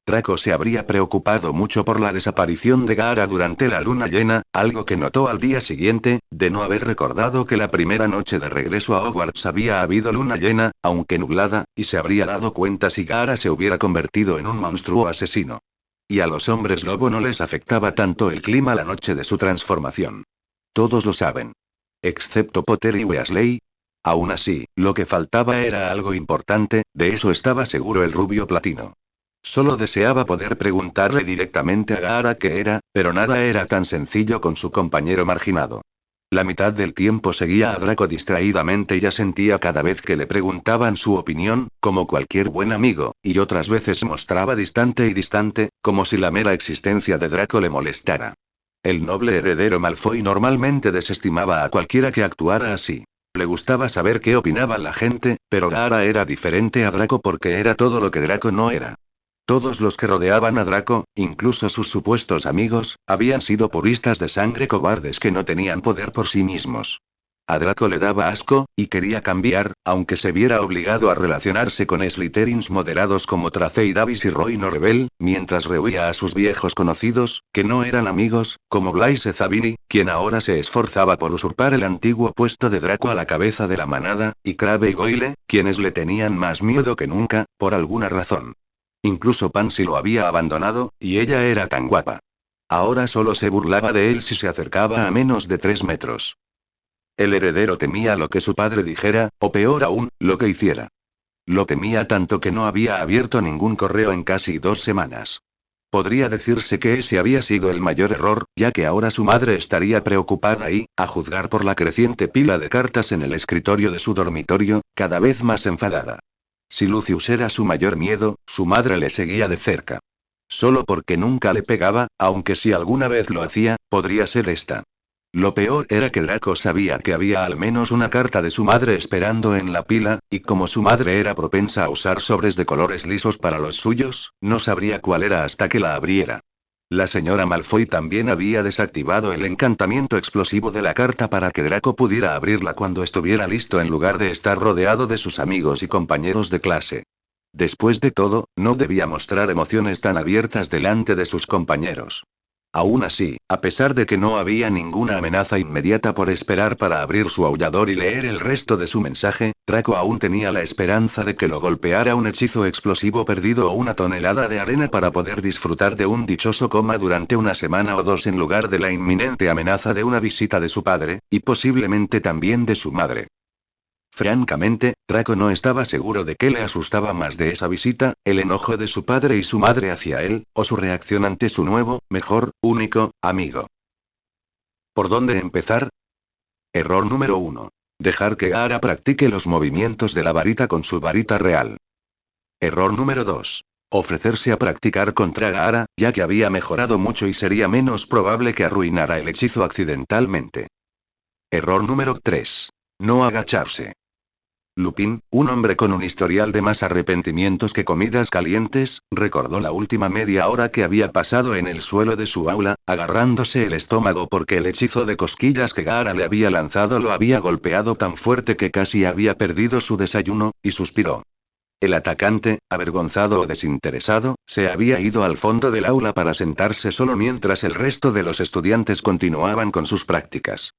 Draco se habría preocupado mucho por la desaparición de Gaara durante la luna llena, algo que notó al día siguiente, de no haber recordado que la primera noche de regreso a Hogwarts había habido luna llena, aunque nublada, y se habría dado cuenta si Gaara se hubiera convertido en un monstruo asesino. Y a los hombres lobo no les afectaba tanto el clima la noche de su transformación. Todos lo saben. Excepto Potter y Weasley. Aún así, lo que faltaba era algo importante, de eso estaba seguro el rubio platino. Solo deseaba poder preguntarle directamente a Gaara qué era, pero nada era tan sencillo con su compañero marginado. La mitad del tiempo seguía a Draco distraídamente y asentía cada vez que le preguntaban su opinión, como cualquier buen amigo, y otras veces se mostraba distante y distante, como si la mera existencia de Draco le molestara. El noble heredero Malfoy normalmente desestimaba a cualquiera que actuara así. Le gustaba saber qué opinaba la gente, pero Gaara era diferente a Draco porque era todo lo que Draco no era. Todos los que rodeaban a Draco, incluso sus supuestos amigos, habían sido puristas de sangre cobardes que no tenían poder por sí mismos. A Draco le daba asco, y quería cambiar, aunque se viera obligado a relacionarse con Slytherins moderados como Tracey Davis y Roy Norrell, mientras rehuía a sus viejos conocidos, que no eran amigos, como Blaise Zabini, quien ahora se esforzaba por usurpar el antiguo puesto de Draco a la cabeza de la manada, y Crabbe y Goyle, quienes le tenían más miedo que nunca, por alguna razón. Incluso Pansy lo había abandonado, y ella era tan guapa. Ahora solo se burlaba de él si se acercaba a menos de 3 metros. El heredero temía lo que su padre dijera, o peor aún, lo que hiciera. Lo temía tanto que no había abierto ningún correo en casi 2 semanas. Podría decirse que ese había sido el mayor error, ya que ahora su madre estaría preocupada y, a juzgar por la creciente pila de cartas en el escritorio de su dormitorio, cada vez más enfadada. Si Lucius era su mayor miedo, su madre le seguía de cerca. Solo porque nunca le pegaba, aunque si alguna vez lo hacía, podría ser esta. Lo peor era que Draco sabía que había al menos una carta de su madre esperando en la pila, y como su madre era propensa a usar sobres de colores lisos para los suyos, no sabría cuál era hasta que la abriera. La señora Malfoy también había desactivado el encantamiento explosivo de la carta para que Draco pudiera abrirla cuando estuviera listo en lugar de estar rodeado de sus amigos y compañeros de clase. Después de todo, no debía mostrar emociones tan abiertas delante de sus compañeros. Aún así, a pesar de que no había ninguna amenaza inmediata por esperar para abrir su aullador y leer el resto de su mensaje, Draco aún tenía la esperanza de que lo golpeara un hechizo explosivo perdido o una tonelada de arena para poder disfrutar de un dichoso coma durante una semana o dos en lugar de la inminente amenaza de una visita de su padre, y posiblemente también de su madre. Francamente, Draco no estaba seguro de qué le asustaba más de esa visita, el enojo de su padre y su madre hacia él, o su reacción ante su nuevo, mejor, único, amigo. ¿Por dónde empezar? Error número 1. Dejar que Gaara practique los movimientos de la varita con su varita real. Error número 2. Ofrecerse a practicar contra Gaara, ya que había mejorado mucho y sería menos probable que arruinara el hechizo accidentalmente. Error número 3. No agacharse. Lupin, un hombre con un historial de más arrepentimientos que comidas calientes, recordó la última media hora que había pasado en el suelo de su aula, agarrándose el estómago porque el hechizo de cosquillas que Gaara le había lanzado lo había golpeado tan fuerte que casi había perdido su desayuno, y suspiró. El atacante, avergonzado o desinteresado, se había ido al fondo del aula para sentarse solo mientras el resto de los estudiantes continuaban con sus prácticas.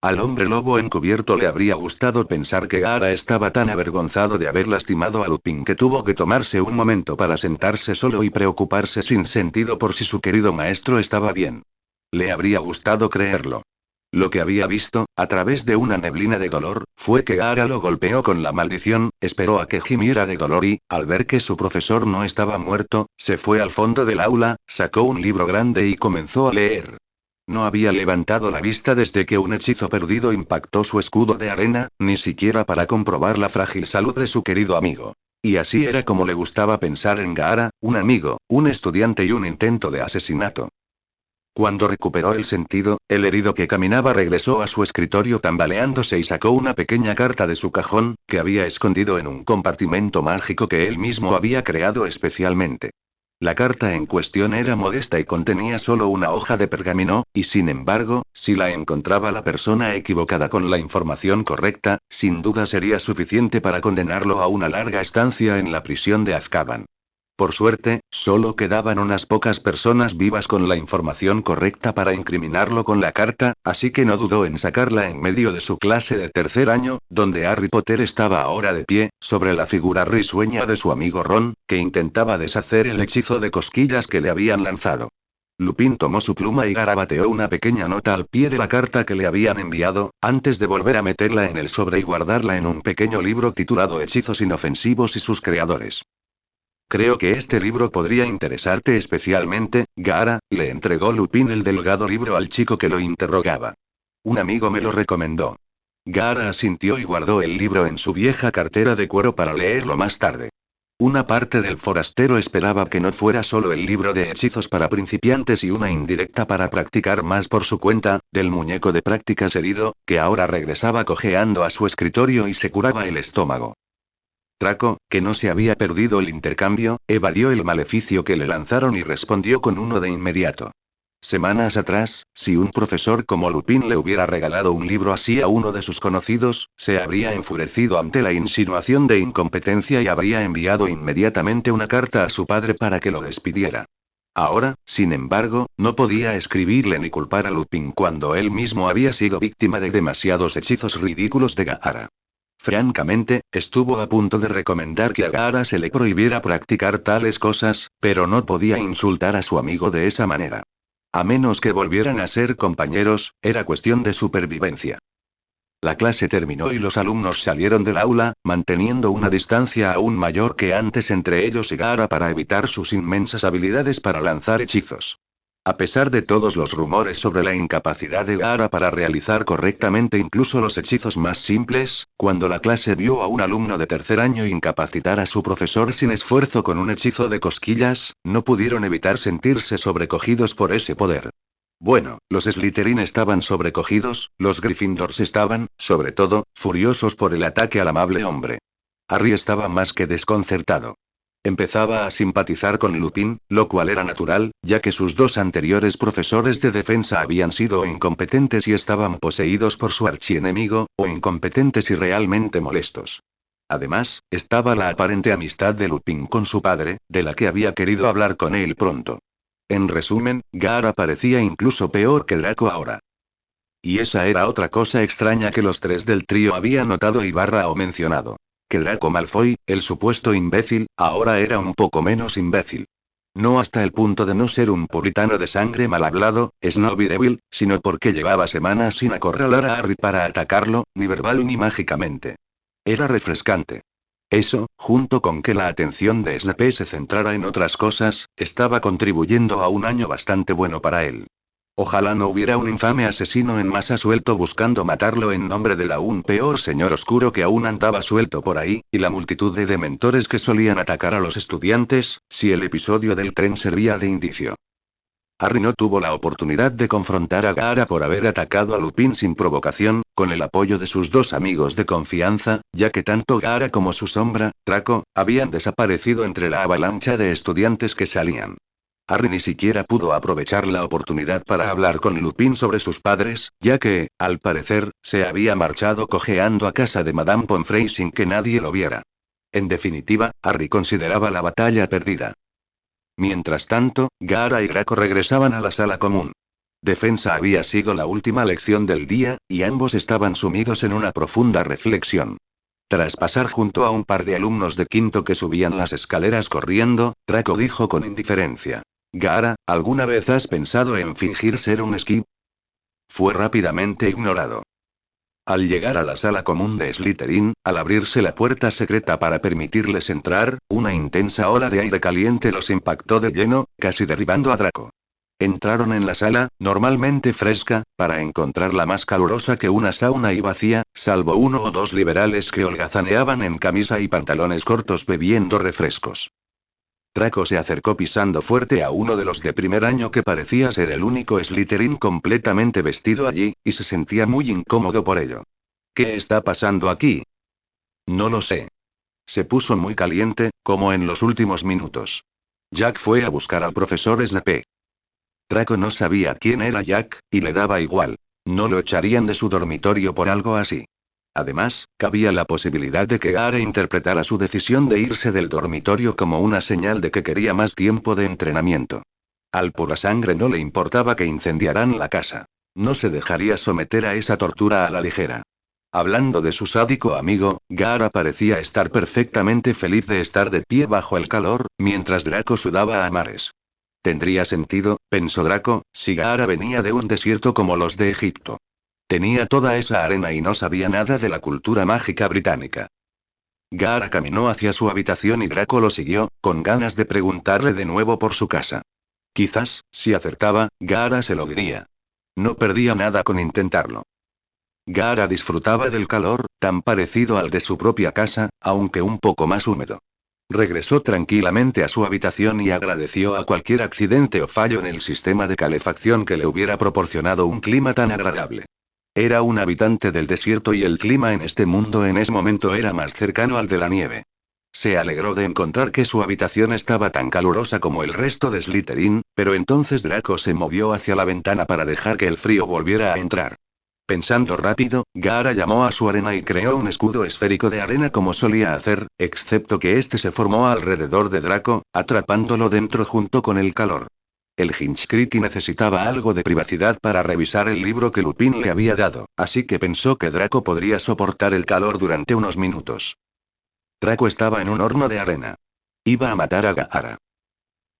Al hombre lobo encubierto le habría gustado pensar que Gaara estaba tan avergonzado de haber lastimado a Lupin que tuvo que tomarse un momento para sentarse solo y preocuparse sin sentido por si su querido maestro estaba bien. Le habría gustado creerlo. Lo que había visto, a través de una neblina de dolor, fue que Gaara lo golpeó con la maldición, esperó a que gimiera de dolor y, al ver que su profesor no estaba muerto, se fue al fondo del aula, sacó un libro grande y comenzó a leer. No había levantado la vista desde que un hechizo perdido impactó su escudo de arena, ni siquiera para comprobar la frágil salud de su querido amigo. Y así era como le gustaba pensar en Gaara, un amigo, un estudiante y un intento de asesinato. Cuando recuperó el sentido, el herido que caminaba regresó a su escritorio tambaleándose y sacó una pequeña carta de su cajón, que había escondido en un compartimento mágico que él mismo había creado especialmente. La carta en cuestión era modesta y contenía solo una hoja de pergamino, y sin embargo, si la encontraba la persona equivocada con la información correcta, sin duda sería suficiente para condenarlo a una larga estancia en la prisión de Azkaban. Por suerte, solo quedaban unas pocas personas vivas con la información correcta para incriminarlo con la carta, así que no dudó en sacarla en medio de su clase de tercer año, donde Harry Potter estaba ahora de pie, sobre la figura risueña de su amigo Ron, que intentaba deshacer el hechizo de cosquillas que le habían lanzado. Lupin tomó su pluma y garabateó una pequeña nota al pie de la carta que le habían enviado, antes de volver a meterla en el sobre y guardarla en un pequeño libro titulado Hechizos inofensivos y sus creadores. Creo que este libro podría interesarte especialmente, Gaara, le entregó Lupin el delgado libro al chico que lo interrogaba. Un amigo me lo recomendó. Gaara asintió y guardó el libro en su vieja cartera de cuero para leerlo más tarde. Una parte del forastero esperaba que no fuera solo el libro de hechizos para principiantes y una indirecta para practicar más por su cuenta, del muñeco de prácticas herido, que ahora regresaba cojeando a su escritorio y se curaba el estómago. Draco, que no se había perdido el intercambio, evadió el maleficio que le lanzaron y respondió con uno de inmediato. Semanas atrás, si un profesor como Lupin le hubiera regalado un libro así a uno de sus conocidos, se habría enfurecido ante la insinuación de incompetencia y habría enviado inmediatamente una carta a su padre para que lo despidiera. Ahora, sin embargo, no podía escribirle ni culpar a Lupin cuando él mismo había sido víctima de demasiados hechizos ridículos de Gaara. Francamente, estuvo a punto de recomendar que a Gaara se le prohibiera practicar tales cosas, pero no podía insultar a su amigo de esa manera. A menos que volvieran a ser compañeros, era cuestión de supervivencia. La clase terminó y los alumnos salieron del aula, manteniendo una distancia aún mayor que antes entre ellos y Gaara para evitar sus inmensas habilidades para lanzar hechizos. A pesar de todos los rumores sobre la incapacidad de Gaara para realizar correctamente incluso los hechizos más simples, cuando la clase vio a un alumno de tercer año incapacitar a su profesor sin esfuerzo con un hechizo de cosquillas, no pudieron evitar sentirse sobrecogidos por ese poder. Bueno, los Slytherin estaban sobrecogidos, los Gryffindors estaban, sobre todo, furiosos por el ataque al amable hombre. Harry estaba más que desconcertado. Empezaba a simpatizar con Lupin, lo cual era natural, ya que sus dos anteriores profesores de defensa habían sido incompetentes y estaban poseídos por su archienemigo, o incompetentes y realmente molestos. Además, estaba la aparente amistad de Lupin con su padre, de la que había querido hablar con él pronto. En resumen, Gaara parecía incluso peor que Draco ahora. Y esa era otra cosa extraña que los tres del trío habían notado y o mencionado. Que Draco Malfoy, el supuesto imbécil, ahora era un poco menos imbécil. No hasta el punto de no ser un puritano de sangre mal hablado, snob y débil, sino porque llevaba semanas sin acorralar a Harry para atacarlo, ni verbal ni mágicamente. Era refrescante. Eso, junto con que la atención de Snape se centrara en otras cosas, estaba contribuyendo a un año bastante bueno para él. Ojalá no hubiera un infame asesino en masa suelto buscando matarlo en nombre del aún peor señor oscuro que aún andaba suelto por ahí, y la multitud de dementores que solían atacar a los estudiantes, si el episodio del tren servía de indicio. Harry no tuvo la oportunidad de confrontar a Gaara por haber atacado a Lupin sin provocación, con el apoyo de sus dos amigos de confianza, ya que tanto Gaara como su sombra, Draco, habían desaparecido entre la avalancha de estudiantes que salían. Harry ni siquiera pudo aprovechar la oportunidad para hablar con Lupin sobre sus padres, ya que, al parecer, se había marchado cojeando a casa de Madame Pomfrey sin que nadie lo viera. En definitiva, Harry consideraba la batalla perdida. Mientras tanto, Gaara y Draco regresaban a la sala común. Defensa había sido la última lección del día, y ambos estaban sumidos en una profunda reflexión. Tras pasar junto a un par de alumnos de quinto que subían las escaleras corriendo, Draco dijo con indiferencia. Gaara, ¿alguna vez has pensado en fingir ser un esquí? Fue rápidamente ignorado. Al llegar a la sala común de Slytherin, al abrirse la puerta secreta para permitirles entrar, una intensa ola de aire caliente los impactó de lleno, casi derribando a Draco. Entraron en la sala, normalmente fresca, para encontrarla más calurosa que una sauna y vacía, salvo uno o dos liberales que holgazaneaban en camisa y pantalones cortos bebiendo refrescos. Draco se acercó pisando fuerte a uno de los de primer año que parecía ser el único Slytherin completamente vestido allí, y se sentía muy incómodo por ello. ¿Qué está pasando aquí? No lo sé. Se puso muy caliente, como en los últimos minutos. Jack fue a buscar al profesor Snape. Draco no sabía quién era Jack, y le daba igual. No lo echarían de su dormitorio por algo así. Además, cabía la posibilidad de que Gaara interpretara su decisión de irse del dormitorio como una señal de que quería más tiempo de entrenamiento. Al Purasangre no le importaba que incendiaran la casa. No se dejaría someter a esa tortura a la ligera. Hablando de su sádico amigo, Gaara parecía estar perfectamente feliz de estar de pie bajo el calor, mientras Draco sudaba a mares. Tendría sentido, pensó Draco, si Gaara venía de un desierto como los de Egipto. Tenía toda esa arena y no sabía nada de la cultura mágica británica. Gaara caminó hacia su habitación y Draco lo siguió, con ganas de preguntarle de nuevo por su casa. Quizás, si acertaba, Gaara se lo diría. No perdía nada con intentarlo. Gaara disfrutaba del calor, tan parecido al de su propia casa, aunque un poco más húmedo. Regresó tranquilamente a su habitación y agradeció a cualquier accidente o fallo en el sistema de calefacción que le hubiera proporcionado un clima tan agradable. Era un habitante del desierto y el clima en este mundo en ese momento era más cercano al de la nieve. Se alegró de encontrar que su habitación estaba tan calurosa como el resto de Slytherin, pero entonces Draco se movió hacia la ventana para dejar que el frío volviera a entrar. Pensando rápido, Gaara llamó a su arena y creó un escudo esférico de arena como solía hacer, excepto que este se formó alrededor de Draco, atrapándolo dentro junto con el calor. El Hinchkriki necesitaba algo de privacidad para revisar el libro que Lupin le había dado, así que pensó que Draco podría soportar el calor durante unos minutos. Draco estaba en un horno de arena. Iba a matar a Gaara.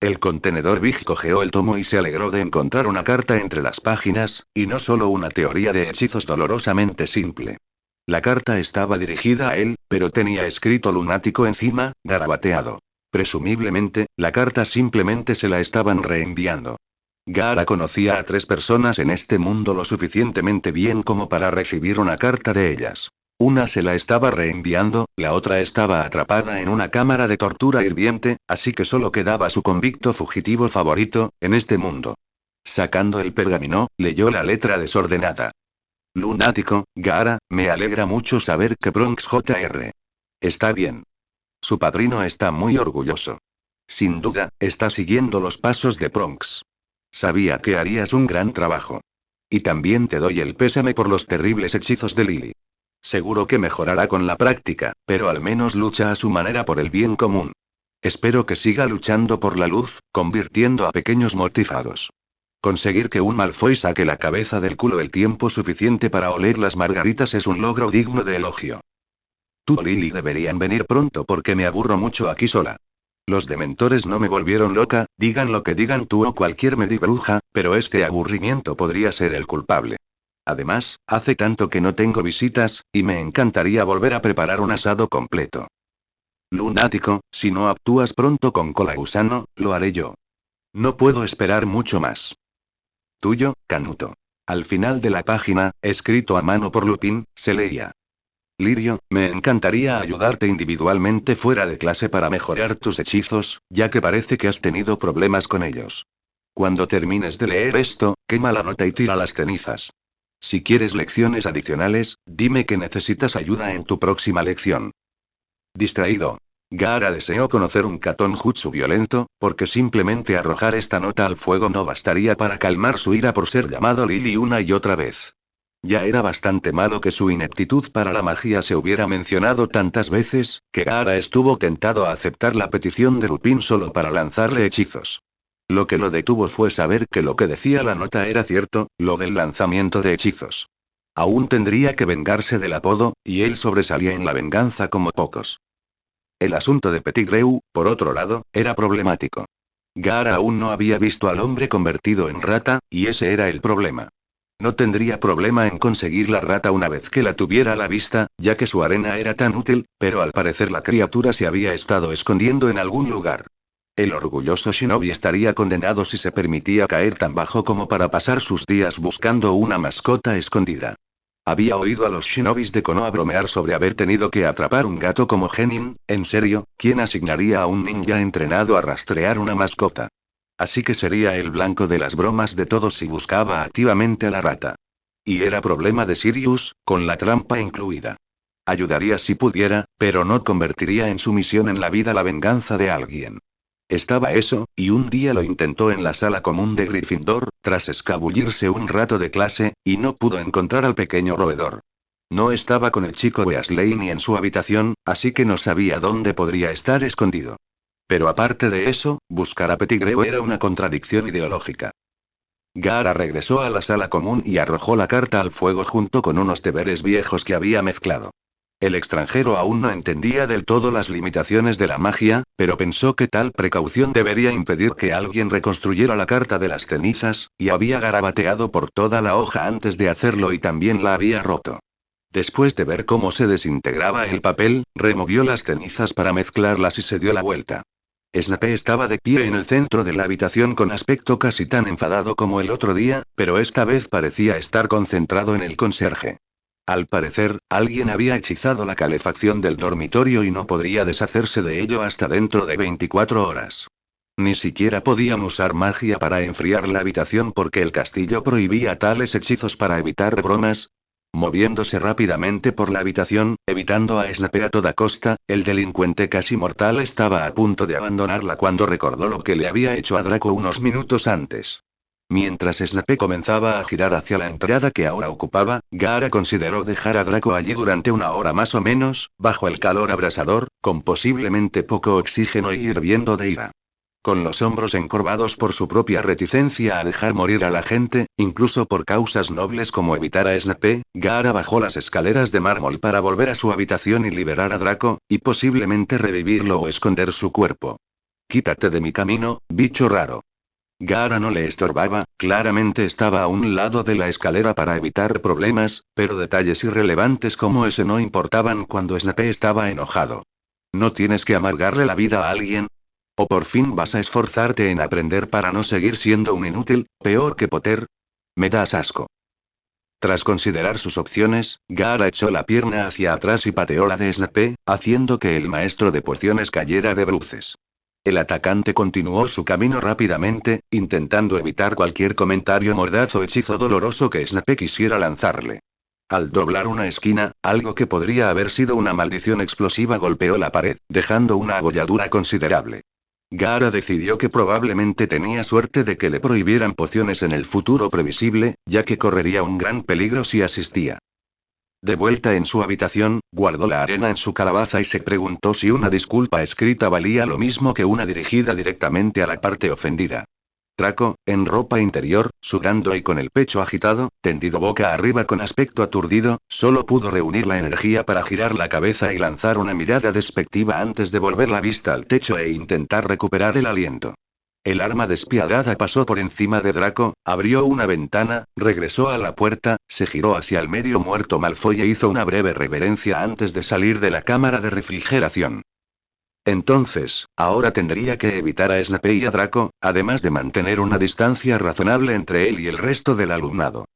El contenedor Big cojeó el tomo y se alegró de encontrar una carta entre las páginas, y no solo una teoría de hechizos dolorosamente simple. La carta estaba dirigida a él, pero tenía escrito lunático encima, garabateado. Presumiblemente, la carta simplemente se la estaban reenviando. Gaara conocía a 3 personas en este mundo lo suficientemente bien como para recibir una carta de ellas. Una se la estaba reenviando, la otra estaba atrapada en una cámara de tortura hirviente, así que solo quedaba su convicto fugitivo favorito, en este mundo. Sacando el pergamino, leyó la letra desordenada. Lunático, Gaara, me alegra mucho saber que Bronx Jr. está bien. Su padrino está muy orgulloso. Sin duda, está siguiendo los pasos de Bronx. Sabía que harías un gran trabajo. Y también te doy el pésame por los terribles hechizos de Lily. Seguro que mejorará con la práctica, pero al menos lucha a su manera por el bien común. Espero que siga luchando por la luz, convirtiendo a pequeños mortifados. Conseguir que un Malfoy saque la cabeza del culo el tiempo suficiente para oler las margaritas es un logro digno de elogio. Tú y Lily deberían venir pronto porque me aburro mucho aquí sola. Los dementores no me volvieron loca, digan lo que digan tú o cualquier medibruja, pero este aburrimiento podría ser el culpable. Además, hace tanto que no tengo visitas, y me encantaría volver a preparar un asado completo. Lunático, si no actúas pronto con cola gusano, lo haré yo. No puedo esperar mucho más. Tuyo, Canuto. Al final de la página, escrito a mano por Lupin, se leía. Lirio, me encantaría ayudarte individualmente fuera de clase para mejorar tus hechizos, ya que parece que has tenido problemas con ellos. Cuando termines de leer esto, quema la nota y tira las cenizas. Si quieres lecciones adicionales, dime que necesitas ayuda en tu próxima lección. Distraído. Gaara deseó conocer un Katon Jutsu violento, porque simplemente arrojar esta nota al fuego no bastaría para calmar su ira por ser llamado Lily una y otra vez. Ya era bastante malo que su ineptitud para la magia se hubiera mencionado tantas veces, que Gaara estuvo tentado a aceptar la petición de Lupin solo para lanzarle hechizos. Lo que lo detuvo fue saber que lo que decía la nota era cierto, lo del lanzamiento de hechizos. Aún tendría que vengarse del apodo, y él sobresalía en la venganza como pocos. El asunto de Pettigrew, por otro lado, era problemático. Gaara aún no había visto al hombre convertido en rata, y ese era el problema. No tendría problema en conseguir la rata una vez que la tuviera a la vista, ya que su arena era tan útil, pero al parecer la criatura se había estado escondiendo en algún lugar. El orgulloso shinobi estaría condenado si se permitía caer tan bajo como para pasar sus días buscando una mascota escondida. Había oído a los shinobis de Konoha bromear sobre haber tenido que atrapar un gato como Genin, en serio, ¿quién asignaría a un ninja entrenado a rastrear una mascota? Así que sería el blanco de las bromas de todos si buscaba activamente a la rata. Y era problema de Sirius, con la trampa incluida. Ayudaría si pudiera, pero no convertiría en su misión en la vida la venganza de alguien. Estaba eso, y un día lo intentó en la sala común de Gryffindor, tras escabullirse un rato de clase, y no pudo encontrar al pequeño roedor. No estaba con el chico Weasley ni en su habitación, así que no sabía dónde podría estar escondido. Pero aparte de eso, buscar a Pettigrew era una contradicción ideológica. Gaara regresó a la sala común y arrojó la carta al fuego junto con unos deberes viejos que había mezclado. El extranjero aún no entendía del todo las limitaciones de la magia, pero pensó que tal precaución debería impedir que alguien reconstruyera la carta de las cenizas, y había garabateado por toda la hoja antes de hacerlo y también la había roto. Después de ver cómo se desintegraba el papel, removió las cenizas para mezclarlas y se dio la vuelta. Snape estaba de pie en el centro de la habitación con aspecto casi tan enfadado como el otro día, pero esta vez parecía estar concentrado en el conserje. Al parecer, alguien había hechizado la calefacción del dormitorio y no podría deshacerse de ello hasta dentro de 24 horas. Ni siquiera podían usar magia para enfriar la habitación porque el castillo prohibía tales hechizos para evitar bromas. Moviéndose rápidamente por la habitación, evitando a Snape a toda costa, el delincuente casi mortal estaba a punto de abandonarla cuando recordó lo que le había hecho a Draco unos minutos antes. Mientras Snape comenzaba a girar hacia la entrada que ahora ocupaba, Gaara consideró dejar a Draco allí durante una hora más o menos, bajo el calor abrasador, con posiblemente poco oxígeno y hirviendo de ira. Con los hombros encorvados por su propia reticencia a dejar morir a la gente, incluso por causas nobles como evitar a Snape, Gaara bajó las escaleras de mármol para volver a su habitación y liberar a Draco, y posiblemente revivirlo o esconder su cuerpo. «Quítate de mi camino, bicho raro». Gaara no le estorbaba, claramente estaba a un lado de la escalera para evitar problemas, pero detalles irrelevantes como ese no importaban cuando Snape estaba enojado. ¿No tienes que amargarle la vida a alguien? ¿O por fin vas a esforzarte en aprender para no seguir siendo un inútil, peor que Potter? Me das asco. Tras considerar sus opciones, Gaara echó la pierna hacia atrás y pateó la de Snape, haciendo que el maestro de pociones cayera de bruces. El atacante continuó su camino rápidamente, intentando evitar cualquier comentario mordaz o hechizo doloroso que Snape quisiera lanzarle. Al doblar una esquina, algo que podría haber sido una maldición explosiva golpeó la pared, dejando una abolladura considerable. Gaara decidió que probablemente tenía suerte de que le prohibieran pociones en el futuro previsible, ya que correría un gran peligro si asistía. De vuelta en su habitación, guardó la arena en su calabaza y se preguntó si una disculpa escrita valía lo mismo que una dirigida directamente a la parte ofendida. Draco, en ropa interior, sudando y con el pecho agitado, tendido boca arriba con aspecto aturdido, solo pudo reunir la energía para girar la cabeza y lanzar una mirada despectiva antes de volver la vista al techo e intentar recuperar el aliento. El arma despiadada pasó por encima de Draco, abrió una ventana, regresó a la puerta, se giró hacia el medio muerto Malfoy e hizo una breve reverencia antes de salir de la cámara de refrigeración. Entonces, ahora tendría que evitar a Snape y a Draco, además de mantener una distancia razonable entre él y el resto del alumnado.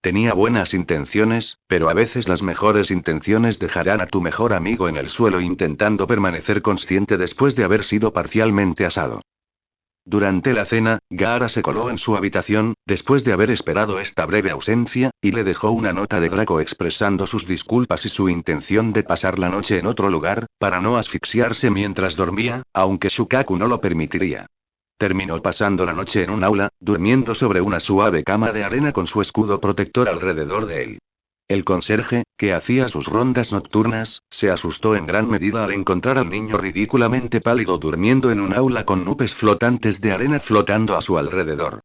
Tenía buenas intenciones, pero a veces las mejores intenciones dejarán a tu mejor amigo en el suelo intentando permanecer consciente después de haber sido parcialmente asado. Durante la cena, Gaara se coló en su habitación, después de haber esperado esta breve ausencia, y le dejó una nota de Draco expresando sus disculpas y su intención de pasar la noche en otro lugar, para no asfixiarse mientras dormía, aunque Shukaku no lo permitiría. Terminó pasando la noche en un aula, durmiendo sobre una suave cama de arena con su escudo protector alrededor de él. El conserje, que hacía sus rondas nocturnas, se asustó en gran medida al encontrar al niño ridículamente pálido durmiendo en un aula con nubes flotantes de arena flotando a su alrededor.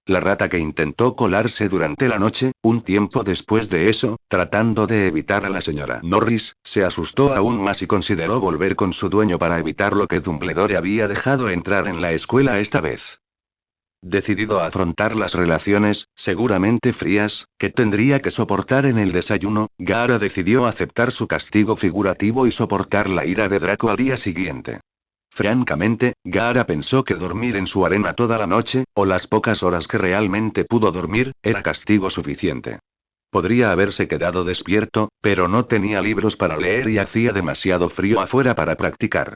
La rata que intentó colarse durante la noche, un tiempo después de eso, tratando de evitar a la señora Norris, se asustó aún más y consideró volver con su dueño para evitar lo que Dumbledore había dejado entrar en la escuela esta vez. Decidido a afrontar las relaciones, seguramente frías, que tendría que soportar en el desayuno, Gaara decidió aceptar su castigo figurativo y soportar la ira de Draco al día siguiente. Francamente, Gaara pensó que dormir en su arena toda la noche, o las pocas horas que realmente pudo dormir, era castigo suficiente. Podría haberse quedado despierto, pero no tenía libros para leer y hacía demasiado frío afuera para practicar.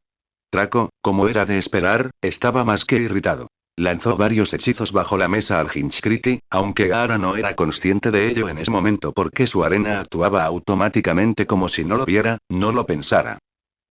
Draco, como era de esperar, estaba más que irritado. Lanzó varios hechizos bajo la mesa al Hinchcriti, aunque Gaara no era consciente de ello en ese momento porque su arena actuaba automáticamente como si no lo viera, no lo pensara.